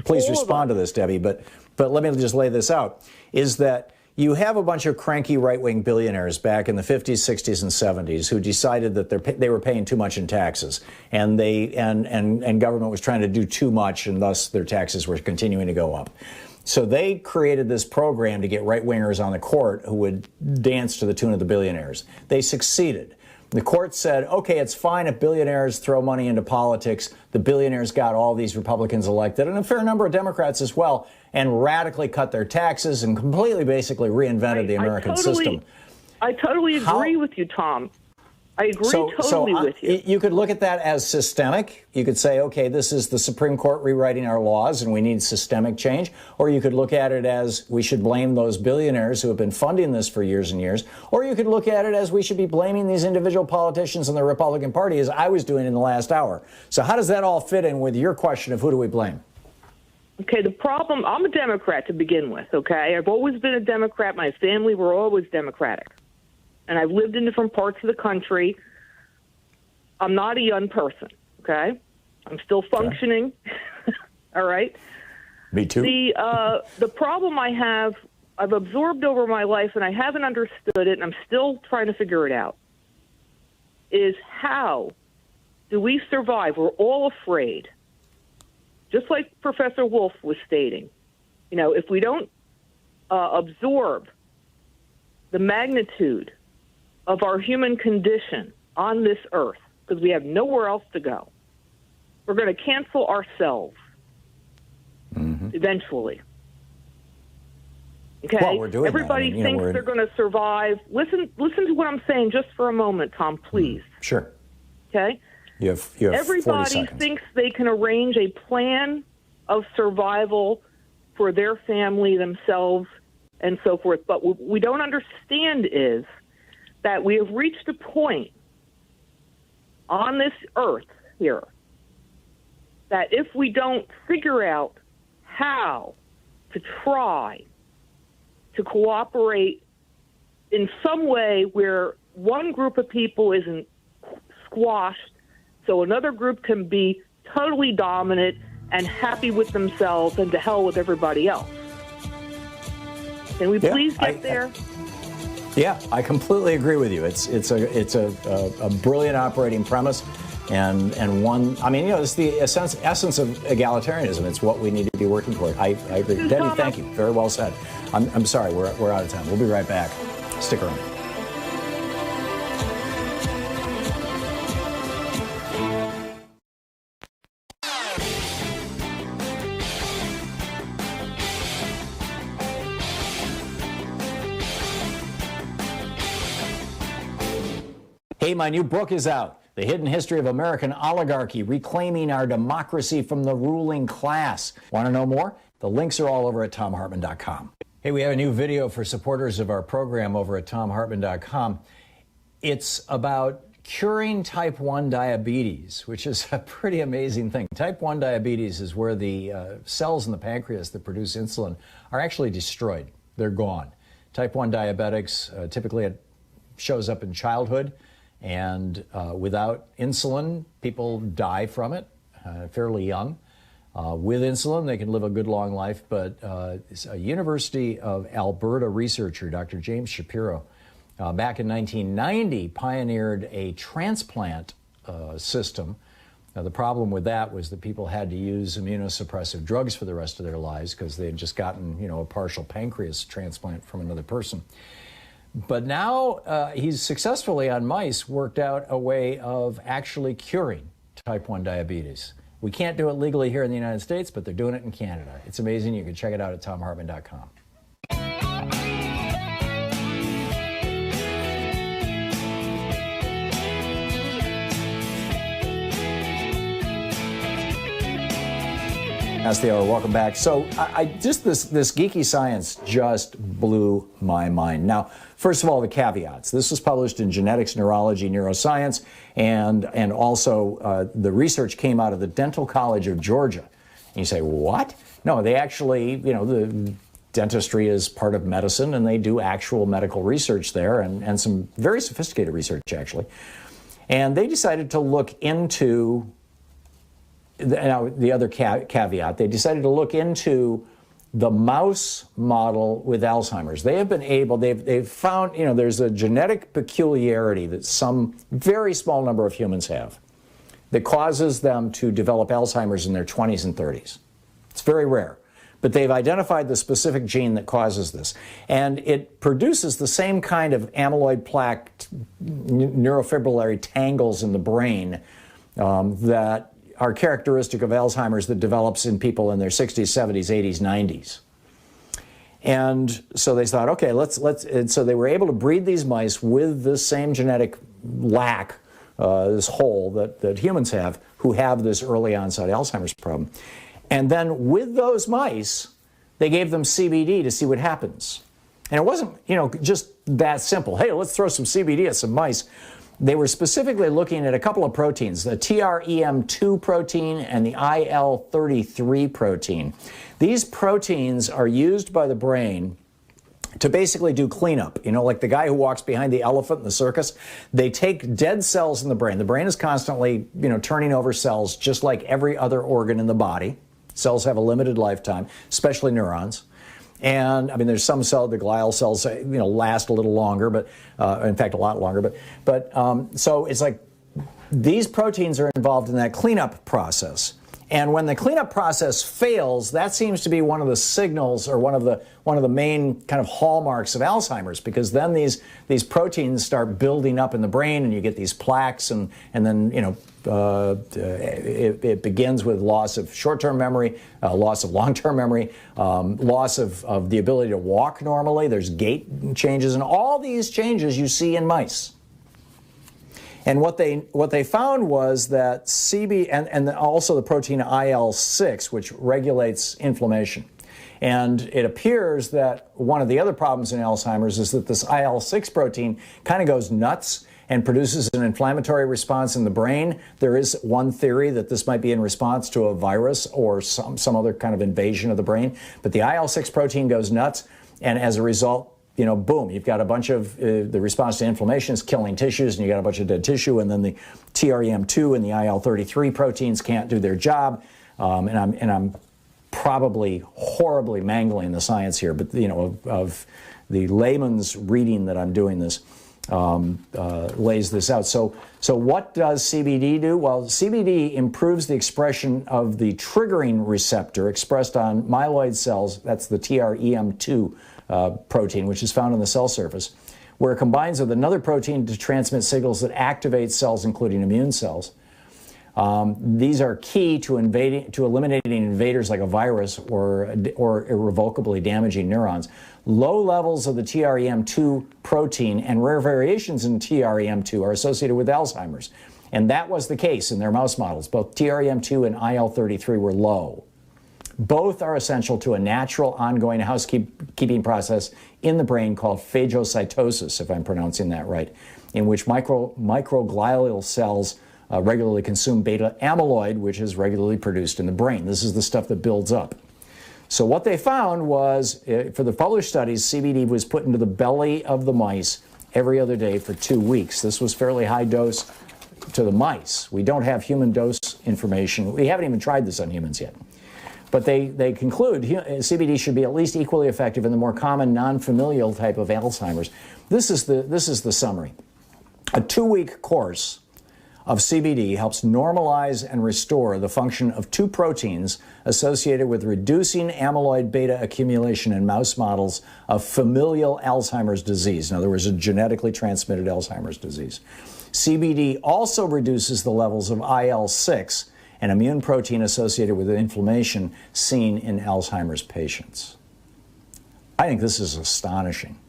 please respond to this, Debbie. But let me just lay this out: is that you have a bunch of cranky right-wing billionaires back in the 50s, 60s, and 70s who decided that they were paying too much in taxes, and government was trying to do too much, and thus their taxes were continuing to go up. So they created this program to get right-wingers on the court who would dance to the tune of the billionaires. They succeeded. The court said, okay, it's fine if billionaires throw money into politics. The billionaires got all these Republicans elected, and a fair number of Democrats as well, and radically cut their taxes and completely basically reinvented the American system. I totally agree with you, Tom. I agree totally with you. You could look at that as systemic. You could say, okay, this is the Supreme Court rewriting our laws and we need systemic change. Or you could look at it as we should blame those billionaires who have been funding this for years and years. Or you could look at it as we should be blaming these individual politicians in the Republican Party, as I was doing in the last hour. So how does that all fit in with your question of who do we blame? Okay, the problem, I'm a Democrat to begin with, okay? I've always been a Democrat. My family were always Democratic. And I've lived in different parts of the country. I'm not a young person, okay? I'm still functioning, all right? Me too. The problem I've absorbed over my life, and I haven't understood it, and I'm still trying to figure it out, is how do we survive? We're all afraid. Just like Professor Wolff was stating, if we don't absorb the magnitude of our human condition on this earth, because we have nowhere else to go, we're going to cancel ourselves eventually. Okay? Well, we're doing Everybody that. thinks they're going to survive. Listen to what I'm saying just for a moment, Tom, please. Sure. Okay? You have 40 Everybody seconds. thinks they can arrange a plan of survival for their family, themselves, and so forth. But what we don't understand is that we have reached a point on this earth here that if we don't figure out how to try to cooperate in some way where one group of people isn't squashed so another group can be totally dominant and happy with themselves and to hell with everybody else. Can we please get there? Yeah, I completely agree with you. It's a brilliant operating premise, and one. I mean, it's the essence of egalitarianism. It's what we need to be working for. I agree. Debbie, thank you. Very well said. I'm sorry, we're out of time. We'll be right back. Stick around. Hey, my new book is out, The Hidden History of American Oligarchy, Reclaiming Our Democracy from the Ruling Class. Want to know more? The links are all over at thomhartmann.com. Hey, we have a new video for supporters of our program over at thomhartmann.com. It's about curing type 1 diabetes, which is a pretty amazing thing. Type 1 diabetes is where the cells in the pancreas that produce insulin are actually destroyed. They're gone. Type 1 diabetics, typically it shows up in childhood. And without insulin, people die from it fairly young. With insulin, they can live a good long life. But a University of Alberta researcher, Dr. James Shapiro, back in 1990, pioneered a transplant system. Now, the problem with that was that people had to use immunosuppressive drugs for the rest of their lives because they had just gotten, a partial pancreas transplant from another person. But now he's successfully on mice worked out a way of actually curing type 1 diabetes. We can't do it legally here in the United States, but they're doing it in Canada. It's amazing. You can check it out at thomhartmann.com. That's the hour. Welcome back. So this geeky science just blew my mind. Now, first of all, the caveats. This was published in Genetics, Neurology, Neuroscience, and also the research came out of the Dental College of Georgia. And you say, what? No, they actually, the dentistry is part of medicine, and they do actual medical research there, and some very sophisticated research, actually. And they decided to look into now, the other caveat, they decided to look into the mouse model with Alzheimer's. They have been able, they've found, there's a genetic peculiarity that some very small number of humans have that causes them to develop Alzheimer's in their 20s and 30s. It's very rare. But they've identified the specific gene that causes this. And it produces the same kind of amyloid plaque neurofibrillary tangles in the brain that are characteristic of Alzheimer's that develops in people in their 60s, 70s, 80s, 90s. And so they thought, okay, and so they were able to breed these mice with this same genetic lack, this hole that humans have, who have this early onset Alzheimer's problem. And then with those mice, they gave them CBD to see what happens. And it wasn't, just that simple. Hey, let's throw some CBD at some mice. They were specifically looking at a couple of proteins, the TREM2 protein and the IL-33 protein. These proteins are used by the brain to basically do cleanup. Like the guy who walks behind the elephant in the circus. They take dead cells in the brain. The brain is constantly, turning over cells just like every other organ in the body. Cells have a limited lifetime, especially neurons. And there's some cells, the glial cells, last a little longer, but in fact, a lot longer. But so it's like these proteins are involved in that cleanup process. And when the cleanup process fails, that seems to be one of the signals or one of the main kind of hallmarks of Alzheimer's, because then these proteins start building up in the brain, and you get these plaques, and then it begins with loss of short-term memory, loss of long-term memory, loss of the ability to walk normally. There's gait changes, and all these changes you see in mice. And what they found was that and also the protein IL-6, which regulates inflammation. And it appears that one of the other problems in Alzheimer's is that this IL-6 protein kind of goes nuts and produces an inflammatory response in the brain. There is one theory that this might be in response to a virus or some other kind of invasion of the brain. But the IL-6 protein goes nuts, and as a result, boom, you've got a bunch of, the response to inflammation is killing tissues, and you got a bunch of dead tissue, and then the TREM2 and the IL-33 proteins can't do their job. And I'm probably horribly mangling the science here, but of the layman's reading that I'm doing this lays this out. So what does CBD do? Well, CBD improves the expression of the triggering receptor expressed on myeloid cells. That's the TREM2 protein, which is found on the cell surface, where it combines with another protein to transmit signals that activate cells, including immune cells. These are key to eliminating invaders like a virus or irrevocably damaging neurons. Low levels of the TREM2 protein and rare variations in TREM2 are associated with Alzheimer's. And that was the case in their mouse models. Both TREM2 and IL-33 were low. Both are essential to a natural ongoing housekeeping process in the brain called phagocytosis, if I'm pronouncing that right, in which microglial cells regularly consume beta amyloid, which is regularly produced in the brain. This is the stuff that builds up. So what they found was, for the published studies, CBD was put into the belly of the mice every other day for 2 weeks. This was fairly high dose to the mice. We don't have human dose information. We haven't even tried this on humans yet. But they conclude CBD should be at least equally effective in the more common non-familial type of Alzheimer's. This is the summary. A 2-week course of CBD helps normalize and restore the function of 2 proteins associated with reducing amyloid beta accumulation in mouse models of familial Alzheimer's disease. In other words, a genetically transmitted Alzheimer's disease. CBD also reduces the levels of IL-6, an immune protein associated with inflammation seen in Alzheimer's patients. I think this is astonishing.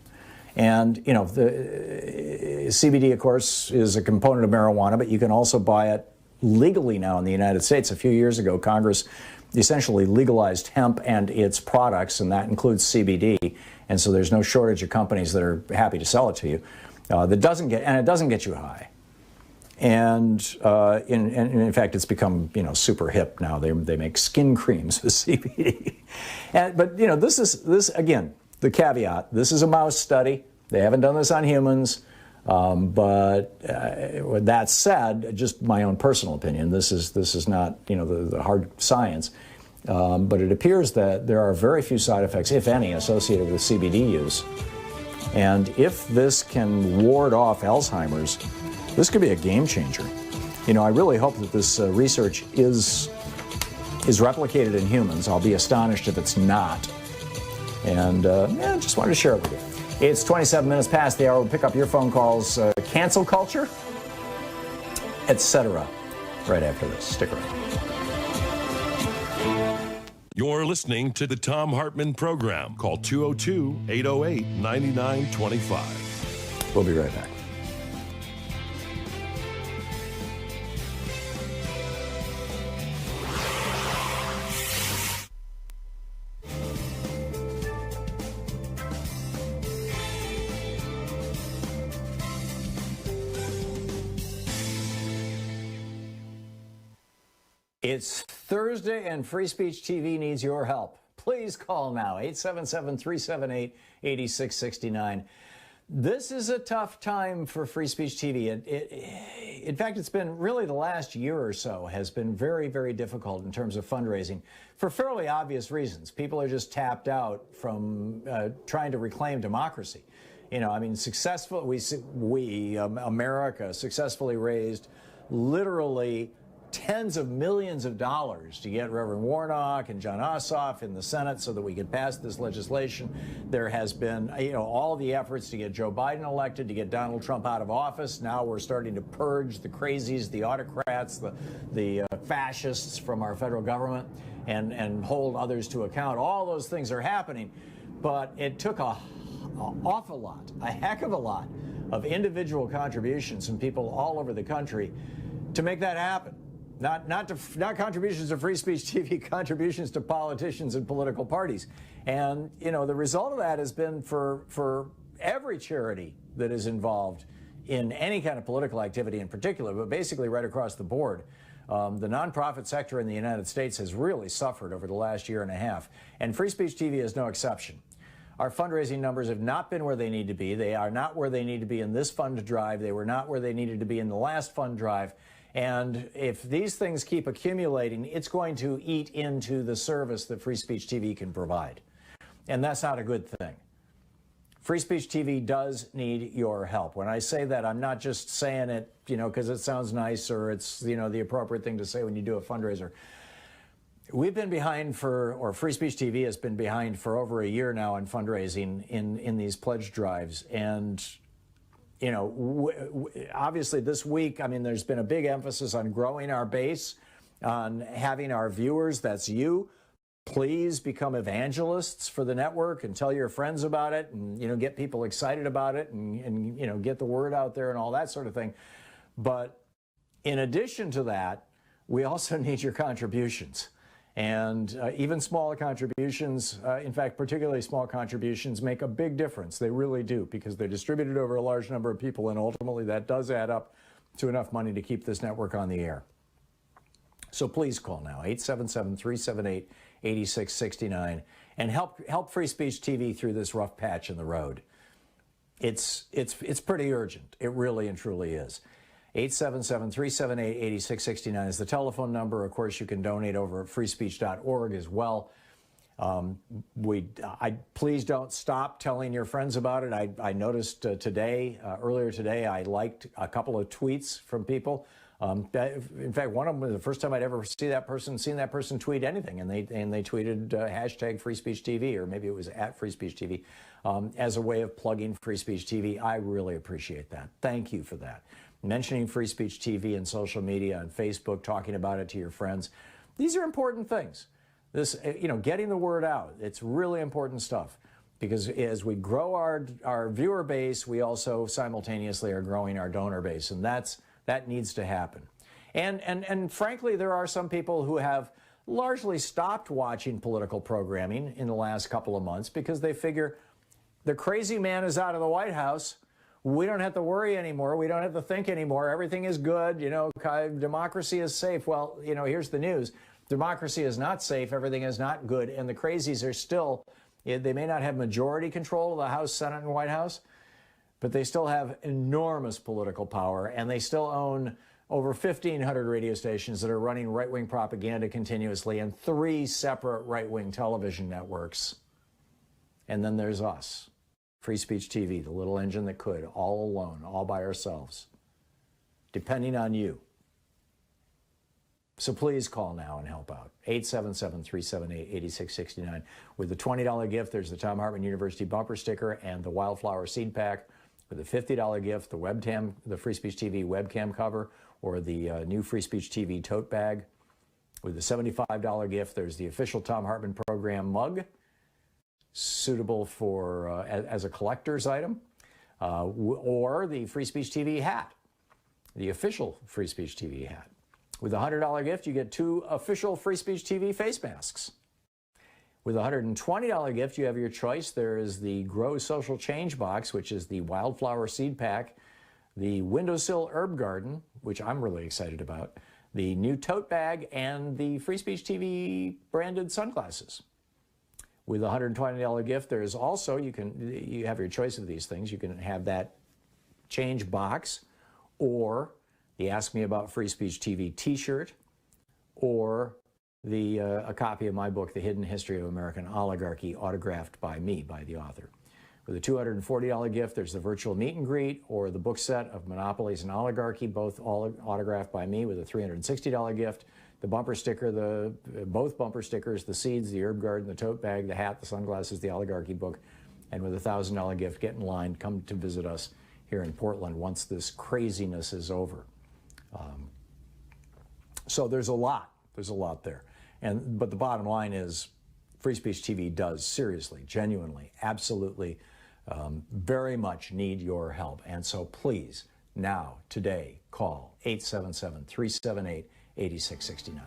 And, the CBD, of course, is a component of marijuana, but you can also buy it legally now in the United States. A few years ago, Congress essentially legalized hemp and its products, and that includes CBD. And so there's no shortage of companies that are happy to sell it to you. It doesn't get you high. And in fact, it's become super hip now. They make skin creams with CBD. But this again. The caveat, this is a mouse study. They haven't done this on humans. But with that said, just my own personal opinion, this is not the hard science. But it appears that there are very few side effects, if any, associated with CBD use. And if this can ward off Alzheimer's, this could be a game changer. I really hope that this research is replicated in humans. I'll be astonished if it's not. And just wanted to share it with you. It's 27 minutes past the hour. We'll pick up your phone calls, cancel culture, etc. right after this. Stick around. You're listening to the Thom Hartmann Program. Call 202-808-9925. We'll be right back. It's Thursday and Free Speech TV needs your help. Please call now, 877-378-8669. This is a tough time for Free Speech TV. In fact, it's been really the last year or so has been very, very difficult in terms of fundraising for fairly obvious reasons. People are just tapped out from trying to reclaim democracy. America successfully raised literally tens of millions of dollars to get Reverend Warnock and John Ossoff in the Senate so that we could pass this legislation. There has been, all the efforts to get Joe Biden elected, to get Donald Trump out of office. Now we're starting to purge the crazies, the autocrats, the fascists from our federal government and hold others to account. All those things are happening, but it took an awful lot, a heck of a lot of individual contributions from people all over the country to make that happen. Not contributions to Free Speech TV, contributions to politicians and political parties. And, the result of that has been for every charity that is involved in any kind of political activity in particular, but basically right across the board. The nonprofit sector in the United States has really suffered over the last year and a half, and Free Speech TV is no exception. Our fundraising numbers have not been where they need to be. They are not where they need to be in this fund drive. They were not where they needed to be in the last fund drive. And if these things keep accumulating, it's going to eat into the service that Free Speech TV can provide. And that's not a good thing. Free Speech TV does need your help. When I say that, I'm not just saying it, because it sounds nice or it's, the appropriate thing to say when you do a fundraiser. We've been behind or Free Speech TV has been behind for over a year now in fundraising in these pledge drives. And, obviously this week, there's been a big emphasis on growing our base, on having our viewers, that's you. Please become evangelists for the network and tell your friends about it and, get people excited about it and get the word out there and all that sort of thing. But in addition to that, we also need your contributions. And even smaller contributions, in fact, particularly small contributions, make a big difference. They really do, because they're distributed over a large number of people, and ultimately that does add up to enough money to keep this network on the air. So please call now, 877-378-8669, and help Free Speech TV through this rough patch in the road. It's pretty urgent. It really and truly is. 877-378-8669 is the telephone number. Of course, you can donate over at freespeech.org as well. Please don't stop telling your friends about it. I noticed earlier today, I liked a couple of tweets from people. In fact, one of them was the first time I'd ever seen that person tweet anything, and they tweeted hashtag Free Speech TV, or maybe it was at Free Speech TV, as a way of plugging Free Speech TV. I really appreciate that. Thank you for that. Mentioning Free Speech TV in social media and Facebook, talking about it to your friends. These are important things. This, getting the word out, it's really important stuff, because as we grow our viewer base, we also simultaneously are growing our donor base, and that needs to happen. And frankly, there are some people who have largely stopped watching political programming in the last couple of months because they figure the crazy man is out of the White House. We don't have to worry anymore. We don't have to think anymore. Everything is good. Democracy is safe. Well, here's the news. Democracy is not safe. Everything is not good. And the crazies are still, they may not have majority control of the House, Senate, and White House, but they still have enormous political power, and they still own over 1,500 radio stations that are running right-wing propaganda continuously, and 3 separate right-wing television networks. And then there's us, Free Speech TV, the little engine that could, all alone, all by ourselves, depending on you. So please call now and help out. 877-378-8669. With the $20 gift, there's the Thom Hartmann University bumper sticker and the Wildflower seed pack. With the $50 gift, the Free Speech TV webcam cover, or the new Free Speech TV tote bag. With the $75 gift, there's the official Thom Hartmann Program mug, suitable for as a collector's item, or the Free Speech TV hat, the official Free Speech TV hat. With the $100 gift, you get 2 official Free Speech TV face masks. With a $120 gift, you have your choice. There is the Grow Social Change box, which is the Wildflower seed pack, the Windowsill Herb Garden, which I'm really excited about, the new tote bag, and the Free Speech TV branded sunglasses. With a $120 gift, there is also, you have your choice of these things. You can have that change box, or the Ask Me About Free Speech TV t-shirt, or a copy of my book, The Hidden History of American Oligarchy, autographed by me, by the author. With a $240 gift, there's the virtual meet and greet, or the book set of Monopolies and Oligarchy, both all autographed by me. With a $360 gift, the bumper sticker, both bumper stickers, the seeds, the herb garden, the tote bag, the hat, the sunglasses, the Oligarchy book. And with a $1,000 gift, get in line, come to visit us here in Portland once this craziness is over. So there's a lot there. But the bottom line is Free Speech TV does seriously, genuinely, absolutely, very much need your help. And so please, now, today, call 877-378-8669.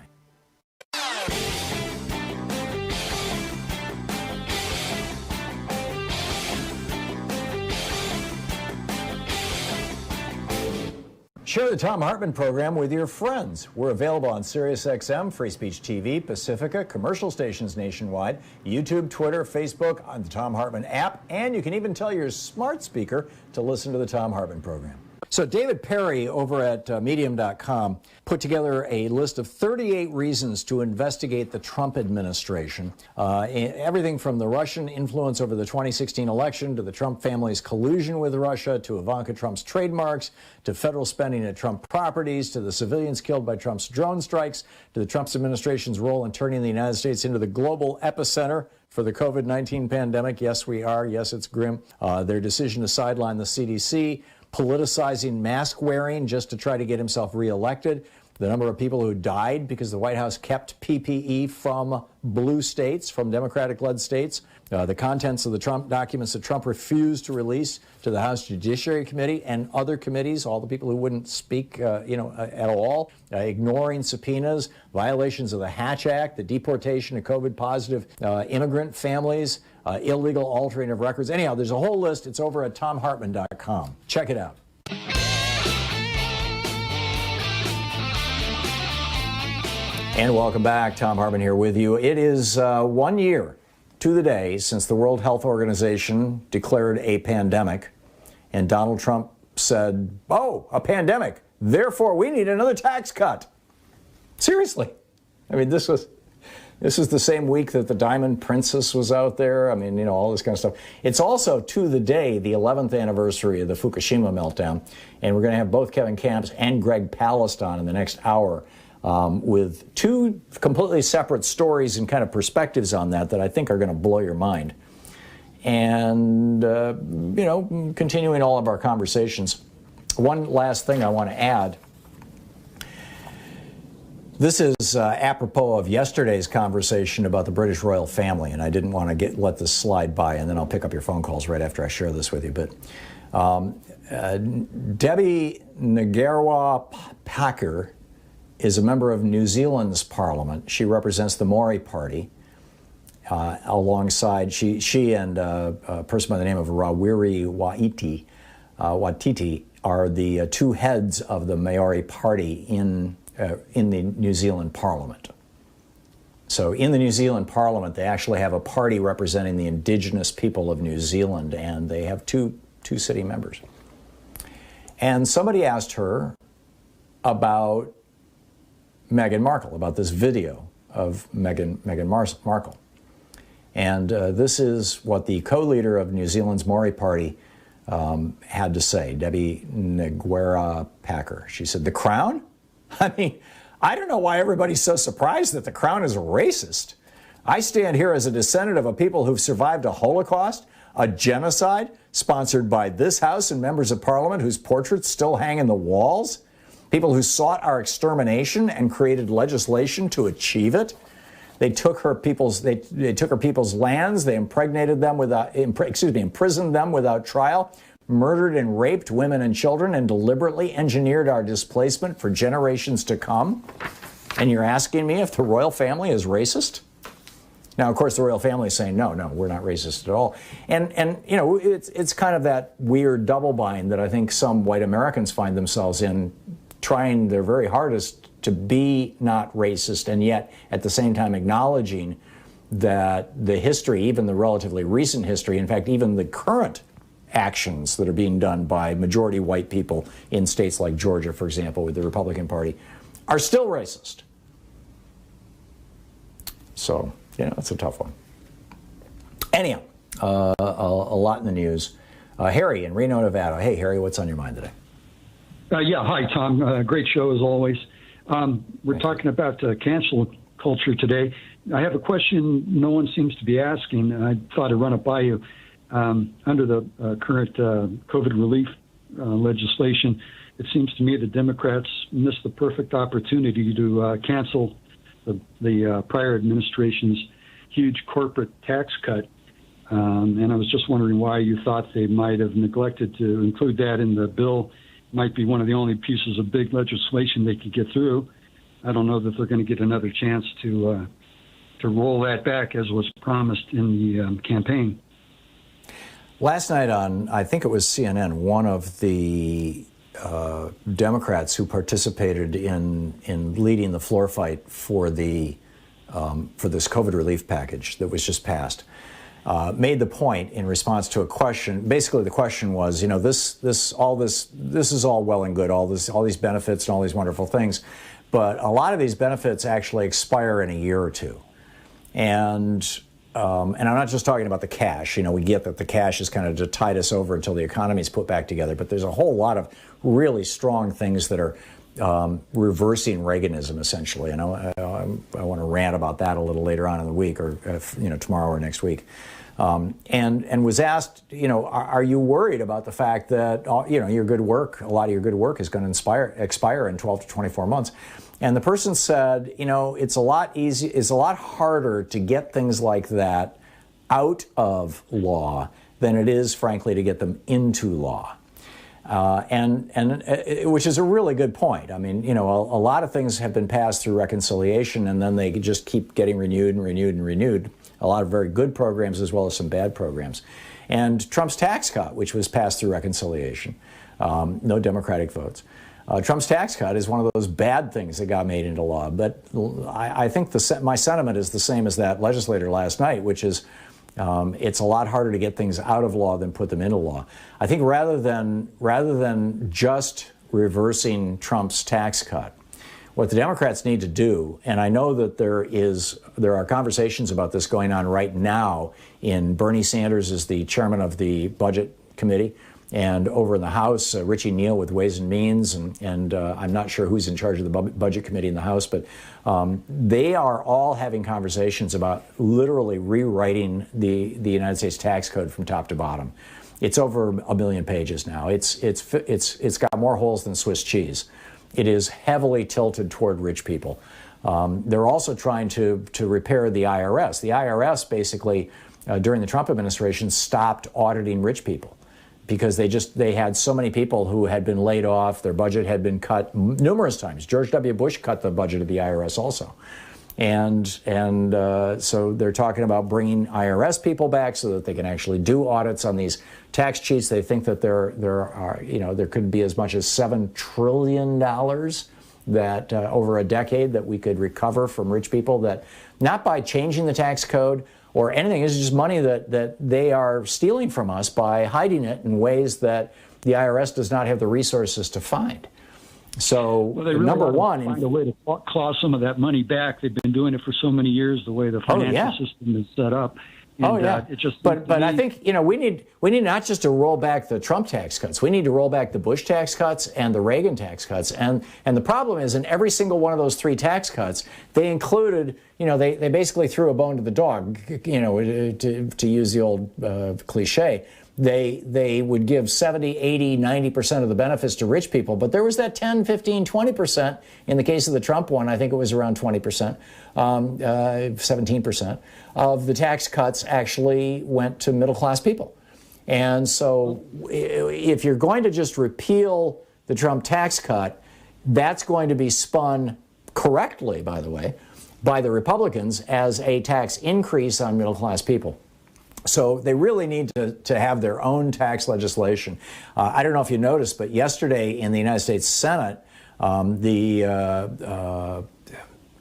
Share the Thom Hartmann Program with your friends. We're available on SiriusXM, Free Speech TV, Pacifica, commercial stations nationwide, YouTube, Twitter, Facebook, on the Thom Hartmann app, and you can even tell your smart speaker to listen to the Thom Hartmann Program. So David Perry over at Medium.com put together a list of 38 reasons to investigate the Trump administration. Everything from the Russian influence over the 2016 election, to the Trump family's collusion with Russia, to Ivanka Trump's trademarks, to federal spending at Trump properties, to the civilians killed by Trump's drone strikes, to the Trump administration's role in turning the United States into the global epicenter for the COVID-19 pandemic. Yes, we are. Yes, it's grim. Their decision to sideline the CDC, politicizing mask wearing just to try to get himself reelected, the number of people who died because the White House kept PPE from blue states, from Democratic-led states, the contents of the Trump documents that Trump refused to release to the House Judiciary Committee and other committees, all the people who wouldn't speak, at all, ignoring subpoenas, violations of the Hatch Act, the deportation of COVID-positive immigrant families, illegal altering of records. Anyhow, there's a whole list. It's over at thomhartmann.com. Check it out. And welcome back. Thom Hartmann here with you. It is 1 year to the day since the World Health Organization declared a pandemic, and Donald Trump said, "Oh, a pandemic, therefore we need another tax cut." Seriously. I mean, this is the same week that the Diamond Princess was out there. I mean, all this kind of stuff. It's also to the day, the 11th anniversary of the Fukushima meltdown, and we're going to have both Kevin Kamps and Greg Palast on in the next hour, with two completely separate stories and kind of perspectives on that I think are going to blow your mind. And, continuing all of our conversations, one last thing I want to add. This is apropos of yesterday's conversation about the British royal family, and I didn't want to let this slide by, and then I'll pick up your phone calls right after I share this with you. But Debbie Ngarwa-Packer is a member of New Zealand's parliament. She represents the Maori Party. Alongside, she and a person by the name of Rawiri Watiti are the two heads of the Maori Party in the New Zealand Parliament. So in the New Zealand Parliament, they actually have a party representing the indigenous people of New Zealand, and they have two sitting members. And somebody asked her about Meghan Markle, about this video of Meghan Markle. And this is what the co-leader of New Zealand's Maori Party had to say, Debbie Ngarwa-Packer. She said, "The Crown? I mean, I don't know why everybody's so surprised that the Crown is racist. I stand here as a descendant of a people who've survived a Holocaust, a genocide sponsored by this House and members of Parliament whose portraits still hang in the walls, people who sought our extermination and created legislation to achieve it. They took her people's lands, they imprisoned them without trial, murdered and raped women and children, and deliberately engineered our displacement for generations to come. And you're asking me if the royal family is racist?" Now, of course, the royal family is saying, no, we're not racist at all. And it's kind of that weird double bind that I think some white Americans find themselves in, trying their very hardest to be not racist, and yet at the same time acknowledging that the history, even the relatively recent history, in fact, even the current actions that are being done by majority white people in states like Georgia, for example, with the Republican Party, are still racist. So, it's a tough one. Anyhow, a lot in the news. Harry in Reno, Nevada. Hey, Harry, what's on your mind today? Hi, Tom. Great show as always. We're talking about cancel culture today. I have a question no one seems to be asking, and I thought I'd run it by you. Under the current COVID relief legislation, it seems to me the Democrats missed the perfect opportunity to cancel the prior administration's huge corporate tax cut. And I was just wondering why you thought they might have neglected to include that in the bill. Might be one of the only pieces of big legislation they could get through. I don't know that they're going to get another chance to roll that back as was promised in the campaign. Last night on, I think it was CNN, one of the Democrats who participated in leading the floor fight for this COVID relief package that was just passed, made the point in response to a question. Basically, the question was, this is all well and good, all these benefits and all these wonderful things, but a lot of these benefits actually expire in a year or two. And I'm not just talking about the cash. We get that the cash is kind of to tide us over until the economy is put back together, but there's a whole lot of really strong things that are reversing Reaganism, essentially. I want to rant about that a little later on in the week, or tomorrow or next week. And was asked, are you worried about the fact that your good work, a lot of your good work, is going to expire in 12 to 24 months? And the person said, it's a lot harder to get things like that out of law than it is, frankly, to get them into law. Which is a really good point. I mean, a lot of things have been passed through reconciliation, and then they just keep getting renewed and renewed and renewed. A lot of very good programs as well as some bad programs. And Trump's tax cut, which was passed through reconciliation, no Democratic votes. Trump's tax cut is one of those bad things that got made into law. But I think my sentiment is the same as that legislator last night, which is it's a lot harder to get things out of law than put them into law. I think rather than just reversing Trump's tax cut, what the Democrats need to do, and I know that there are conversations about this going on right now. Bernie Sanders is the chairman of the Budget Committee, and over in the House, Richie Neal with Ways and Means, and I'm not sure who's in charge of the Budget Committee in the House, but they are all having conversations about literally rewriting the United States tax code from top to bottom. It's over 1 million pages now. It's got more holes than Swiss cheese. It is heavily tilted toward rich people. They're also trying to repair the IRS. The IRS basically, during the Trump administration, stopped auditing rich people, because they had so many people who had been laid off. Their budget had been cut numerous times. George W. Bush cut the budget of the IRS also. And so they're talking about bringing IRS people back so that they can actually do audits on these tax cheats. They think that there could be as much as $7 trillion that over a decade that we could recover from rich people, that not by changing the tax code or anything. It's just money that they are stealing from us by hiding it in ways that the IRS does not have the resources to find. So, they really number one, find a way to claw some of that money back. They've been doing it for so many years, the way the financial system is set up. And, it just, but I think we need not just to roll back the Trump tax cuts. We need to roll back the Bush tax cuts and the Reagan tax cuts. And the problem is, in every single one of those 3 tax cuts, they included, they basically threw a bone to the dog, to use the old cliche. They would give 70, 80, 90% of the benefits to rich people, but there was that 10, 15, 20%. In the case of the Trump one, I think it was around 20%, 17% of the tax cuts actually went to middle-class people. And so if you're going to just repeal the Trump tax cut, that's going to be spun correctly, by the way, by the Republicans as a tax increase on middle-class people. So they really need to have their own tax legislation. I don't know if you noticed, but yesterday in the United States Senate, I'm trying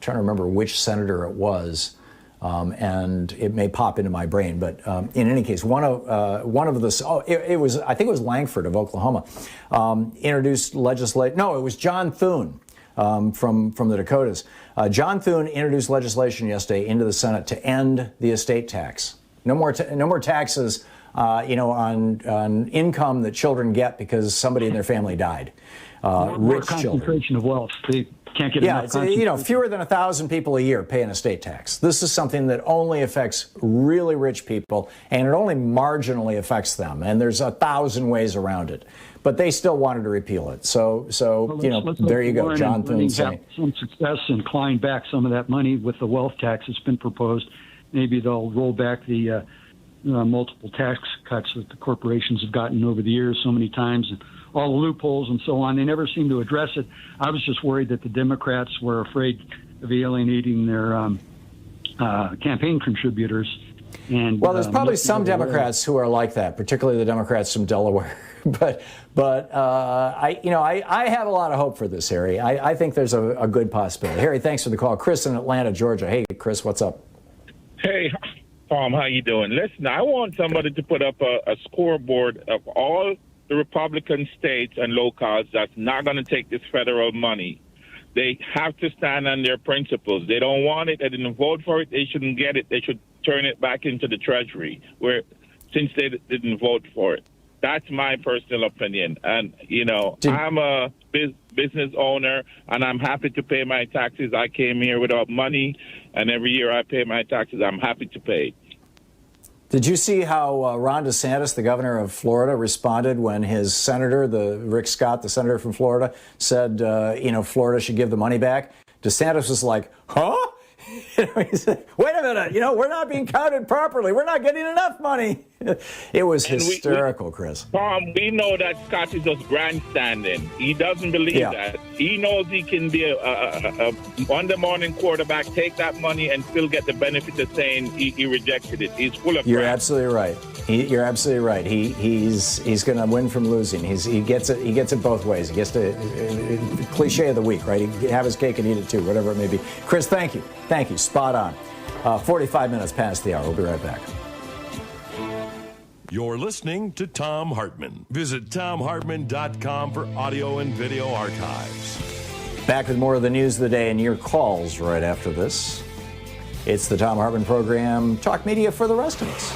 to remember which senator it was, and it may pop into my brain. But in any case, one of the it was, I think it was Langford of Oklahoma, introduced legislation. No, it was John Thune from the Dakotas. John Thune introduced legislation yesterday into the Senate to end the estate tax. No more taxes, on income that children get because somebody in their family died. Rich concentration children. Of wealth. They can't get enough it's, fewer than 1,000 people a year pay an estate tax. This is something that only affects really rich people, and it only marginally affects them. And there's 1,000 ways around it. But they still wanted to repeal it. So there you go. John Thune saying some success in clawing back some of that money with the wealth tax that's been proposed. Maybe they'll roll back the multiple tax cuts that the corporations have gotten over the years so many times, and all the loopholes and so on. They never seem to address it. I was just worried that the Democrats were afraid of alienating their campaign contributors. And well, there's probably some Democrats who are like that, particularly the Democrats from Delaware. but I have a lot of hope for this, Harry. I think there's a good possibility. Harry, thanks for the call. Chris in Atlanta, Georgia. Hey, Chris, what's up? Hey, Tom, how you doing? Listen, I want somebody to put up a scoreboard of all the Republican states and locals that's not going to take this federal money. They have to stand on their principles. They don't want it. They didn't vote for it. They shouldn't get it. They should turn it back into the Treasury, since they didn't vote for it. That's my personal opinion. And, I'm a business owner, and I'm happy to pay my taxes. I came here without money, and every year I pay my taxes. I'm happy to pay. Did you see how Ron DeSantis, the governor of Florida, responded when his senator, Rick Scott, the senator from Florida, said, Florida should give the money back? DeSantis was like, huh? He said, wait a minute, we're not being counted properly. We're not getting enough money. It was hysterical, Chris. Tom, we know that Scott is just grandstanding. He doesn't believe that. He knows he can be a Monday morning quarterback, take that money, and still get the benefit of saying he rejected it. He's full of You're crap. absolutely right. You're absolutely right. He's going to win from losing. He gets it. He gets it both ways. He gets to cliche of the week, right? He have his cake and eat it too, whatever it may be. Chris, thank you. Thank you. Spot on. 45 minutes past the hour. We'll be right back. You're listening to Thom Hartmann. Visit thomhartmann.com for audio and video archives. Back with more of the news of the day and your calls right after this. It's the Thom Hartmann Program, talk media for the rest of us.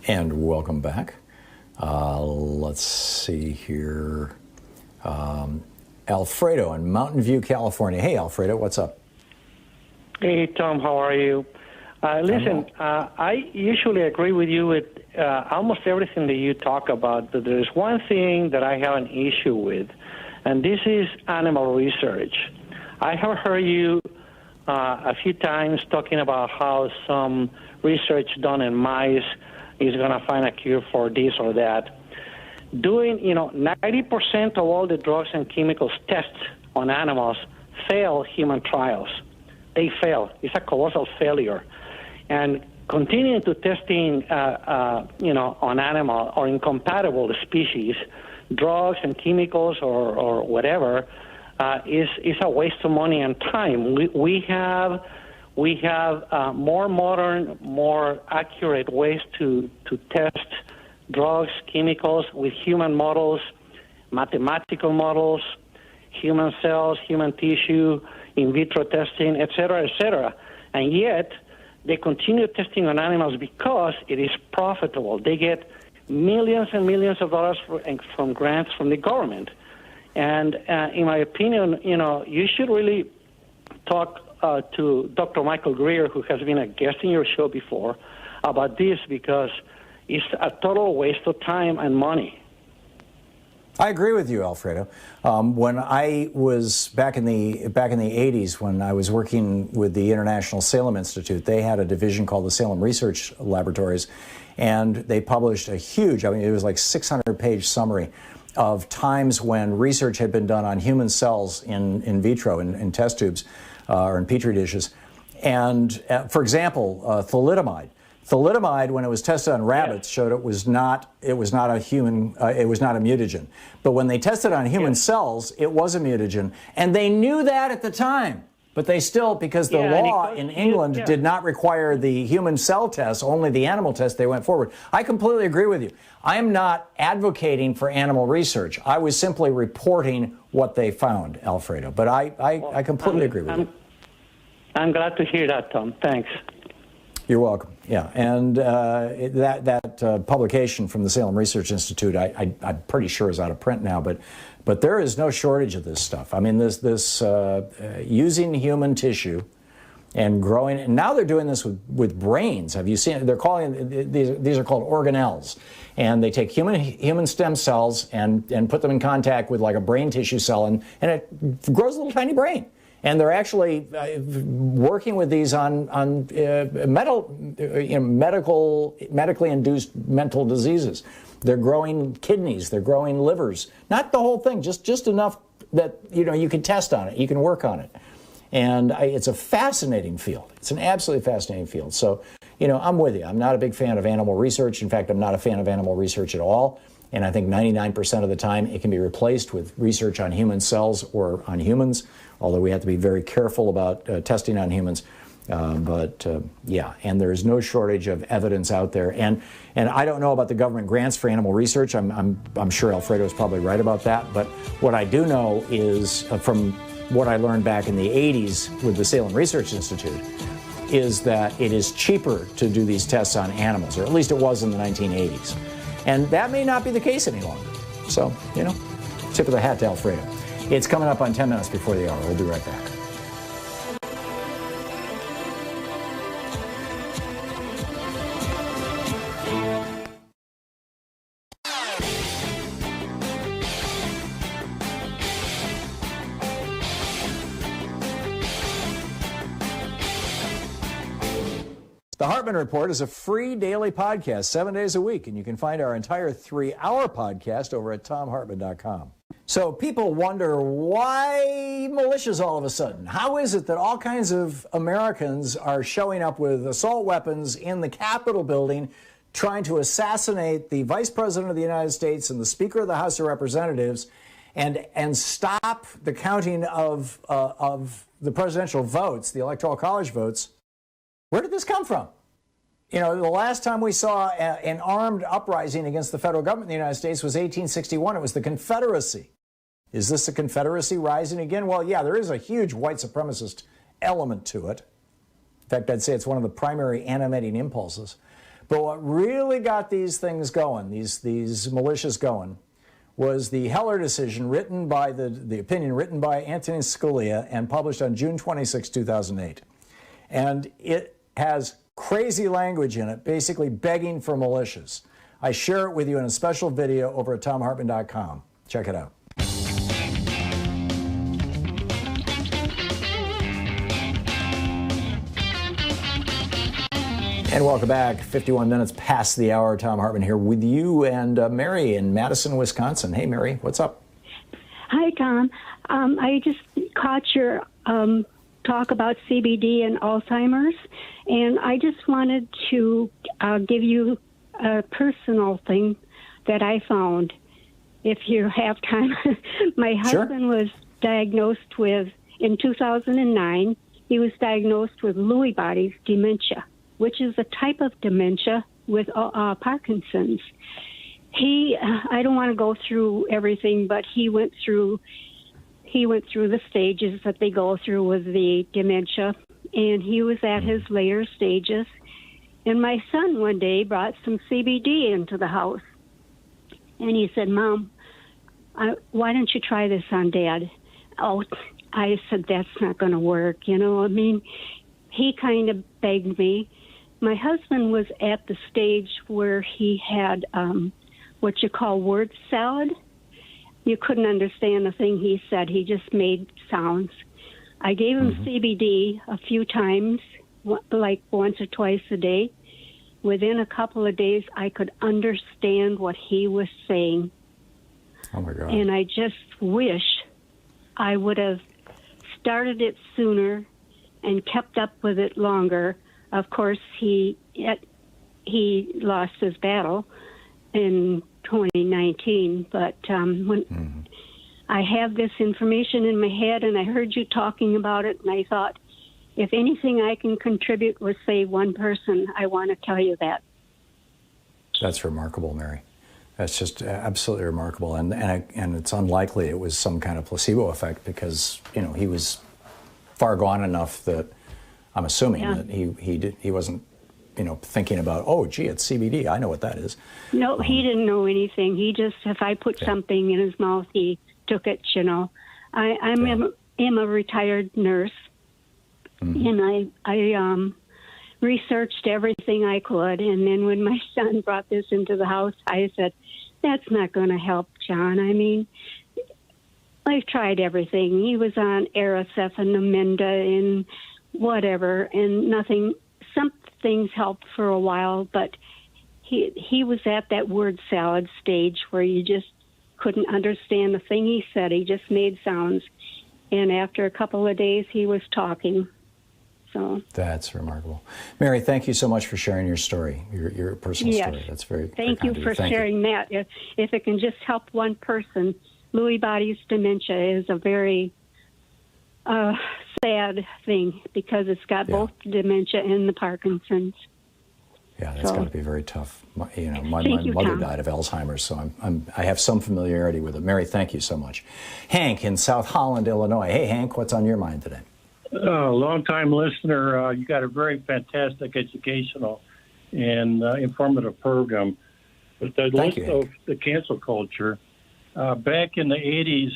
And welcome back. Let's see here. Alfredo in Mountain View, California. Hey, Alfredo, what's up? Hey, Tom, how are you? Listen, I usually agree with you with almost everything that you talk about, but there's one thing that I have an issue with, and this is animal research. I have heard you a few times talking about how some research done in mice is going to find a cure for this or that. 90% of all the drugs and chemicals tests on animals fail human trials. They fail. It's a colossal failure. And continuing to testing, on animal or incompatible species, drugs and chemicals or whatever, is a waste of money and time. We have more modern, more accurate ways to test drugs, chemicals with human models, mathematical models, human cells, human tissue, in vitro testing, et cetera, and yet they continue testing on animals because it is profitable. They get millions and millions of dollars from grants from the government. And in my opinion, you should really talk to Dr. Michael Greer, who has been a guest in your show before, about this, because it's a total waste of time and money. I agree with you, Alfredo. When I was back in the 80s, when I was working with the International Salem Institute, they had a division called the Salem Research Laboratories, and they published a huge, it was like 600-page summary of times when research had been done on human cells in vitro, in test tubes, or in petri dishes. And for example, thalidomide. Thalidomide, when it was tested on rabbits, showed it was not a mutagen. But when they tested on human cells, it was a mutagen, and they knew that at the time. But they still, because the law in England did not require the human cell tests, only the animal tests, they went forward. I completely agree with you. I am not advocating for animal research. I was simply reporting what they found, Alfredo. But I completely agree with you. I'm glad to hear that, Tom. Thanks. You're welcome. Yeah, and that publication from the Salem Research Institute, I'm pretty sure is out of print now, but there is no shortage of this stuff. I mean, this using human tissue and growing, and now they're doing this with brains. Have you seen it? They're calling these are called organelles, and they take human stem cells and put them in contact with like a brain tissue cell, and it grows a little tiny brain. And they're actually working with these on medically induced mental diseases. They're growing kidneys, they're growing livers, not the whole thing, just enough that you can test on it, you can work on it. And it's a fascinating field. It's an absolutely fascinating field. So, I'm with you. I'm not a big fan of animal research. In fact, I'm not a fan of animal research at all. And I think 99% of the time it can be replaced with research on human cells or on humans, although we have to be very careful about testing on humans. Yeah, and there's no shortage of evidence out there. And I don't know about the government grants for animal research. I'm sure Alfredo is probably right about that. But what I do know is from what I learned back in the 80s with the Salem Research Institute is that it is cheaper to do these tests on animals, or at least it was in the 1980s. And that may not be the case any longer. So, tip of the hat to Alfredo. It's coming up on 10 minutes before the hour. We'll be right back. The Hartmann Report is a free daily podcast 7 days a week, and you can find our entire 3-hour podcast over at thomhartmann.com. So people wonder, why militias all of a sudden? How is it that all kinds of Americans are showing up with assault weapons in the Capitol building trying to assassinate the Vice President of the United States and the Speaker of the House of Representatives and stop the counting of the presidential votes, the Electoral College votes? Where did this come from? The last time we saw an armed uprising against the federal government in the United States was 1861. It was the Confederacy. Is this the Confederacy rising again? Well, yeah, there is a huge white supremacist element to it. In fact, I'd say it's one of the primary animating impulses. But what really got these things going, these militias going, was the Heller decision written by the opinion written by Anthony Scalia and published on June 26, 2008. And it has crazy language in it, basically begging for militias. I share it with you in a special video over at thomhartmann.com. Check it out. And welcome back. 51 minutes past the hour. Thom Hartmann here with you and Mary in Madison, Wisconsin. Hey, Mary, what's up? Hi, Tom. I just caught your talk about CBD and Alzheimer's, and I just wanted to give you a personal thing that I found, if you have time. My husband was diagnosed with, in 2009, he was diagnosed with Lewy bodies dementia, which is a type of dementia with Parkinson's. I don't want to go through everything, but he went through the stages that they go through with the dementia, and he was at his later stages. And my son one day brought some CBD into the house, and he said, "Mom, why don't you try this on Dad?" Oh, I said, "That's not going to work." He kind of begged me. My husband was at the stage where he had what you call word salad. You couldn't understand a thing he said. He just made sounds. I gave him CBD a few times, like once or twice a day. Within a couple of days, I could understand what he was saying. Oh, my God. And I just wish I would have started it sooner and kept up with it longer. Of course, he lost his battle in 2019, but when I have this information in my head, and I heard you talking about it, and I thought, if anything I can contribute with, say, one person, I want to tell you that. That's remarkable, Mary. That's just absolutely remarkable, and it's unlikely it was some kind of placebo effect, because he was far gone enough that I'm assuming that he wasn't thinking about, oh, gee, it's CBD. I know what that is. No, he didn't know anything. He just, if I put something in his mouth, he took it, I am a retired nurse, and I researched everything I could. And then when my son brought this into the house, I said, that's not going to help, John. I've tried everything. He was on Aricept and Namenda and whatever, and nothing. Some things helped for a while, but he was at that word salad stage where you just couldn't understand the thing he said. He just made sounds, and after a couple of days, he was talking. So that's remarkable. Mary, thank you so much for sharing your story, your personal yes. story. That's very Thank you for Thank sharing that. If it can just help one person, Lewy body's dementia is a very sad thing because it's got both dementia and the Parkinson's. Yeah, that's got to be very tough. My Thank you, mother Tom. died of Alzheimer's, so I have some familiarity with it. Mary, thank you so much. Hank in South Holland, Illinois. Hey, Hank, what's on your mind today? Long-time listener. You got a very fantastic educational and informative program. But the list of the cancel culture, back in the 80s,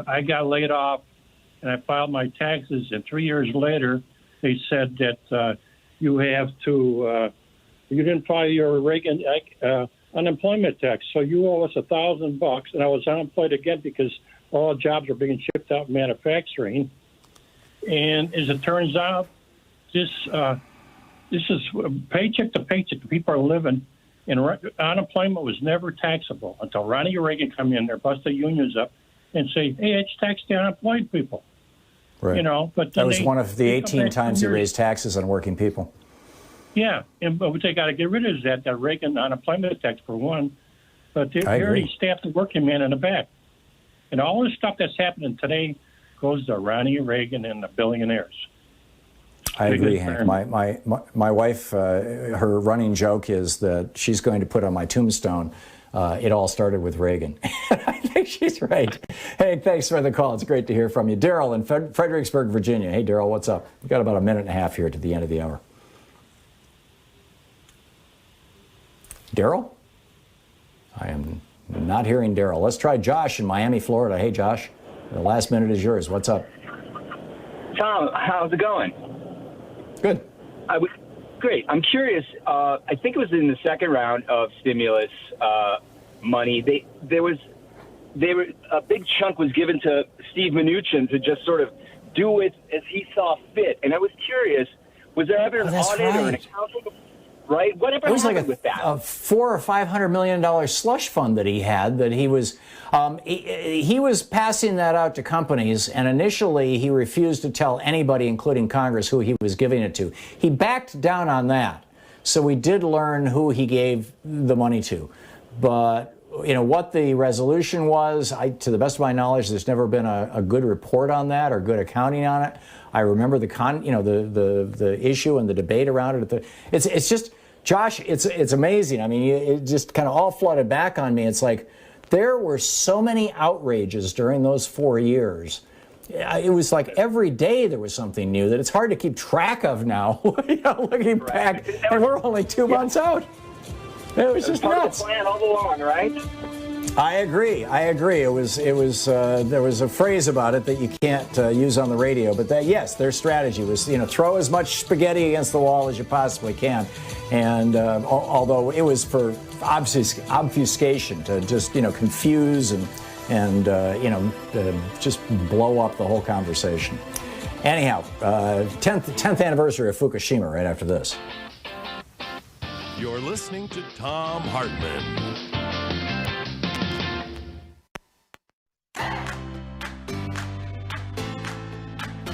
I got laid off and I filed my taxes. And 3 years later, they said that you have to, you didn't file your Reagan unemployment tax, so you owe us $1,000. And I was unemployed again because all jobs are being shipped out in manufacturing. And as it turns out, this is paycheck to paycheck. People are living, and unemployment was never taxable until Ronnie Reagan come in there, bust the unions up, and say, "Hey, it's tax the unemployed people." Right. You know, but that was one of the 18 times he raised taxes on working people. Yeah, but they got to get rid of that Reagan unemployment tax for one. But they already staffed the working man in the back, and all this stuff that's happening today goes to Ronnie Reagan and the billionaires. I agree, Hank. My wife, her running joke is that she's going to put on my tombstone, it all started with Reagan. I think she's right. Hey, thanks for the call. It's great to hear from you. Daryl in Fredericksburg, Virginia. Hey, Daryl, what's up? We've got about a minute and a half here to the end of the hour. Daryl? I am not hearing Daryl. Let's try Josh in Miami, Florida. Hey, Josh. The last minute is yours. What's up? Tom, how's it going? Good. Great. I'm curious. I think it was in the second round of stimulus money. A big chunk was given to Steve Mnuchin to just sort of do it as he saw fit. And I was curious, was there ever an audit or an accounting? Right? Whatever happened with that? A $400 or $500 million slush fund that he had. That he was passing that out to companies, and initially he refused to tell anybody, including Congress, who he was giving it to. He backed down on that, so we did learn who he gave the money to. But what the resolution was, to the best of my knowledge, there's never been a good report on that or good accounting on it. I remember the issue and the debate around it. It's just, Josh, it's amazing. I mean, it just kind of all flooded back on me. It's like there were so many outrages during those 4 years. It was like every day there was something new that it's hard to keep track of now. Looking back, and we're only 2 months out. It was just nuts. Part of the plan all along, right? I agree. It was. There was a phrase about it that you can't use on the radio, but yes, their strategy was, throw as much spaghetti against the wall as you possibly can, and although it was for obfuscation to just confuse and just blow up the whole conversation. Anyhow, 10th anniversary of Fukushima. Right after this. You're listening to Thom Hartmann.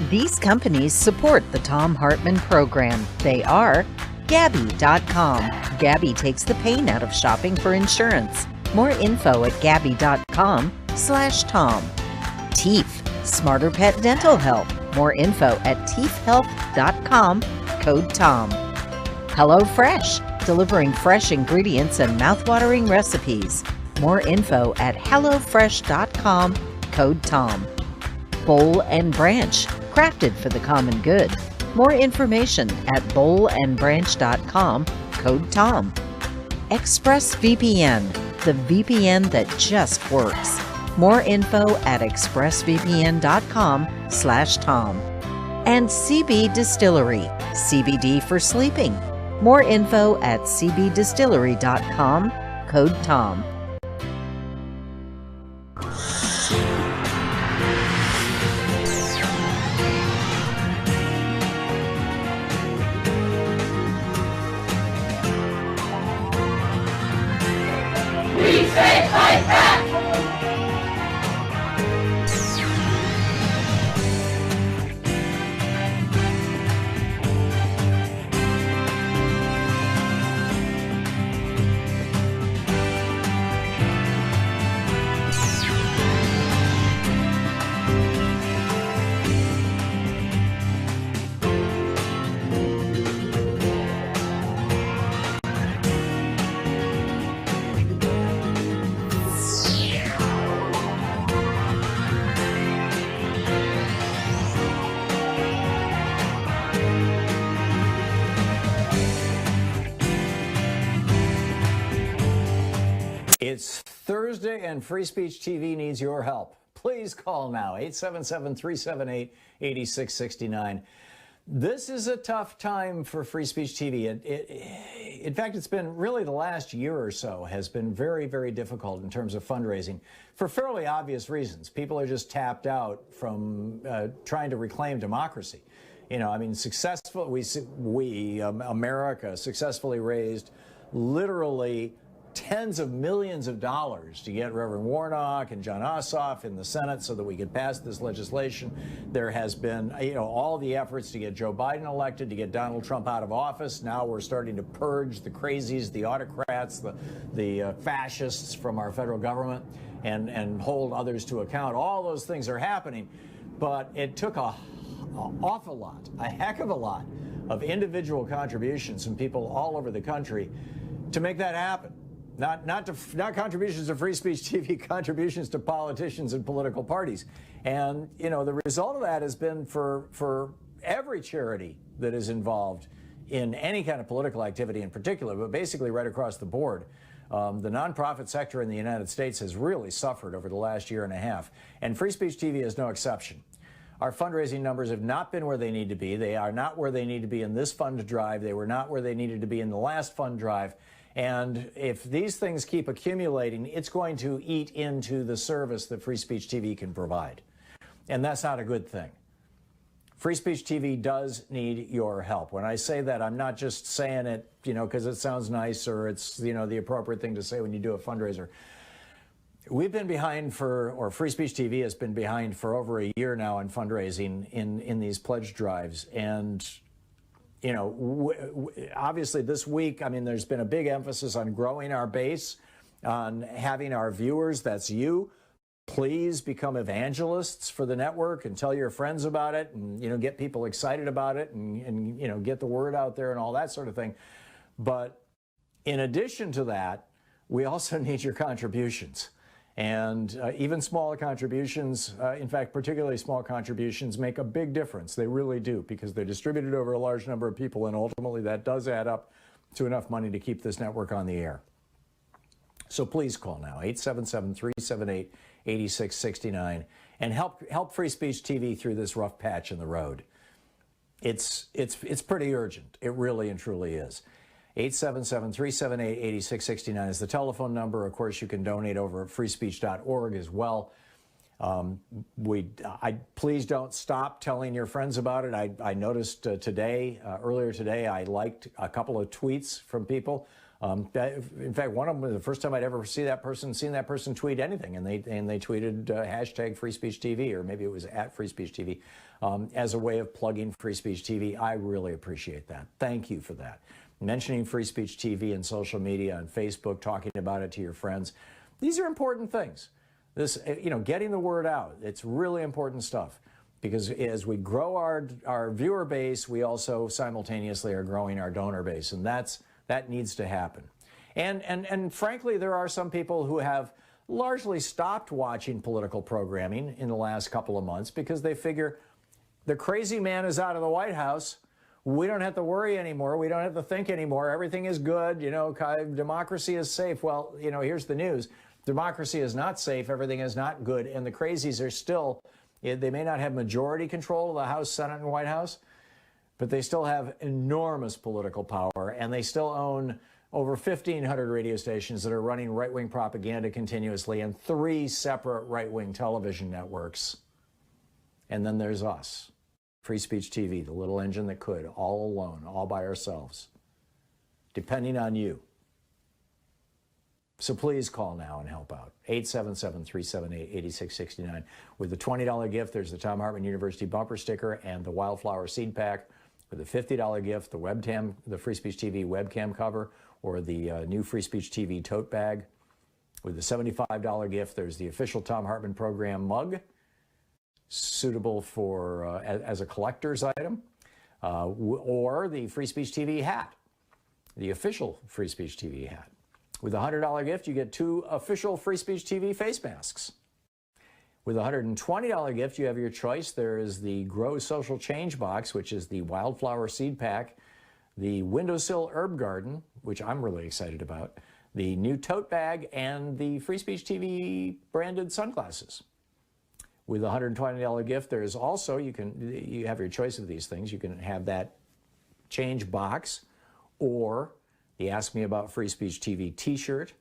These companies support the Thom Hartmann Program. They are Gabi.com. Gabi takes the pain out of shopping for insurance. More info at Gabi.com/Tom. Teeth, Smarter Pet Dental Help. More info at teethhealth.com, code Tom. HelloFresh, delivering fresh ingredients and mouthwatering recipes. More info at hellofresh.com, code Tom. Bowl and Branch, crafted for the common good. More information at bowlandbranch.com, code Tom. ExpressVPN, the VPN that just works. More info at expressvpn.com/Tom. And CB Distillery, CBD for sleeping. More info at cbdistillery.com, code Tom. and Free Speech TV needs your help. Please call now, 877-378-8669. This is a tough time for Free Speech TV. In fact, it's been really the last year or so has been very, very difficult in terms of fundraising for fairly obvious reasons. People are just tapped out from trying to reclaim democracy. You know, I mean, America successfully raised literally tens of millions of dollars to get Reverend Warnock and John Ossoff in the Senate so that we could pass this legislation. There has been, you know, all the efforts to get Joe Biden elected, to get Donald Trump out of office. Now we're starting to purge the crazies, the autocrats, the fascists from our federal government and hold others to account. All those things are happening, but it took an awful lot, a heck of a lot of individual contributions from people all over the country to make that happen. Not contributions to Free Speech TV, contributions to politicians and political parties. And, you know, the result of that has been for every charity that is involved in any kind of political activity in particular, but basically right across the board. The nonprofit sector in the United States has really suffered over the last year and a half, and Free Speech TV is no exception. Our fundraising numbers have not been where they need to be. They are not where they need to be in this fund drive. They were not where they needed to be in the last fund drive. And if these things keep accumulating, it's going to eat into the service that Free Speech TV can provide. And that's not a good thing. Free Speech TV does need your help. When I say that, I'm not just saying it, you know, because it sounds nice or it's, you know, the appropriate thing to say when you do a fundraiser. We've been behind or Free Speech TV has been behind for over a year now in fundraising in these pledge drives. And you know, obviously this week, I mean, there's been a big emphasis on growing our base, on having our viewers, that's you. Please become evangelists for the network and tell your friends about it and, you know, get people excited about it and you know, get the word out there and all that sort of thing. But in addition to that, we also need your contributions. And even smaller contributions, in fact, particularly small contributions, make a big difference. They really do, because they're distributed over a large number of people, and ultimately that does add up to enough money to keep this network on the air. So please call now, 877-378-8669, and help Free Speech TV through this rough patch in the road. It's pretty urgent. It really and truly is. 877-378-8669 is the telephone number. Of course, you can donate over at freespeech.org as well. Please don't stop telling your friends about it. I noticed earlier today, I liked a couple of tweets from people. In fact, one of them was the first time I'd ever seen that person tweet anything, and they tweeted hashtag Free Speech TV, or maybe it was at Free Speech TV, as a way of plugging Free Speech TV. I really appreciate that. Thank you for that. Mentioning Free Speech TV and social media and Facebook, talking about it to your friends. These are important things. This, you know, getting the word out, it's really important stuff, because as we grow our viewer base, we also simultaneously are growing our donor base, and that needs to happen. And frankly, there are some people who have largely stopped watching political programming in the last couple of months because they figure the crazy man is out of the White House. We don't have to worry anymore. We don't have to think anymore. Everything is good. You know, democracy is safe. Well, you know, here's the news. Democracy is not safe. Everything is not good. And the crazies are still, they may not have majority control of the House, Senate, and White House, but they still have enormous political power. And they still own over 1,500 radio stations that are running right-wing propaganda continuously and 3 separate right-wing television networks. And then there's us. Free Speech TV, the little engine that could, all alone, all by ourselves, depending on you. So please call now and help out. 877-378-8669. With the $20 gift, there's the Thom Hartmann University bumper sticker and the Wildflower seed pack. With the $50 gift, the Free Speech TV webcam cover, or the new Free Speech TV tote bag. With the $75 gift, there's the official Thom Hartmann Program mug, suitable for as a collector's item, or the Free Speech TV hat, the official Free Speech TV hat. With a $100 gift, you get 2 official Free Speech TV face masks. With a $120 gift, you have your choice. There is the Grow Social Change box, which is the Wildflower seed pack, the Windowsill Herb Garden, which I'm really excited about, the new tote bag, and the Free Speech TV branded sunglasses. With a $120 gift, there is also, you have your choice of these things. You can have that change box, or the Ask Me About Free Speech TV t-shirt,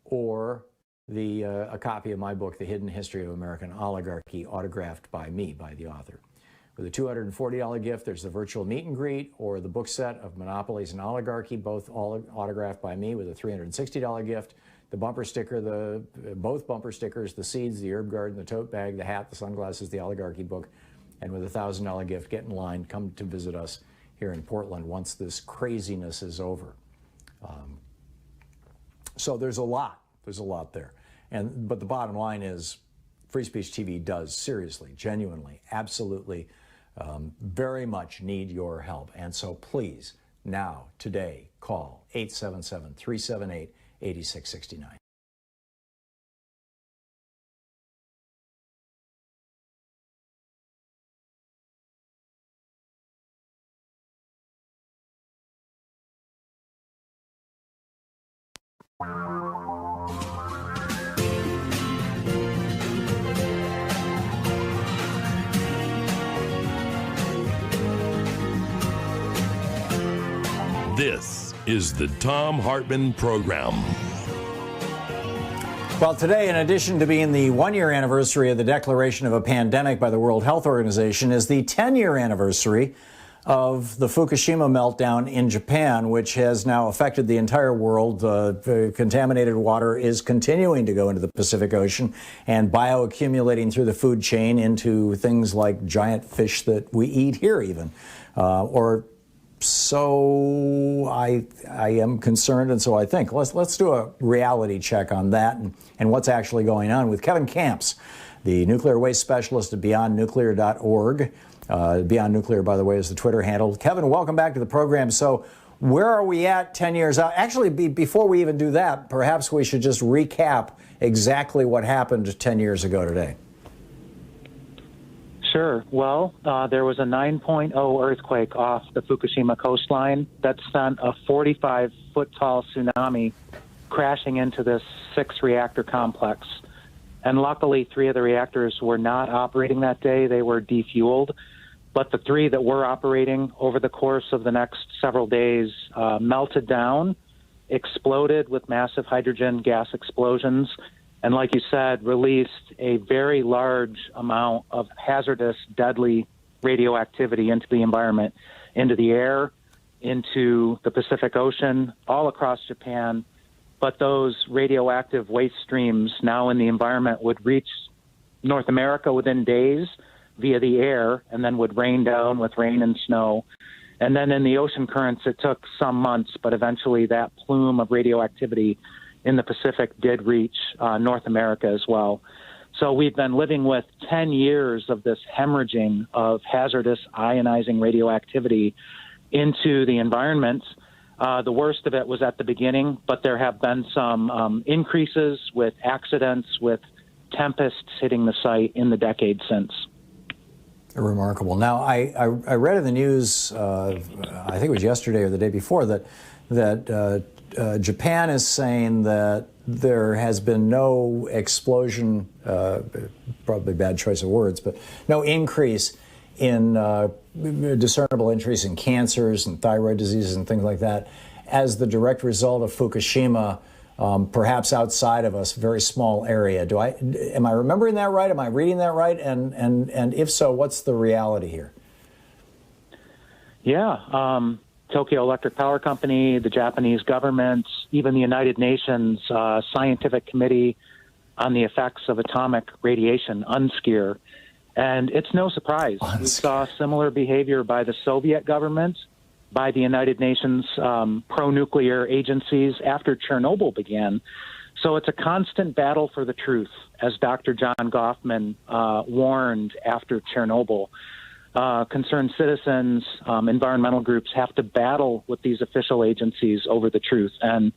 or a copy of my book, The Hidden History of American Oligarchy, autographed by me, by the author. With a $240 gift, there's the virtual meet and greet, or the book set of Monopolies and Oligarchy, both all autographed by me, with a $360 gift. The bumper sticker, both bumper stickers, the seeds, the herb garden, the tote bag, the hat, the sunglasses, the Oligarchy book, and with a $1,000 gift, get in line, come to visit us here in Portland once this craziness is over. So there's a lot there. But the bottom line is Free Speech TV does seriously, genuinely, absolutely, very much need your help. And so please, now, today, call 877-378-8669. This is the Thom Hartmann Program. Well, today, in addition to being the one-year anniversary of the declaration of a pandemic by the World Health Organization, is the 10-year anniversary of the Fukushima meltdown in Japan, which has now affected the entire world. The contaminated water is continuing to go into the Pacific Ocean and bioaccumulating through the food chain into things like giant fish that we eat here even, So I am concerned, and so I think. Let's do a reality check on that and what's actually going on with Kevin Kamps, the nuclear waste specialist at beyondnuclear.org. Beyond Nuclear, by the way, is the Twitter handle. Kevin, welcome back to the program. So where are we at 10 years out? Actually, before we even do that, perhaps we should just recap exactly what happened 10 years ago today. Sure. Well, there was a 9.0 earthquake off the Fukushima coastline that sent a 45-foot-tall tsunami crashing into this 6-reactor complex. And luckily, 3 of the reactors were not operating that day. They were defueled. But the 3 that were operating over the course of the next several days melted down, exploded with massive hydrogen gas explosions, and like you said, released a very large amount of hazardous, deadly radioactivity into the environment, into the air, into the Pacific Ocean, all across Japan. But those radioactive waste streams now in the environment would reach North America within days via the air, and then would rain down with rain and snow. And then in the ocean currents, it took some months, but eventually that plume of radioactivity in the Pacific did reach North America as well. So we've been living with 10 years of this hemorrhaging of hazardous ionizing radioactivity into the environment. The worst of it was at the beginning, but there have been some increases with accidents, with tempests hitting the site in the decade since. Remarkable. Now, I read in the news, I think it was yesterday or the day before, that Japan is saying that there has been no explosion, probably bad choice of words, but no increase in discernible increase in cancers and thyroid diseases and things like that as the direct result of Fukushima, perhaps outside of a very small area. Am I remembering that right? Am I reading that right? And if so, what's the reality here? Yeah. Tokyo Electric Power Company, the Japanese government, even the United Nations Scientific Committee on the Effects of Atomic Radiation, UNSCEAR. And it's no surprise. We saw similar behavior by the Soviet government, by the United Nations pro-nuclear agencies after Chernobyl began. So it's a constant battle for the truth, as Dr. John Goffman warned after Chernobyl. Concerned citizens, environmental groups have to battle with these official agencies over the truth. And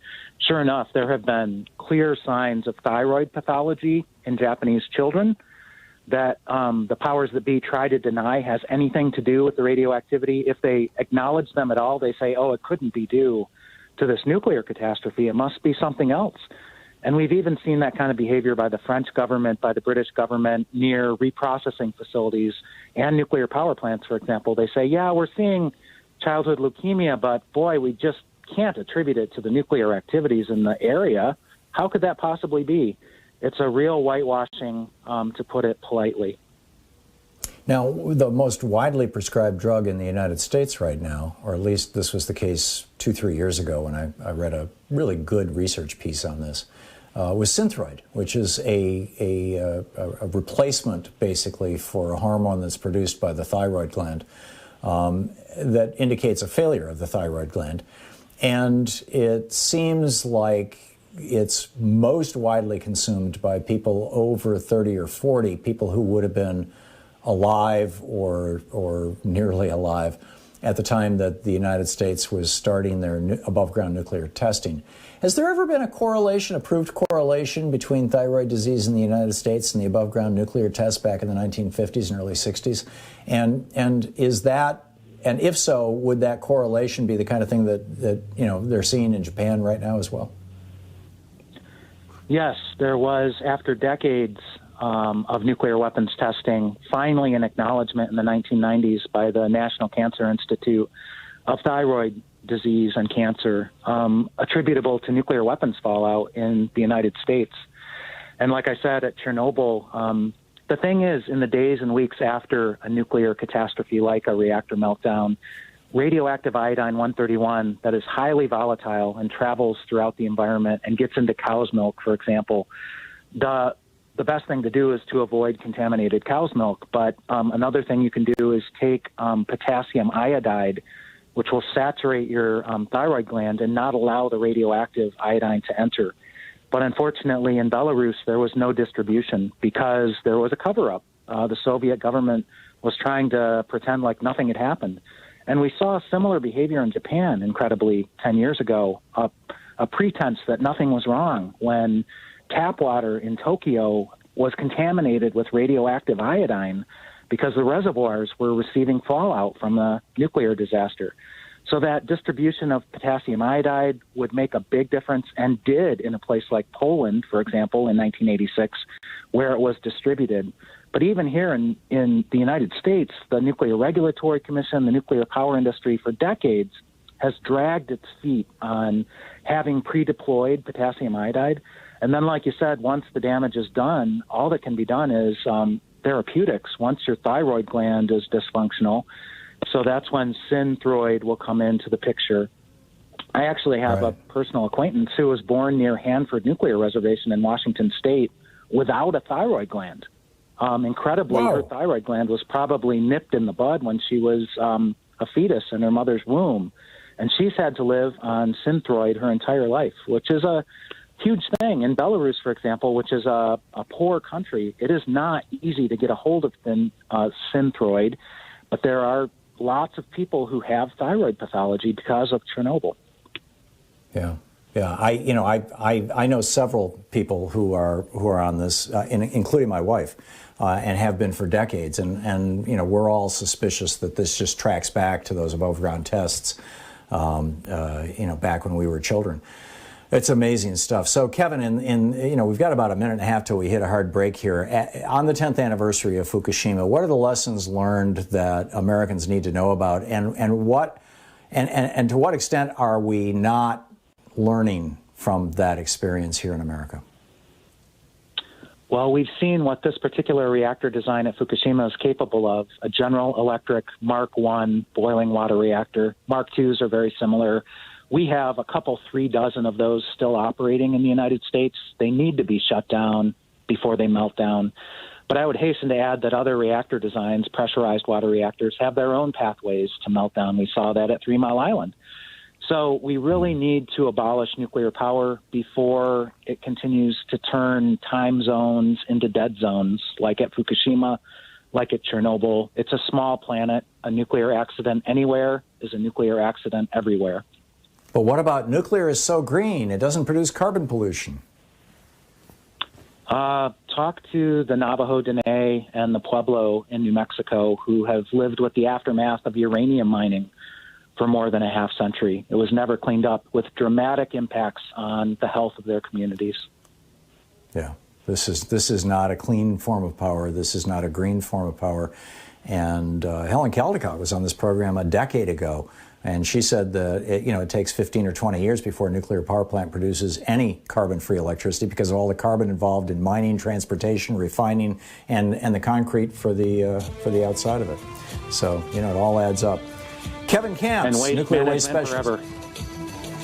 sure enough, there have been clear signs of thyroid pathology in Japanese children that the powers that be try to deny has anything to do with the radioactivity. If they acknowledge them at all, they say, oh, it couldn't be due to this nuclear catastrophe. It must be something else. And we've even seen that kind of behavior by the French government, by the British government near reprocessing facilities and nuclear power plants, for example. They say, yeah, we're seeing childhood leukemia, but boy, we just can't attribute it to the nuclear activities in the area. How could that possibly be? It's a real whitewashing, to put it politely. Now, the most widely prescribed drug in the United States right now, or at least this was the case 2-3 years ago when I read a really good research piece on this, was Synthroid, which is a replacement, basically, for a hormone that's produced by the thyroid gland that indicates a failure of the thyroid gland. And it seems like it's most widely consumed by people over 30 or 40, people who would have been alive or nearly alive at the time that the United States was starting their above-ground nuclear testing. Has there ever been a correlation, a proved correlation between thyroid disease in the United States and the above-ground nuclear tests back in the 1950s and early 60s? And is that, and if so, would that correlation be the kind of thing that you know they're seeing in Japan right now as well? Yes, there was, after decades of nuclear weapons testing, finally an acknowledgement in the 1990s by the National Cancer Institute of thyroid disease and cancer attributable to nuclear weapons fallout in the United States. And like I said, at Chernobyl, the thing is, in the days and weeks after a nuclear catastrophe like a reactor meltdown, radioactive iodine-131 that is highly volatile and travels throughout the environment and gets into cow's milk, for example, the best thing to do is to avoid contaminated cow's milk. But another thing you can do is take potassium iodide, which will saturate your thyroid gland and not allow the radioactive iodine to enter. But unfortunately, in Belarus, there was no distribution because there was a cover-up. The Soviet government was trying to pretend like nothing had happened. And we saw similar behavior in Japan, incredibly, 10 years ago, a pretense that nothing was wrong when tap water in Tokyo was contaminated with radioactive iodine because the reservoirs were receiving fallout from the nuclear disaster. So that distribution of potassium iodide would make a big difference, and did in a place like Poland, for example, in 1986, where it was distributed. But even here in the United States, the Nuclear Regulatory Commission, the nuclear power industry for decades has dragged its feet on having pre-deployed potassium iodide. And then, like you said, once the damage is done, all that can be done is therapeutics once your thyroid gland is dysfunctional. So that's when Synthroid will come into the picture. I actually have a personal acquaintance who was born near Hanford Nuclear Reservation in Washington State without a thyroid gland. Incredibly, her thyroid gland was probably nipped in the bud when she was a fetus in her mother's womb. And she's had to live on Synthroid her entire life, which is a huge thing. In Belarus, for example, which is a poor country, it is not easy to get a hold of Synthroid, but there are lots of people who have thyroid pathology because of Chernobyl. Yeah. I know several people who are on this, including my wife, and have been for decades. And we're all suspicious that this just tracks back to those above ground tests, back when we were children. It's amazing stuff. So, Kevin, we've got about a minute and a half till we hit a hard break here. On the 10th anniversary of Fukushima, what are the lessons learned that Americans need to know about, and to what extent are we not learning from that experience here in America? Well, we've seen what this particular reactor design at Fukushima is capable of. A General Electric Mark I boiling water reactor. Mark IIs are very similar. We have a couple, 3 dozen of those still operating in the United States. They need to be shut down before they melt down. But I would hasten to add that other reactor designs, pressurized water reactors, have their own pathways to meltdown. We saw that at 3 Mile Island. So we really need to abolish nuclear power before it continues to turn time zones into dead zones, like at Fukushima, like at Chernobyl. It's a small planet. A nuclear accident anywhere is a nuclear accident everywhere. But what about nuclear is so green, it doesn't produce carbon pollution? Talk to the Navajo Dene and the Pueblo in New Mexico who have lived with the aftermath of uranium mining for more than a half century. It was never cleaned up, with dramatic impacts on the health of their communities. Yeah, this is not a clean form of power. This is not a green form of power. And Helen Caldicott was on this program a decade ago, and she said that it takes 15 or 20 years before a nuclear power plant produces any carbon-free electricity because of all the carbon involved in mining, transportation, refining, and the concrete for the outside of it. So it all adds up. Kevin Kamps, nuclear waste specialist. Forever.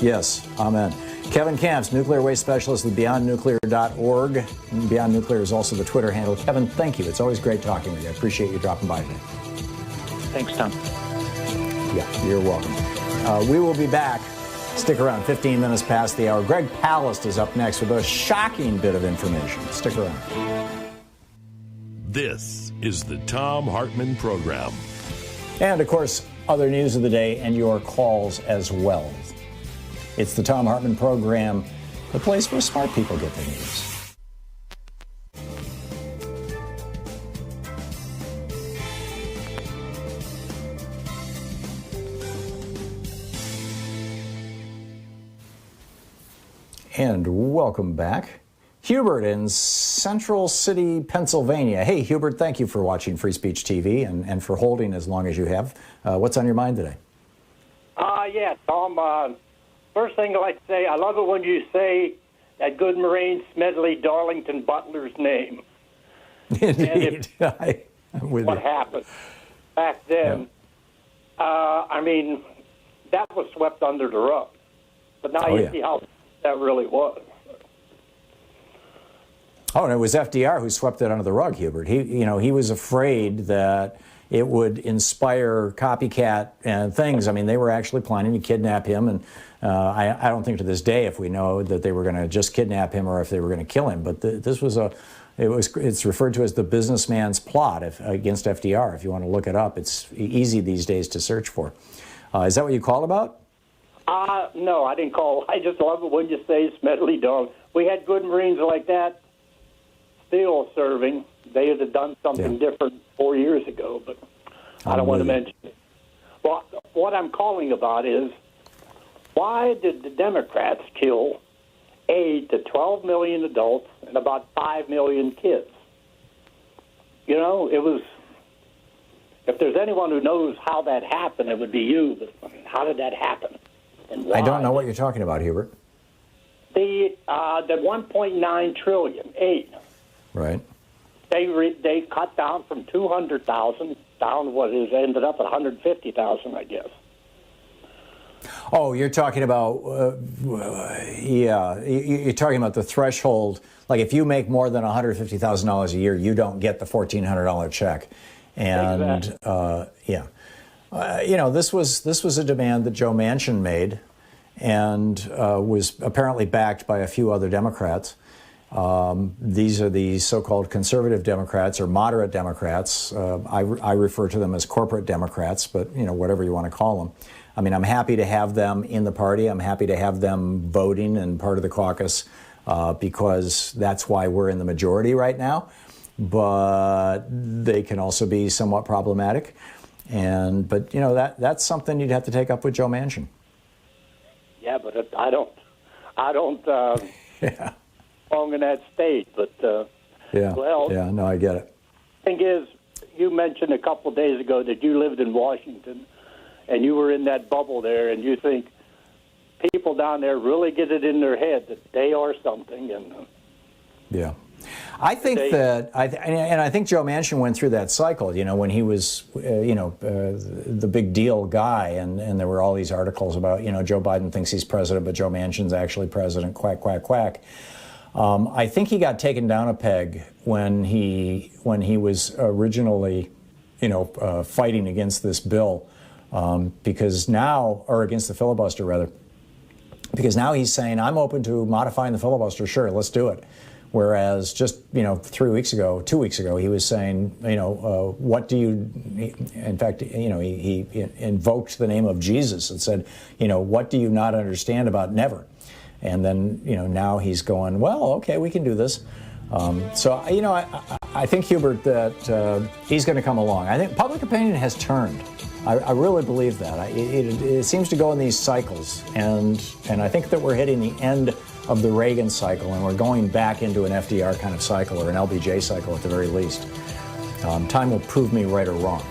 Yes, amen. Kevin Kamps, nuclear waste specialist with BeyondNuclear.org. Beyond Nuclear is also the Twitter handle. Kevin, thank you. It's always great talking with you. I appreciate you dropping by today. Thanks, Tom. Yeah, you're welcome. We will be back. Stick around, 15 minutes past the hour. Greg Palast is up next with a shocking bit of information. Stick around. This is the Thom Hartmann Program. And, of course, other news of the day and your calls as well. It's the Thom Hartmann Program, the place where smart people get their news. And welcome back. Hubert in Central City, Pennsylvania. Hey, Hubert, thank you for watching Free Speech TV and for holding as long as you have. What's on your mind today? Yeah, Tom. First thing I'd like to say, I love it when you say that good Marine Smedley Darlington Butler's name. Indeed. I'm with what you. happened back then. Yeah. I mean, that was swept under the rug. But now you see how that really was. Oh, and it was FDR who swept it under the rug, Hubert. He was afraid that it would inspire copycat things. I mean, they were actually planning to kidnap him, and I don't think to this day if we know that they were going to just kidnap him or if they were going to kill him. But this was it's referred to as the businessman's plot against FDR. If you want to look it up, it's easy these days to search for. Is that what you called about? No, I didn't call. I just love it when you say Smedley Darlington. We had good Marines like that still serving. They would have done something different 4 years ago, but I don't want to mention it. Well, what I'm calling about is, why did the Democrats kill 8 to 12 million adults and about 5 million kids? It was, if there's anyone who knows how that happened, it would be you, but how did that happen? And why? I don't know what you're talking about, Hubert. The 1.9 trillion, 8. Right. They cut down from 200,000 down what is ended up at 150,000, I guess. Oh, you're talking about, you're talking about the threshold. Like if you make more than $150,000 a year, you don't get the $1,400 check. And exactly. This was a demand that Joe Manchin made, and was apparently backed by a few other Democrats. These are the so-called conservative Democrats or moderate Democrats. I refer to them as corporate Democrats, but whatever you want to call them. I mean, I'm happy to have them in the party. I'm happy to have them voting and part of the caucus because that's why we're in the majority right now. But they can also be somewhat problematic. But that's something you'd have to take up with Joe Manchin. Yeah, but I don't. Long in that state, but no, I get it. Thing is, you mentioned a couple of days ago that you lived in Washington, and you were in that bubble there, and you think people down there really get it in their head that they are something, and I think I think Joe Manchin went through that cycle. When he was, the big deal guy, and there were all these articles about, Joe Biden thinks he's president, but Joe Manchin's actually president. Quack, quack, quack. I think he got taken down a peg when he was originally, fighting against this bill, because now, or against the filibuster rather, because now he's saying, I'm open to modifying the filibuster. Sure, let's do it. Whereas just 2 weeks ago, he was saying, what do you? In fact, he invoked the name of Jesus and said, what do you not understand about never? And then, now he's going, well, okay, we can do this. I think, Hubert, that he's going to come along. I think public opinion has turned I really believe that. It seems to go in these cycles, and I think that we're hitting the end of the Reagan cycle, and we're going back into an FDR kind of cycle, or an LBJ cycle at the very least. Time will prove me right or wrong.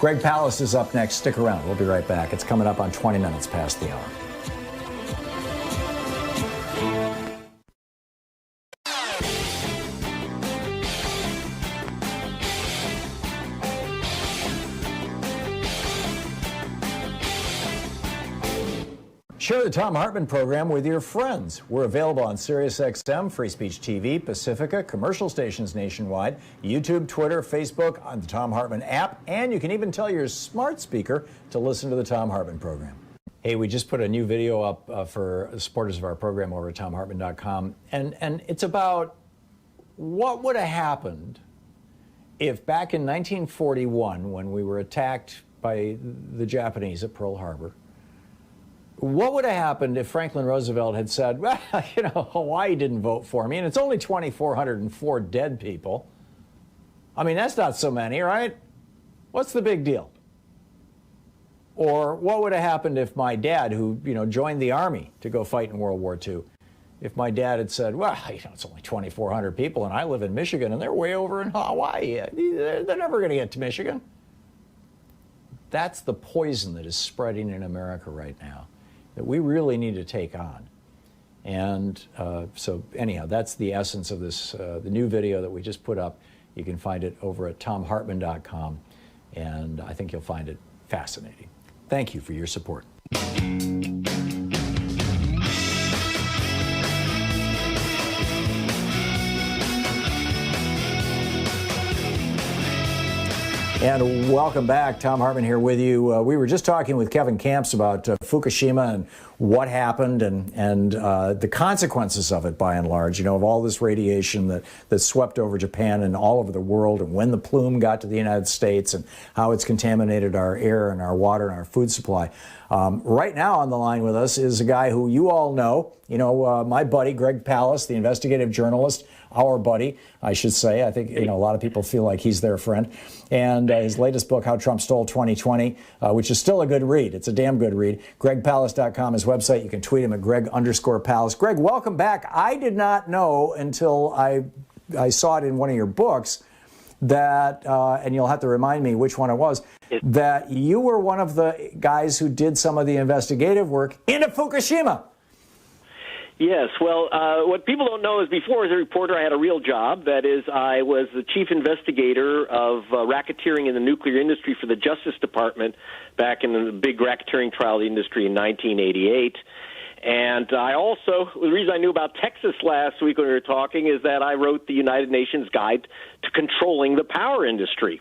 Greg Palast is up next. Stick around. We'll be right back. It's coming up on 20 minutes past the hour. Share the Thom Hartmann Program with your friends. We're available on SiriusXM, Free Speech TV, Pacifica, commercial stations nationwide, YouTube, Twitter, Facebook, on the Thom Hartmann app, and you can even tell your smart speaker to listen to the Thom Hartmann Program. Hey, we just put a new video up for supporters of our program over at ThomHartmann.com, and it's about what would have happened if back in 1941, when we were attacked by the Japanese at Pearl Harbor, what would have happened if Franklin Roosevelt had said, well, you know, Hawaii didn't vote for me, and it's only 2,404 dead people. I mean, that's not so many, right? What's the big deal? Or what would have happened if my dad, who, you know, joined the Army to go fight in World War II, if my dad had said, well, you know, it's only 2,400 people, and I live in Michigan, and they're way over in Hawaii. They're never going to get to Michigan. That's the poison that is spreading in America right now, that we really need to take on. And so anyhow, that's the essence of this, the new video that we just put up. You can find it over at ThomHartmann.com, and I think you'll find it fascinating. Thank you for your support. And welcome back. Thom Hartmann here with you. We were just talking with Kevin Kamps about Fukushima and what happened and the consequences of it, by and large, you know, of all this radiation that swept over Japan and all over the world, and when the plume got to the United States and how it's contaminated our air and our water and our food supply. Right now on the line with us is a guy who you all know, my buddy, Greg Palast, the investigative journalist, our buddy, I should say. I think, a lot of people feel like he's their friend. And his latest book, How Trump Stole 2020, which is still a good read. It's a damn good read. GregPalast.com, his website. You can tweet him at Greg_Palast. Greg, welcome back. I did not know until I saw it in one of your books that, and you'll have to remind me which one it was, that you were one of the guys who did some of the investigative work into Fukushima. Yes, well, what people don't know is before as a reporter I had a real job. That is, I was the chief investigator of racketeering in the nuclear industry for the Justice Department back in the big racketeering trial of the industry in 1988. And I also, the reason I knew about Texas last week when we were talking is that I wrote the United Nations Guide to Controlling the Power Industry.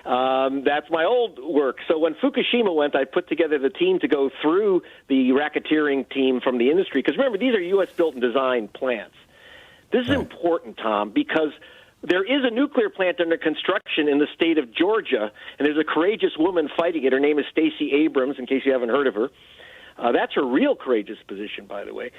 That's my old work. So when Fukushima went, I put together the team to go through the racketeering team from the industry. Because remember, these are U.S.-built and designed plants. This is important, Tom, because there is a nuclear plant under construction in the state of Georgia, and there's a courageous woman fighting it. Her name is Stacey Abrams, in case you haven't heard of her. That's her real courageous position, by the way.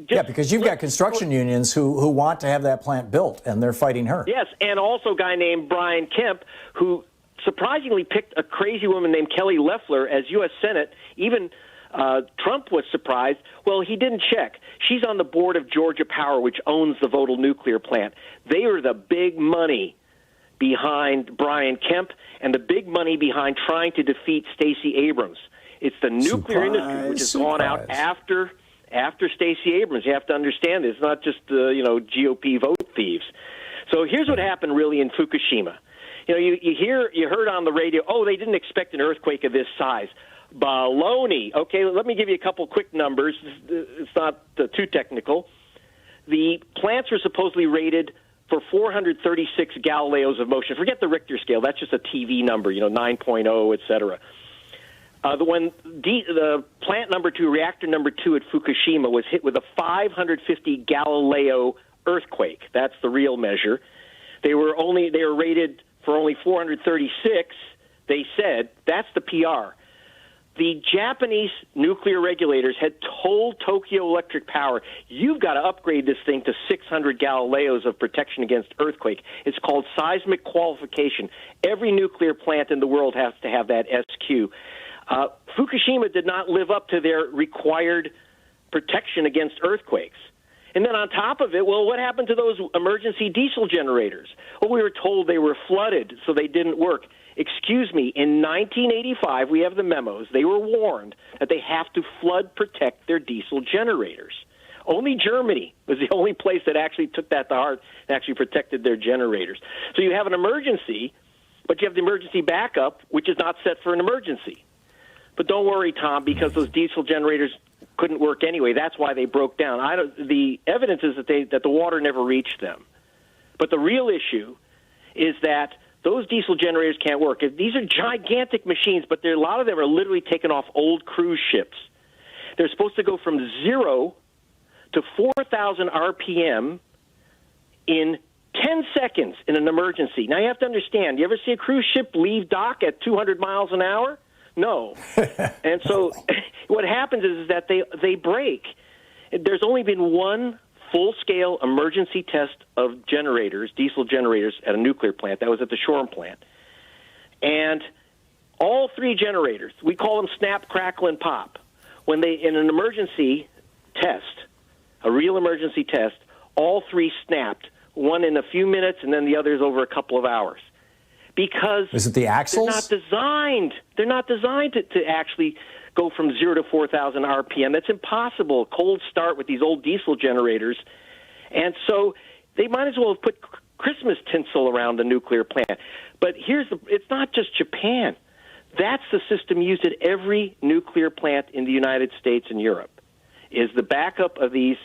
Because you've got construction unions who want to have that plant built, and they're fighting her. Yes, and also a guy named Brian Kemp, who surprisingly picked a crazy woman named Kelly Loeffler as U.S. Senate. Even Trump was surprised. Well, he didn't check. She's on the board of Georgia Power, which owns the Vogtle nuclear plant. They are the big money behind Brian Kemp and the big money behind trying to defeat Stacey Abrams. It's the nuclear industry which has gone out after Stacey Abrams. You have to understand this. It's not just GOP vote thieves. So here's what happened really in Fukushima. You heard on the radio, they didn't expect an earthquake of this size. Baloney. Okay, let me give you a couple quick numbers. It's not too technical. The plants were supposedly rated for 436 Galileos of motion. Forget the Richter scale. That's just a TV number, 9.0, et cetera. When the plant number 2, reactor number 2 at Fukushima was hit with a 550 Galileo earthquake. That's the real measure. They were rated for only 436. They said that's the PR. the Japanese nuclear regulators had told Tokyo Electric Power, you've got to upgrade this thing to 600 Galileos of protection against earthquake. It's called seismic qualification. Every nuclear plant in the world has to have that SQ. Fukushima did not live up to their required protection against earthquakes. And then on top of it, well, what happened to those emergency diesel generators? Well, we were told they were flooded, so they didn't work. Excuse me, in 1985, we have the memos. They were warned that they have to flood protect their diesel generators. Only Germany was the only place that actually took that to heart and actually protected their generators. So you have an emergency, but you have the emergency backup, which is not set for an emergency. But don't worry, Tom, because those diesel generators couldn't work anyway. That's why they broke down. The evidence is that the water never reached them. But the real issue is that those diesel generators can't work. These are gigantic machines, but a lot of them are literally taken off old cruise ships. They're supposed to go from 0 to 4,000 RPM in 10 seconds in an emergency. Now, you have to understand, you ever see a cruise ship leave dock at 200 miles an hour? No. And so what happens is that they break. There's only been one full-scale emergency test of generators, diesel generators, at a nuclear plant. That was at the Shoreham plant. And all three generators, we call them snap, crackle, and pop. When they, in an emergency test, a real emergency test, all three snapped, one in a few minutes and then the others over a couple of hours. Because is it the axles? They're not designed to actually go from 0 to 4,000 RPM. That's impossible. Cold start with these old diesel generators. And so they might as well have put Christmas tinsel around the nuclear plant. But it's not just Japan. That's the system used at every nuclear plant in the United States and Europe, is the backup of these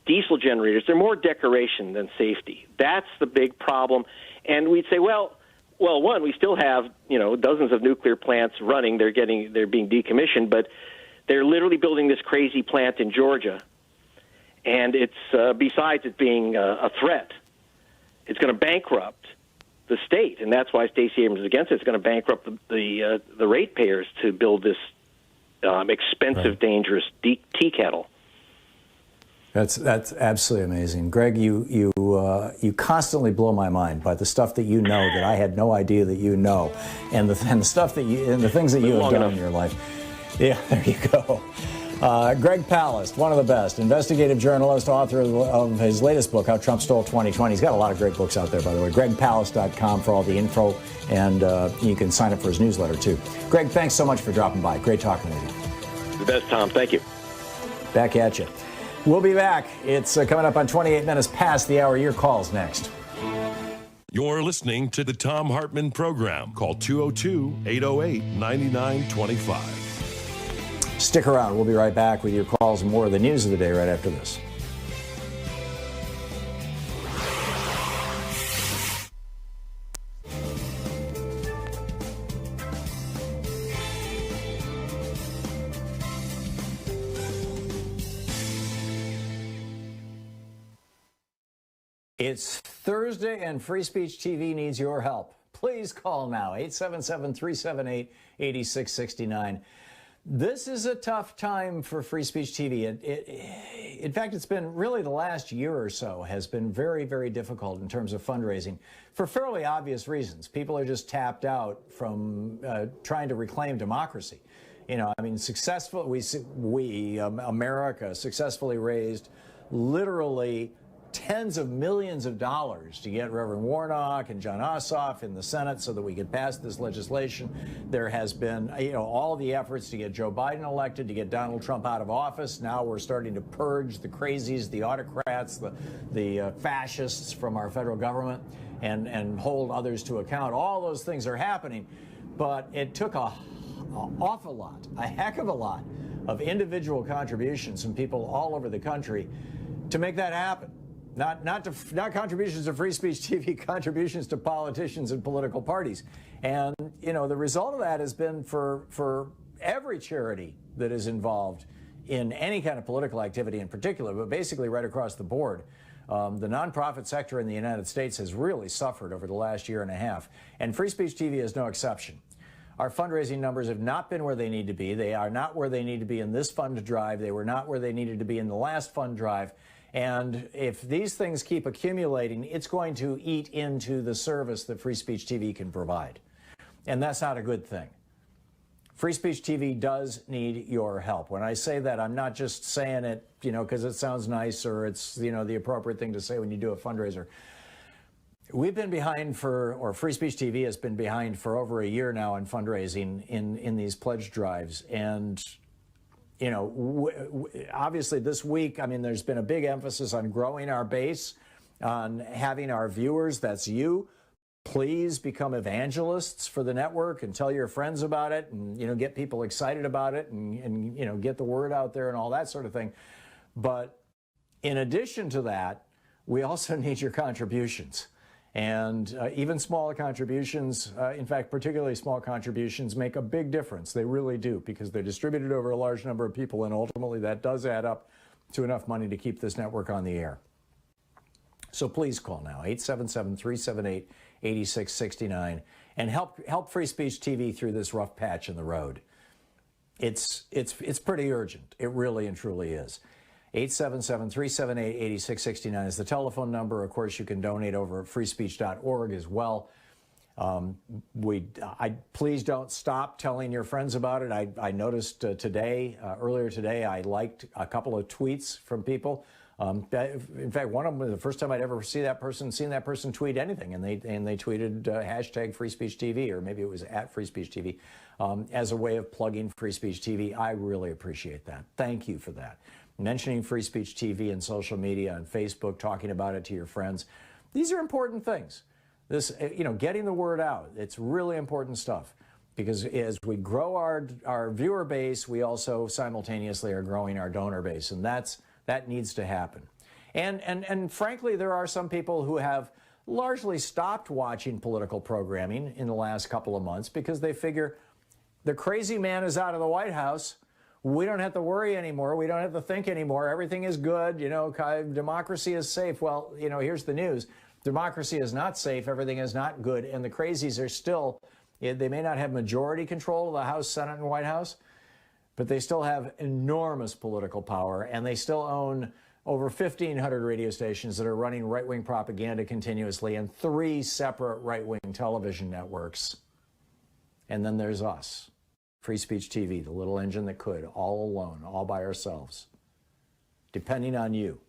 diesel generators. They're more decoration than safety. That's the big problem. And we'd say, well, one, we still have, dozens of nuclear plants running. They're being decommissioned, but they're literally building this crazy plant in Georgia. And it's, besides it being a threat, it's going to bankrupt the state, and that's why Stacey Abrams is against it. It's going to bankrupt the ratepayers to build this expensive, dangerous tea kettle. That's absolutely amazing, Greg. You constantly blow my mind by the stuff that you know that I had no idea that you know, and the stuff that the things that you have done in your life. Yeah, there you go. Greg Palast, one of the best, investigative journalist, author of his latest book, How Trump Stole 2020. He's got a lot of great books out there, by the way. GregPalast.com for all the info, and you can sign up for his newsletter, too. Greg, thanks so much for dropping by. Great talking with you. The best, Tom. Thank you. Back at you. We'll be back. It's coming up on 28 minutes past the hour. Your call's next. You're listening to the Thom Hartmann Program. Call 202-808-9925. Stick around. We'll be right back with your calls and more of the news of the day right after this. It's Thursday and Free Speech TV needs your help. Please call now, 877-378-8669. This is a tough time for Free Speech TV. In fact, it's been really the last year or so has been very, very difficult in terms of fundraising for fairly obvious reasons. People are just tapped out from trying to reclaim democracy. America successfully raised literally tens of millions of dollars to get Reverend Warnock and John Ossoff in the Senate so that we could pass this legislation. There has been, all the efforts to get Joe Biden elected, to get Donald Trump out of office. Now we're starting to purge the crazies, the autocrats, the fascists from our federal government and hold others to account. All those things are happening, but it took a awful lot, a heck of a lot of individual contributions from people all over the country to make that happen. Not contributions to Free Speech TV, contributions to politicians and political parties. And, the result of that has been for every charity that is involved in any kind of political activity in particular, but basically right across the board. The nonprofit sector in the United States has really suffered over the last year and a half, and Free Speech TV is no exception. Our fundraising numbers have not been where they need to be. They are not where they need to be in this fund drive. They were not where they needed to be in the last fund drive. And if these things keep accumulating, it's going to eat into the service that Free Speech TV can provide. And that's not a good thing. Free Speech TV does need your help. When I say that, I'm not just saying it, because it sounds nice or it's, the appropriate thing to say when you do a fundraiser. We've been behind or Free Speech TV has been behind for over a year now in fundraising in these pledge drives. And, obviously this week, there's been a big emphasis on growing our base, on having our viewers, that's you. Please become evangelists for the network and tell your friends about it and, get people excited about it and get the word out there and all that sort of thing. But in addition to that, we also need your contributions. And even small contributions, in fact, particularly small contributions, make a big difference. They really do, because they're distributed over a large number of people, and ultimately that does add up to enough money to keep this network on the air. So please call now, 877-378-8669, and help Free Speech TV through this rough patch in the road. It's pretty urgent. It really and truly is. 877-378-8669 is the telephone number. Of course, you can donate over at freespeech.org as well. Please don't stop telling your friends about it. I noticed earlier today, I liked a couple of tweets from people. In fact, one of them was the first time I'd ever seen that person tweet anything, and they tweeted hashtag Free Speech TV, or maybe it was at Free Speech TV, as a way of plugging Free Speech TV. I really appreciate that. Thank you for that. Mentioning Free Speech TV in social media and Facebook, talking about it to your friends. These are important things. This, getting the word out, it's really important stuff, because as we grow our viewer base, we also simultaneously are growing our donor base, and that needs to happen. And frankly, there are some people who have largely stopped watching political programming in the last couple of months because they figure the crazy man is out of the White House. We don't have to worry anymore. We don't have to think anymore. Everything is good. Democracy is safe. Well, here's the news. Democracy is not safe. Everything is not good. And the crazies are still, they may not have majority control of the House, Senate, and White House, but they still have enormous political power, and they still own over 1,500 radio stations that are running right-wing propaganda continuously, and 3 separate right-wing television networks. And then there's us, Free Speech TV, the little engine that could, all alone, all by ourselves, depending on you.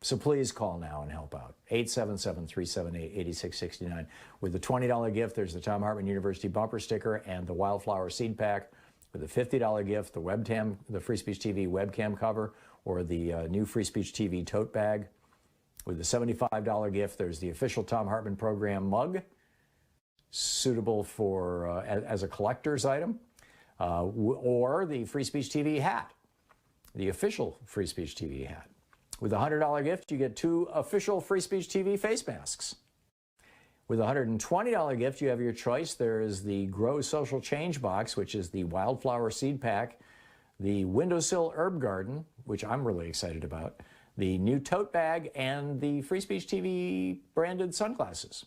So please call now and help out. 877-378-8669. With the $20 gift, there's the Thom Hartmann University bumper sticker and the Wildflower seed pack. With the $50 gift, the Free Speech TV webcam cover, or the new Free Speech TV tote bag. With the $75 gift, there's the official Thom Hartmann Program mug, suitable for as a collector's item, or the Free Speech TV hat, the official Free Speech TV hat. With the $100 gift, you get 2 official Free Speech TV face masks. With a $120 gift, you have your choice. There is the Grow Social Change box, which is the Wildflower seed pack, the Windowsill Herb Garden, which I'm really excited about, the new tote bag, and the Free Speech TV branded sunglasses.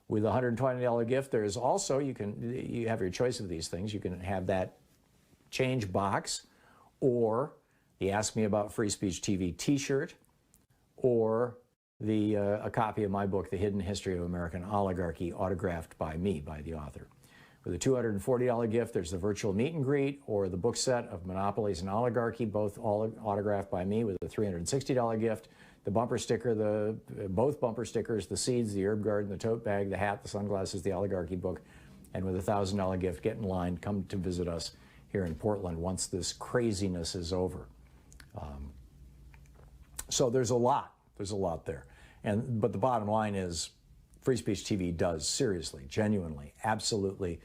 With a $120 gift, there is also, you have your choice of these things. You can have that change box, or the Ask Me About Free Speech TV t-shirt, or a copy of my book, The Hidden History of American Oligarchy, autographed by me, by the author. With a $240 gift, there's the virtual meet and greet, or the book set of Monopolies and Oligarchy, both all autographed by me. With a $360 gift, the bumper sticker, both bumper stickers, the seeds, the herb garden, the tote bag, the hat, the sunglasses, the Oligarchy book. And with a $1,000 gift, get in line, come to visit us here in Portland once this craziness is over. So there's a lot there. But the bottom line is, Free Speech TV does seriously, genuinely, absolutely,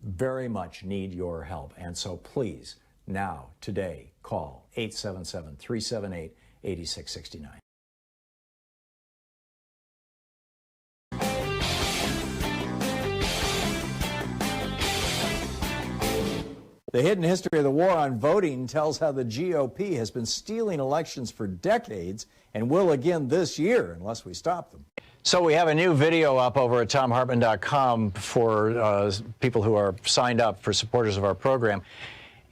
very much need your help. And so please, now, today, call 877-378-8669. The Hidden History of the War on Voting tells how the GOP has been stealing elections for decades and will again this year unless we stop them. So we have a new video up over at thomhartmann.com for people who are signed up, for supporters of our program.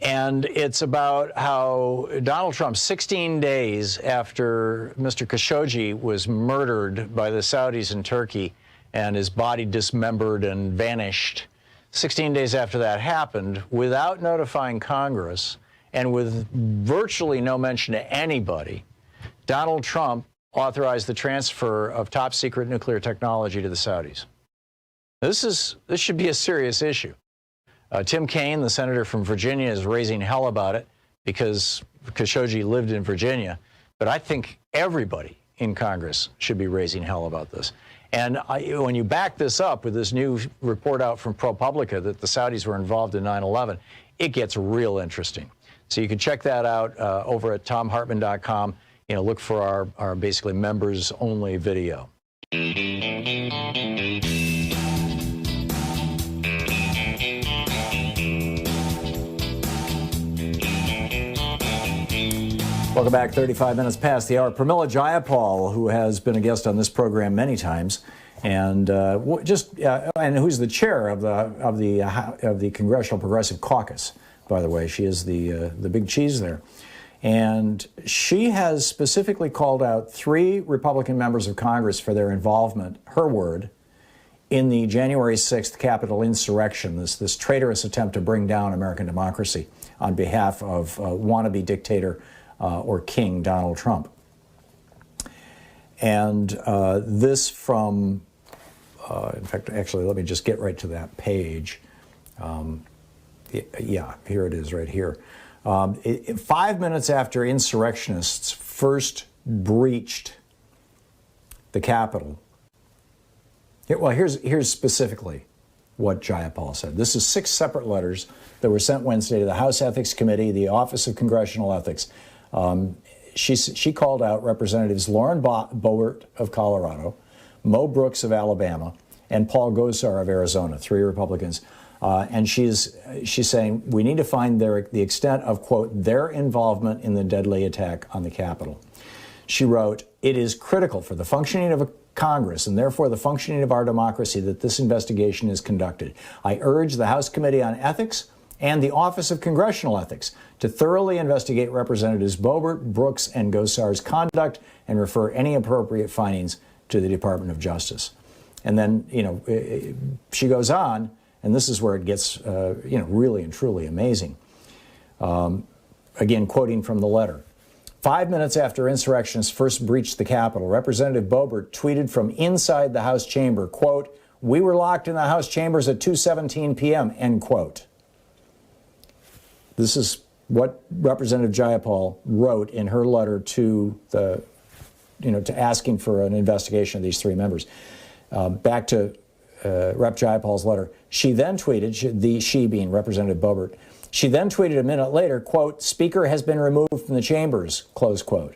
And it's about how Donald Trump, 16 days after Mr. Khashoggi was murdered by the Saudis in Turkey and his body dismembered and vanished, 16 days after that happened, without notifying Congress and with virtually no mention to anybody, Donald Trump authorized the transfer of top secret nuclear technology to the Saudis. This should be a serious issue. Tim Kaine, the senator from Virginia, is raising hell about it because Khashoggi lived in Virginia. But I think everybody in Congress should be raising hell about this. And when you back this up with this new report out from ProPublica that the Saudis were involved in 9/11, it gets real interesting. So you can check that out over at thomhartmann.com. You know, look for our basically members-only video. Welcome back. 35 minutes past the hour. Pramila Jayapal, who has been a guest on this program many times, and and who's the chair of the Congressional Progressive Caucus. By the way, she is the big cheese there. And she has specifically called out 3 Republican members of Congress for their involvement, her word, in the January 6th Capitol insurrection, this traitorous attempt to bring down American democracy on behalf of wannabe dictator or king Donald Trump. And this from, in fact, actually, let me just get right to that page. Yeah, here it is right here. 5 minutes after insurrectionists first breached the Capitol. Well, here's specifically what Jayapal said. This is 6 separate letters that were sent Wednesday to the House Ethics Committee, the Office of Congressional Ethics. She called out Representatives Lauren Boebert of Colorado, Mo Brooks of Alabama, and Paul Gosar of Arizona, 3 Republicans. And she's saying we need to find the extent of, quote, their involvement in the deadly attack on the Capitol. She wrote, "It is critical for the functioning of a Congress and therefore the functioning of our democracy that this investigation is conducted. I urge the House Committee on Ethics and the Office of Congressional Ethics to thoroughly investigate Representatives Boebert, Brooks, and Gosar's conduct and refer any appropriate findings to the Department of Justice." And then, she goes on, and this is where it gets, really and truly amazing. Again, quoting from the letter. 5 minutes after insurrectionists first breached the Capitol, Representative Boebert tweeted from inside the House chamber, quote, "We were locked in the House chambers at 2:17 p.m., end quote. This is what Representative Jayapal wrote in her letter to to asking for an investigation of these 3 members. Back to Rep. Jayapal's letter. She then tweeted, she being Representative Boebert, she then tweeted a minute later, quote, "Speaker has been removed from the chambers," close quote.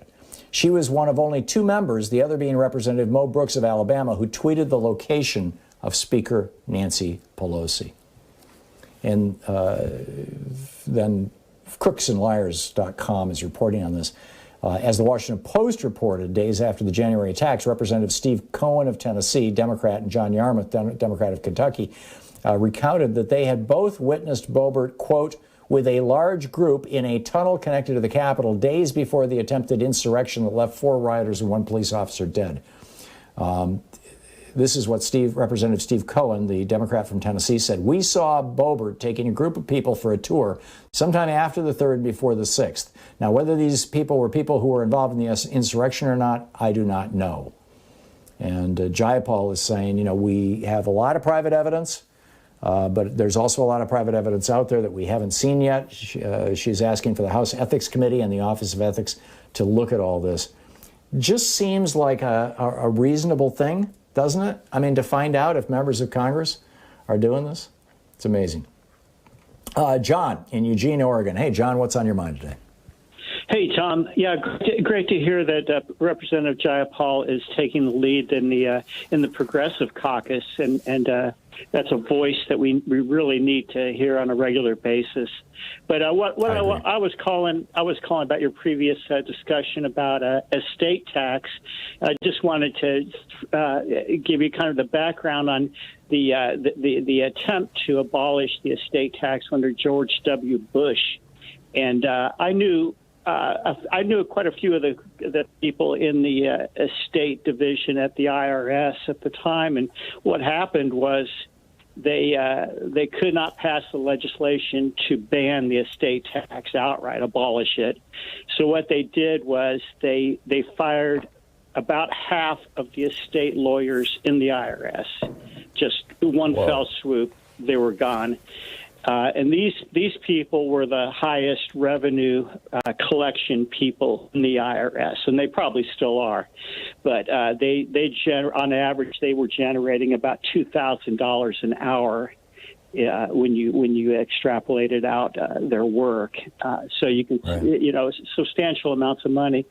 She was one of only 2 members, the other being Representative Mo Brooks of Alabama, who tweeted the location of Speaker Nancy Pelosi. And then crooksandliars.com is reporting on this. As the Washington Post reported, days after the January attacks, Representative Steve Cohen of Tennessee, Democrat, and John Yarmuth, Democrat of Kentucky, recounted that they had both witnessed Boebert, quote, "with a large group in a tunnel connected to the Capitol days before the attempted insurrection that left 4 rioters and 1 police officer dead." This is what Representative Steve Cohen, the Democrat from Tennessee, said. "We saw Boebert taking a group of people for a tour sometime after the 3rd, before the 6th. Now, whether these people were people who were involved in the insurrection or not, I do not know." And Jayapal is saying, we have a lot of private evidence, but there's also a lot of private evidence out there that we haven't seen yet. She's asking for the House Ethics Committee and the Office of Ethics to look at all this. Just seems like a reasonable thing, doesn't it? I mean, to find out if members of Congress are doing this. It's amazing. John in Eugene, Oregon. Hey, John, what's on your mind today? Hey, Tom. Yeah, great to hear that Representative Jayapal is taking the lead in the Progressive Caucus, and that's a voice that we really need to hear on a regular basis. But I was calling about your previous discussion about estate tax. I just wanted to give you kind of the background on the attempt to abolish the estate tax under George W. Bush, and I knew quite a few of the people in the estate division at the IRS at the time, and what happened was they could not pass the legislation to ban the estate tax outright, abolish it. So what they did was they fired about half of the estate lawyers in the IRS. Just one fell swoop, they were gone. And these people were the highest revenue collection people in the IRS, and they probably still are. But on average, they were generating about $2,000 an hour when you extrapolated out their work. So you can, substantial amounts of money.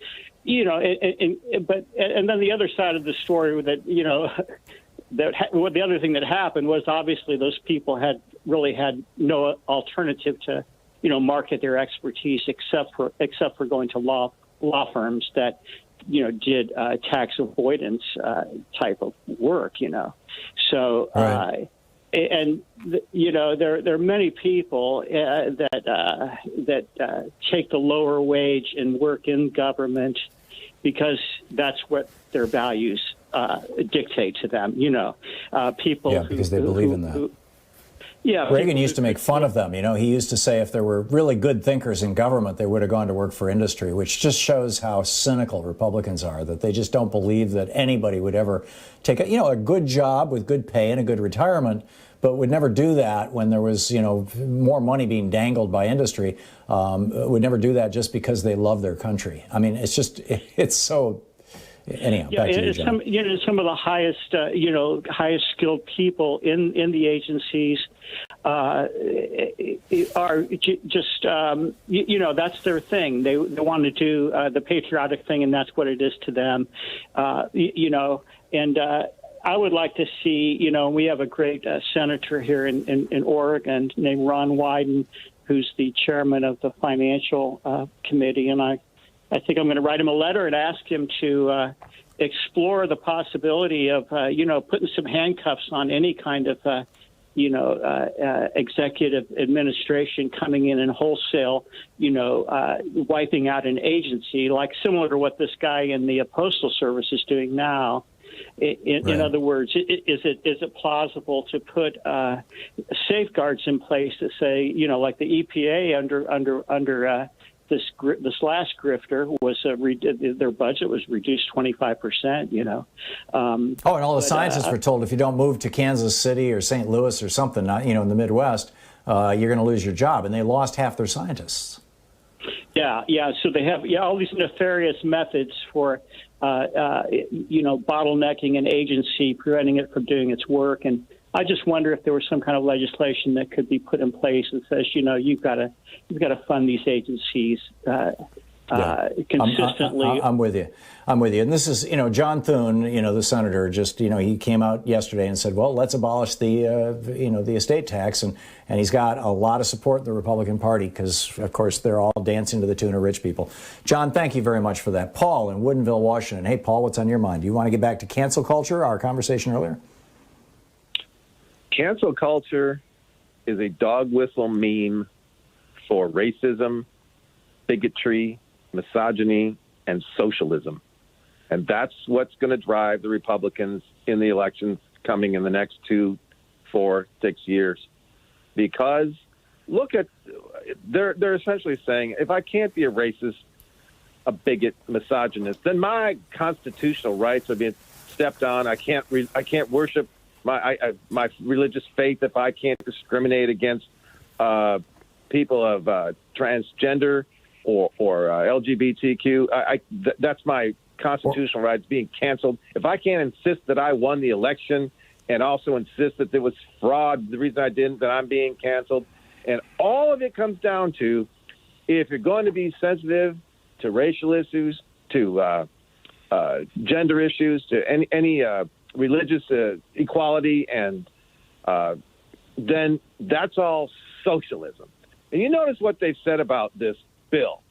But then the other side of the story that the other thing that happened was obviously those people had no alternative to, market their expertise except for going to law firms that, did tax avoidance type of work, So, right. There are many people that take the lower wage and work in government because that's what their values dictate to them. People. Yeah, because they believe in that. Reagan used to make fun of them. He used to say if there were really good thinkers in government, they would have gone to work for industry, which just shows how cynical Republicans are, that they just don't believe that anybody would ever take a good job with good pay and a good retirement, but would never do that when there was, more money being dangled by industry, would never do that just because they love their country. I mean, it's so... Anyhow, back to you, John. Some of the highest, highest skilled people in the agencies are just, that's their thing. They want to do the patriotic thing, and that's what it is to them. And I would like to see, we have a great senator here in Oregon named Ron Wyden, who's the chairman of the Financial Committee, and I think I'm going to write him a letter and ask him to explore the possibility of, putting some handcuffs on any kind of, executive administration coming in and wholesale, wiping out an agency, like similar to what this guy in the Postal Service is doing now. In other words, is it plausible to put safeguards in place to say, like the EPA under this last grifter was their budget was reduced 25%. And all the scientists were told if you don't move to Kansas City or St. Louis or something, in the Midwest, you're going to lose your job, and they lost half their scientists. Yeah. So they have all these nefarious methods for bottlenecking an agency, preventing it from doing its work, and I just wonder if there was some kind of legislation that could be put in place that says, you've got to fund these agencies consistently. I'm with you. And this is, John Thune, the senator, just, he came out yesterday and said, well, let's abolish the estate tax. And he's got a lot of support in the Republican Party because, of course, they're all dancing to the tune of rich people. John, thank you very much for that. Paul in Woodinville, Washington. Hey, Paul, what's on your mind? Do you want to get back to cancel culture, our conversation earlier? Cancel culture is a dog whistle meme for racism, bigotry, misogyny, and socialism. And that's what's going to drive the Republicans in the elections coming in the next 2, 4, 6 years. Because look at, they're essentially saying, if I can't be a racist, a bigot, misogynist, then my constitutional rights are being stepped on. I can't worship my religious faith if I can't discriminate against people of transgender or LGBTQ. That's my constitutional rights being canceled. If I can't insist that I won the election and also insist that there was fraud, the reason I didn't, that I'm being canceled. And all of it comes down to, if you're going to be sensitive to racial issues, to gender issues, to any religious equality, and then that's all socialism. And you notice what they've said about this bill.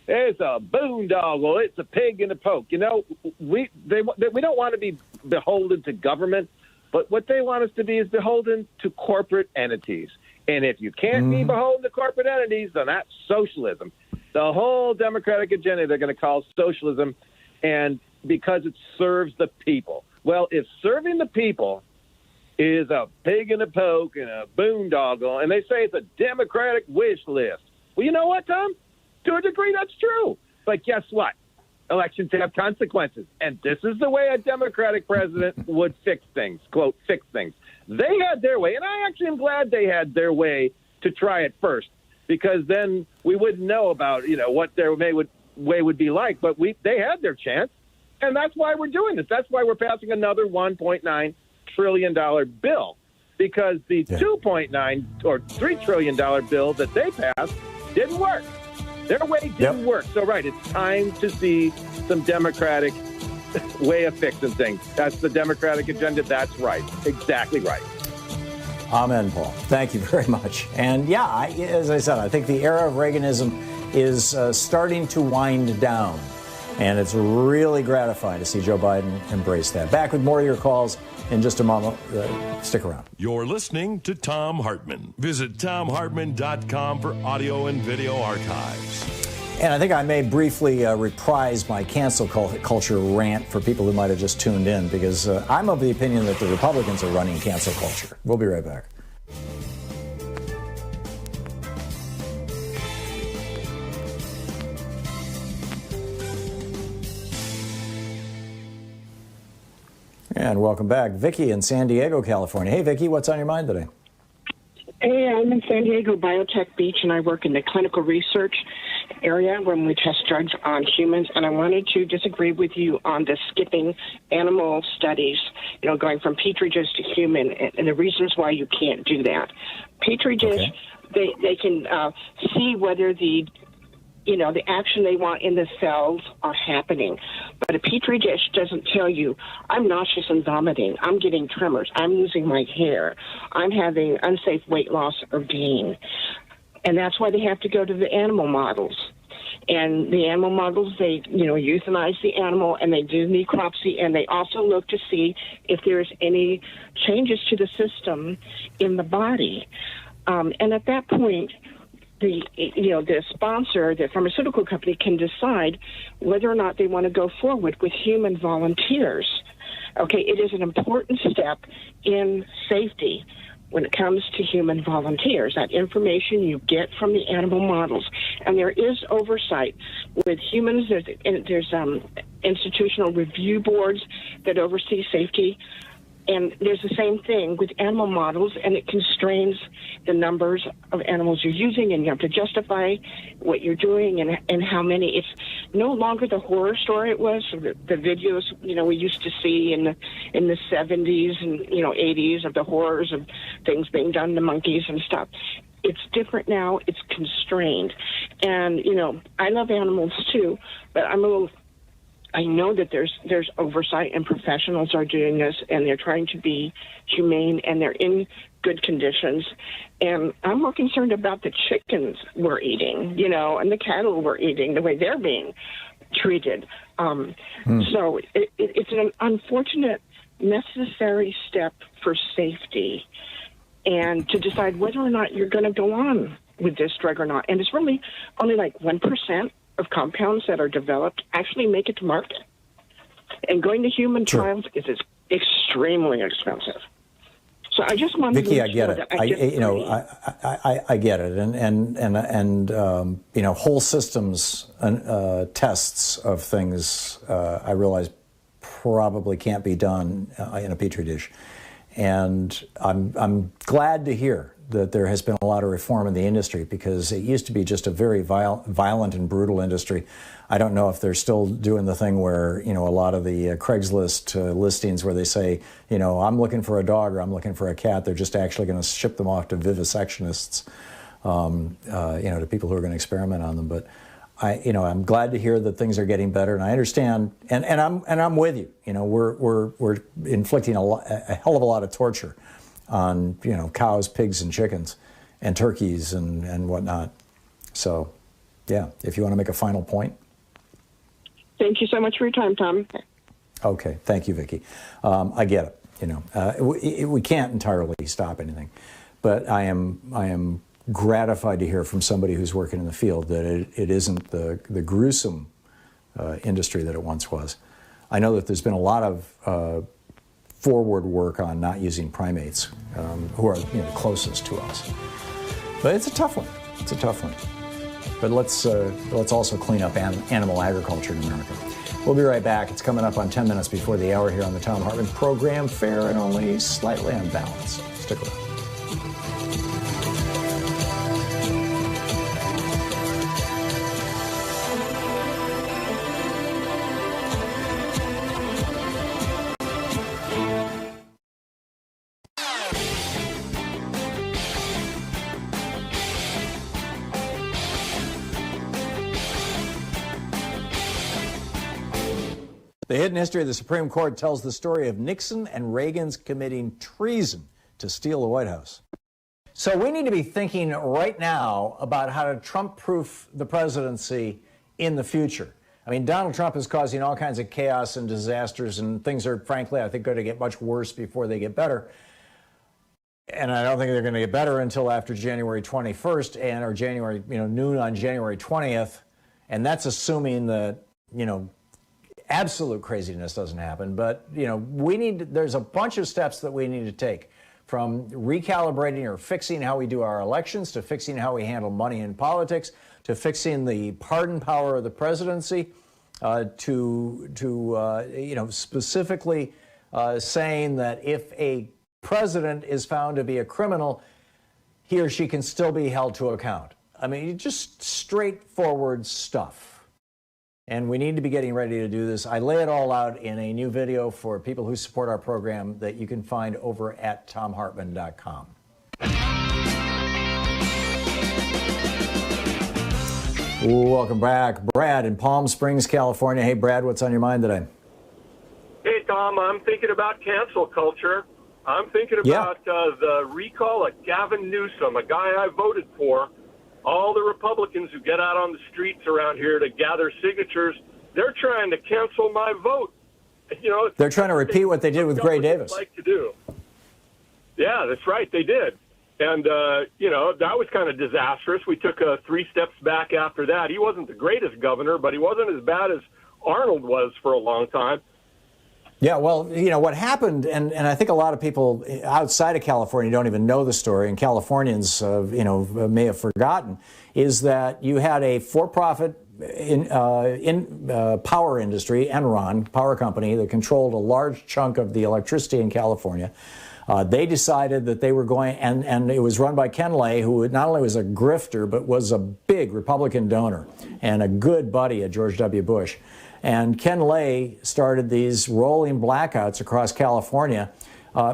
It's a boondoggle. It's a pig in a poke. You know, we don't want to be beholden to government, but what they want us to be is beholden to corporate entities. And if you can't be beholden to corporate entities, then that's socialism. The whole Democratic agenda they're going to call socialism, and because it serves the people. Well, if serving the people is a pig in a poke and a boondoggle, and they say it's a Democratic wish list. Well, you know what, Tom? To a degree, that's true. But guess what? Elections have consequences. And this is the way a Democratic president would fix things, quote, fix things. They had their way, and I actually am glad they had their way to try it first, because then we wouldn't know about, what their way would be like. But they had their chance, and that's why we're doing this. That's why we're passing another $1.9 trillion bill, because the $2.9 or $3 trillion bill that they passed didn't work. Their way didn't work. So, right, it's time to see some Democratic way of fixing things. That's the Democratic agenda. That's right. Exactly right. Amen, Paul. Thank you very much. And as I said, I think the era of Reaganism is starting to wind down. And it's really gratifying to see Joe Biden embrace that. Back with more of your calls in just a moment. Stick around. You're listening to Thom Hartmann. Visit thomhartmann.com for audio and video archives. And I think I may briefly reprise my cancel culture rant for people who might have just tuned in, because I'm of the opinion that the Republicans are running cancel culture. We'll be right back. And welcome back. Vicki in San Diego, California. Hey, Vicki, what's on your mind today? Hey, I'm in San Diego, Biotech Beach, and I work in the clinical research area when we test drugs on humans. And I wanted to disagree with you on the skipping animal studies, going from Petri dish to human, and the reasons why you can't do that. Petri dish, they can see whether the action they want in the cells are happening. But a Petri dish doesn't tell you, I'm nauseous and vomiting, I'm getting tremors, I'm losing my hair, I'm having unsafe weight loss or gain. And that's why they have to go to the animal models. And the animal models, they, euthanize the animal, and they do necropsy, and they also look to see if there's any changes to the system in the body. And at that point, the sponsor, the pharmaceutical company, can decide whether or not they want to go forward with human volunteers. Okay, it is an important step in safety when it comes to human volunteers, that information you get from the animal models. And there is oversight with humans. There's institutional review boards that oversee safety. And there's the same thing with animal models, and it constrains the numbers of animals you're using, and you have to justify what you're doing and how many. It's no longer the horror story it was, the videos, we used to see in the 70s and, 80s of the horrors of things being done to monkeys and stuff. It's different now. It's constrained. And, I love animals too, but I know that there's oversight, and professionals are doing this, and they're trying to be humane, and they're in good conditions. And I'm more concerned about the chickens we're eating, and the cattle we're eating, the way they're being treated. So it's an unfortunate, necessary step for safety, and to decide whether or not you're going to go on with this drug or not. And it's really only like 1% of compounds that are developed actually make it to market. And going to human trials is extremely expensive. So I just wanted Vicki, to I get it. I get it. And whole systems tests of things I realize probably can't be done in a petri dish. And I'm glad to hear that there has been a lot of reform in the industry, because it used to be just a very violent and brutal industry. I don't know if they're still doing the thing where, a lot of the Craigslist listings where they say, I'm looking for a dog or I'm looking for a cat. They're just actually going to ship them off to vivisectionists, to people who are going to experiment on them. But I'm glad to hear that things are getting better, and I understand, and I'm with you. We're inflicting a hell of a lot of torture on cows, pigs, and chickens, and turkeys and whatnot. So, yeah, if you want to make a final point. Thank you so much for your time, Tom. Okay, thank you, Vicki. I get it. We can't entirely stop anything, but I am gratified to hear from somebody who's working in the field that it isn't the gruesome industry that it once was. I know that there's been a lot of forward work on not using primates, who are closest to us, but it's a tough one. It's a tough one. But let's also clean up animal agriculture in America. We'll be right back. It's coming up on 10 minutes before the hour here on the Thom Hartmann Program. Fair and only slightly unbalanced. Stick around. The hidden history of the Supreme Court tells the story of Nixon and Reagan's committing treason to steal the White House. So we need to be thinking right now about how to Trump-proof the presidency in the future. I mean, Donald Trump is causing all kinds of chaos and disasters, and things are, frankly, I think, going to get much worse before they get better. And I don't think they're going to get better until after January 21st and or January, noon on January 20th. And that's assuming that, absolute craziness doesn't happen. But, there's a bunch of steps that we need to take, from recalibrating or fixing how we do our elections, to fixing how we handle money in politics, to fixing the pardon power of the presidency, to specifically saying that if a president is found to be a criminal, he or she can still be held to account. I mean, just straightforward stuff. And we need to be getting ready to do this. I lay it all out in a new video for people who support our program that you can find over at thomhartmann.com. Welcome back. Brad in Palm Springs, California. Hey, Brad, what's on your mind today? Hey, Tom, I'm thinking about cancel culture. I'm thinking about the recall of Gavin Newsom, a guy I voted for. All the Republicans who get out on the streets around here to gather signatures, they're trying to cancel my vote. They're trying to repeat what they did with Gray Davis. Like to do. Yeah, that's right. They did. And, that was kind of disastrous. We took 3 steps back after that. He wasn't the greatest governor, but he wasn't as bad as Arnold was for a long time. Yeah, well, what happened, and I think a lot of people outside of California don't even know the story, and Californians, may have forgotten, is that you had a for-profit power industry, Enron, power company, that controlled a large chunk of the electricity in California. They decided that they were going, and it was run by Ken Lay, who not only was a grifter, but was a big Republican donor and a good buddy of George W. Bush. And Ken Lay started these rolling blackouts across California,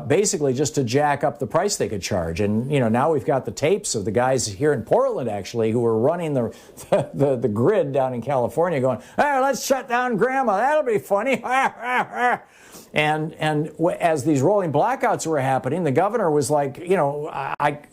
basically just to jack up the price they could charge. And, now we've got the tapes of the guys here in Portland, actually, who were running the grid down in California going, hey, let's shut down Grandma. That'll be funny. And as these rolling blackouts were happening, the governor was like, he couldn't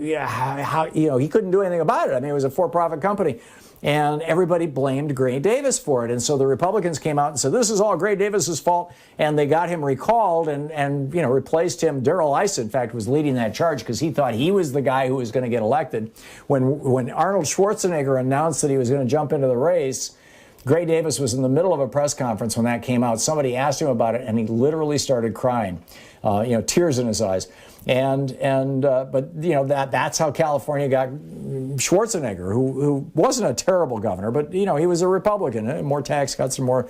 do anything about it. I mean, it was a for-profit company. And everybody blamed Gray Davis for it. And so the Republicans came out and said, this is all Gray Davis's fault. And they got him recalled and replaced him. Darrell Issa, in fact, was leading that charge because he thought he was the guy who was going to get elected. When Arnold Schwarzenegger announced that he was going to jump into the race, Gray Davis was in the middle of a press conference when that came out. Somebody asked him about it, and he literally started crying, tears in his eyes. But that's how California got Schwarzenegger, who wasn't a terrible governor, but he was a Republican, more tax cuts and more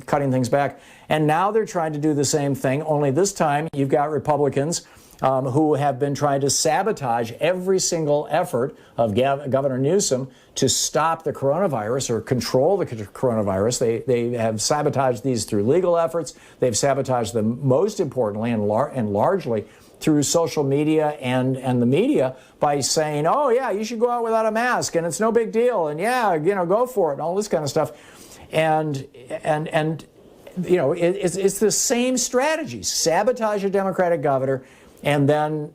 cutting things back. And now they're trying to do the same thing, only this time you've got Republicans who have been trying to sabotage every single effort of Governor Newsom to stop the coronavirus or control the coronavirus. They have sabotaged these through legal efforts. They've sabotaged them most importantly, and largely through social media and the media by saying, oh, yeah, you should go out without a mask, and it's no big deal, and yeah, go for it, and all this kind of stuff. And it's the same strategy. Sabotage a Democratic governor and then,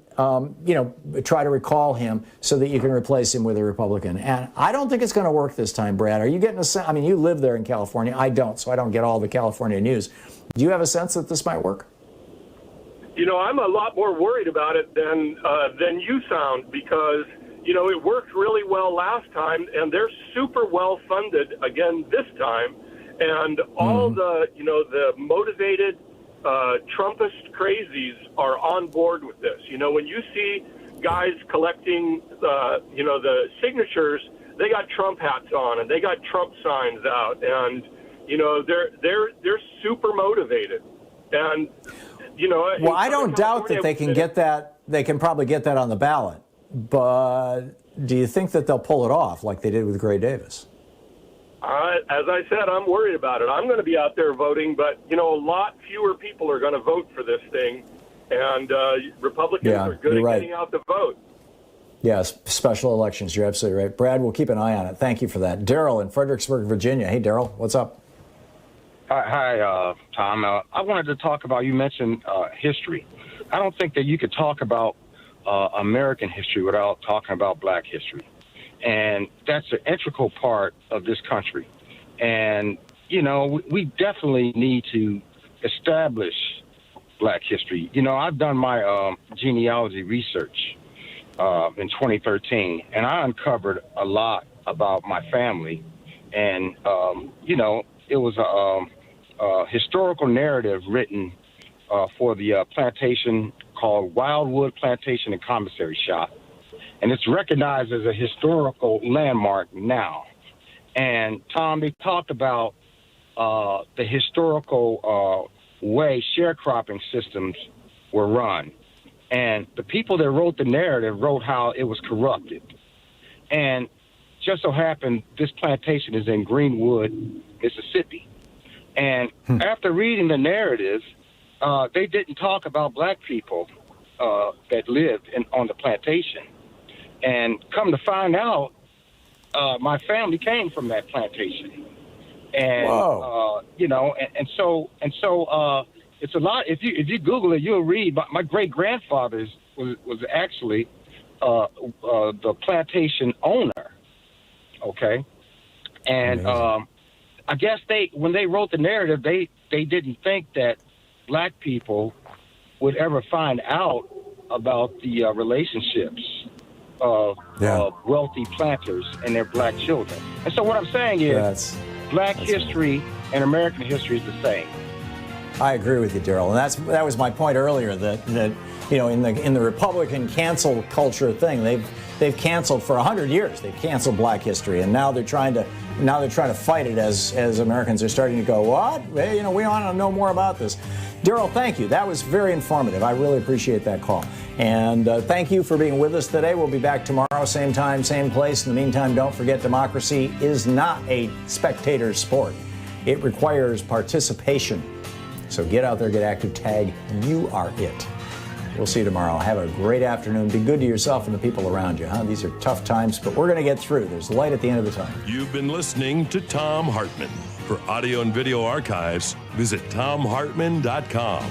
try to recall him so that you can replace him with a Republican. And I don't think it's going to work this time, Brad. Are you getting a sense? I mean, you live there in California. I don't, so I don't get all the California news. Do you have a sense that this might work? I'm a lot more worried about it than you sound, because, it worked really well last time, and they're super well funded again this time. And all the motivated Trumpist crazies are on board with this. When you see guys collecting, the signatures, they got Trump hats on and they got Trump signs out, and they're super motivated. And well, I don't doubt that they can get that. They can probably get that on the ballot, but do you think that they'll pull it off like they did with Gray Davis? As I said, I'm worried about it. I'm going to be out there voting, but, a lot fewer people are going to vote for this thing, and Republicans are good at getting out the vote. Yes, special elections. You're absolutely right. Brad, we'll keep an eye on it. Thank you for that. Daryl in Fredericksburg, Virginia. Hey, Daryl, what's up? Hi, Tom. I wanted to talk about, you mentioned history. I don't think that you could talk about American history without talking about Black history. And that's an integral part of this country. And, we definitely need to establish Black history. I've done my genealogy research in 2013, and I uncovered a lot about my family. And, it was a historical narrative written for the plantation called Wildwood Plantation and Commissary Shop. And it's recognized as a historical landmark now. And, Tom, they talked about the historical way sharecropping systems were run. And the people that wrote the narrative wrote how it was corrupted. And just so happened, this plantation is in Greenwood, Mississippi. And after reading the narrative, they didn't talk about Black people that lived on the plantation. And come to find out, my family came from that plantation. And, so it's a lot. If you Google it, you'll read. My great-grandfather was actually the plantation owner. Okay. And I guess when they wrote the narrative, they didn't think that Black people would ever find out about the relationships of wealthy planters and their Black children. And so what I'm saying is Black history and American history is the same. I agree with you, Daryl. And that was my point earlier, that in the Republican cancel culture thing, they've canceled for 100 years. They've canceled Black history, and now they're trying to fight it as Americans are starting to go, what? Hey, we want to know more about this. Daryl, thank you. That was very informative. I really appreciate that call. And thank you for being with us today. We'll be back tomorrow, same time, same place. In the meantime, don't forget, democracy is not a spectator sport. It requires participation. So get out there, get active, tag, you are it. We'll see you tomorrow. Have a great afternoon. Be good to yourself and the people around you. These are tough times, but we're going to get through. There's light at the end of the tunnel. You've been listening to Thom Hartmann. For audio and video archives, visit thomhartmann.com.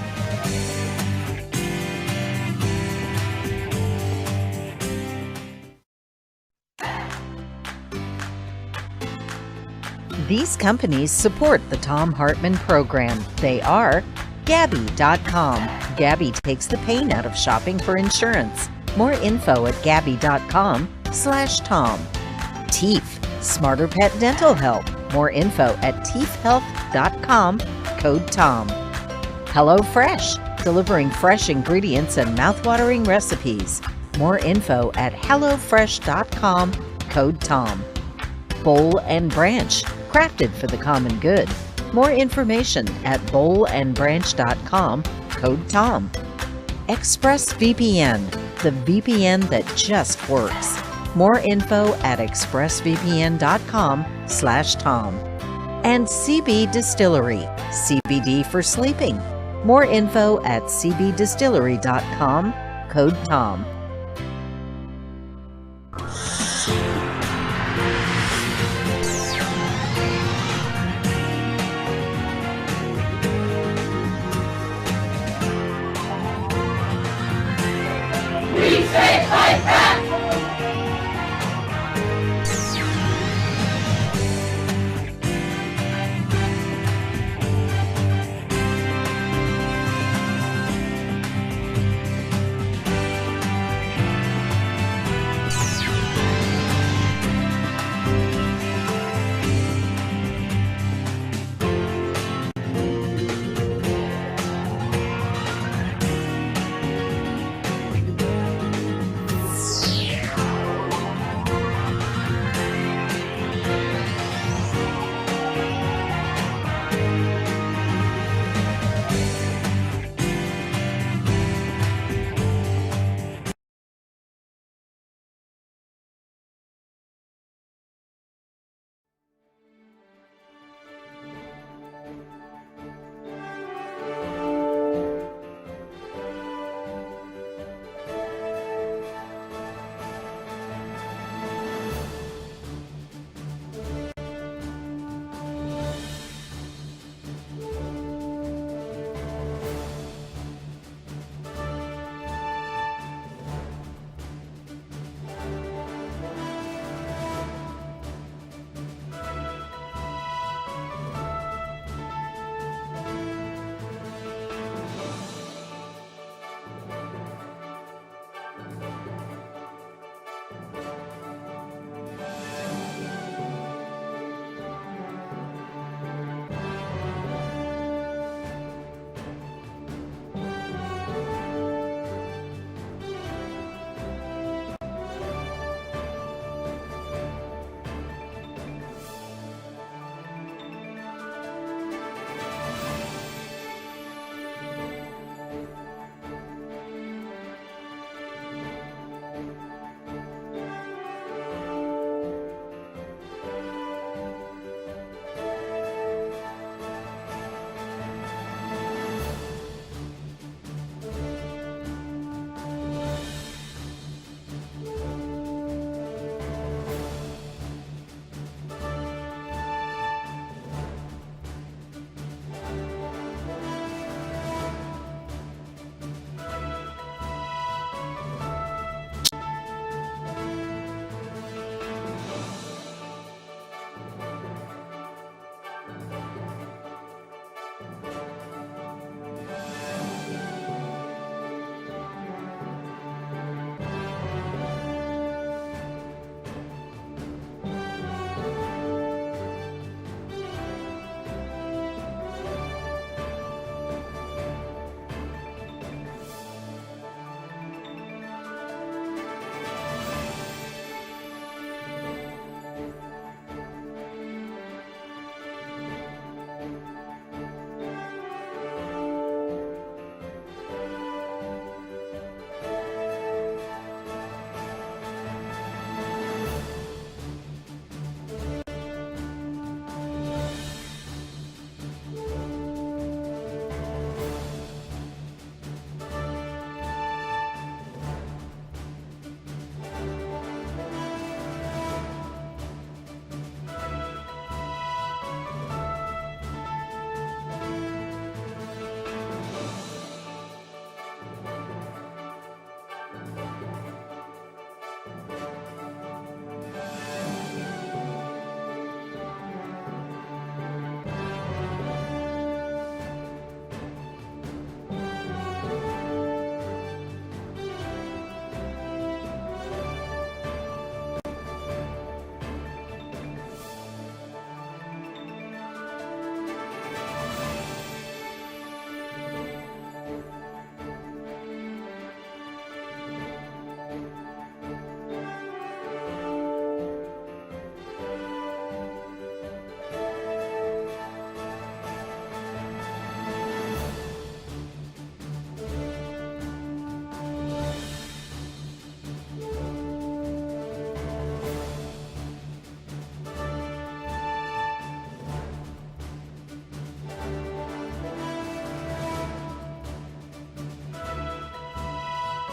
These companies support the Thom Hartmann Program. They are Gabi.com. Gabi takes the pain out of shopping for insurance. More info at Gabi.com/Tom. Teeth, Smarter Pet Dental Help. More info at teethhealth.com, code Tom. HelloFresh, delivering fresh ingredients and mouthwatering recipes. More info at hellofresh.com, code Tom. Bowl and Branch, crafted for the common good. More information at bowlandbranch.com, code Tom. ExpressVPN, the VPN that just works. More info at expressvpn.com/Tom. And CB Distillery, CBD for sleeping. More info at cbdistillery.com, code TOM. We say fight back!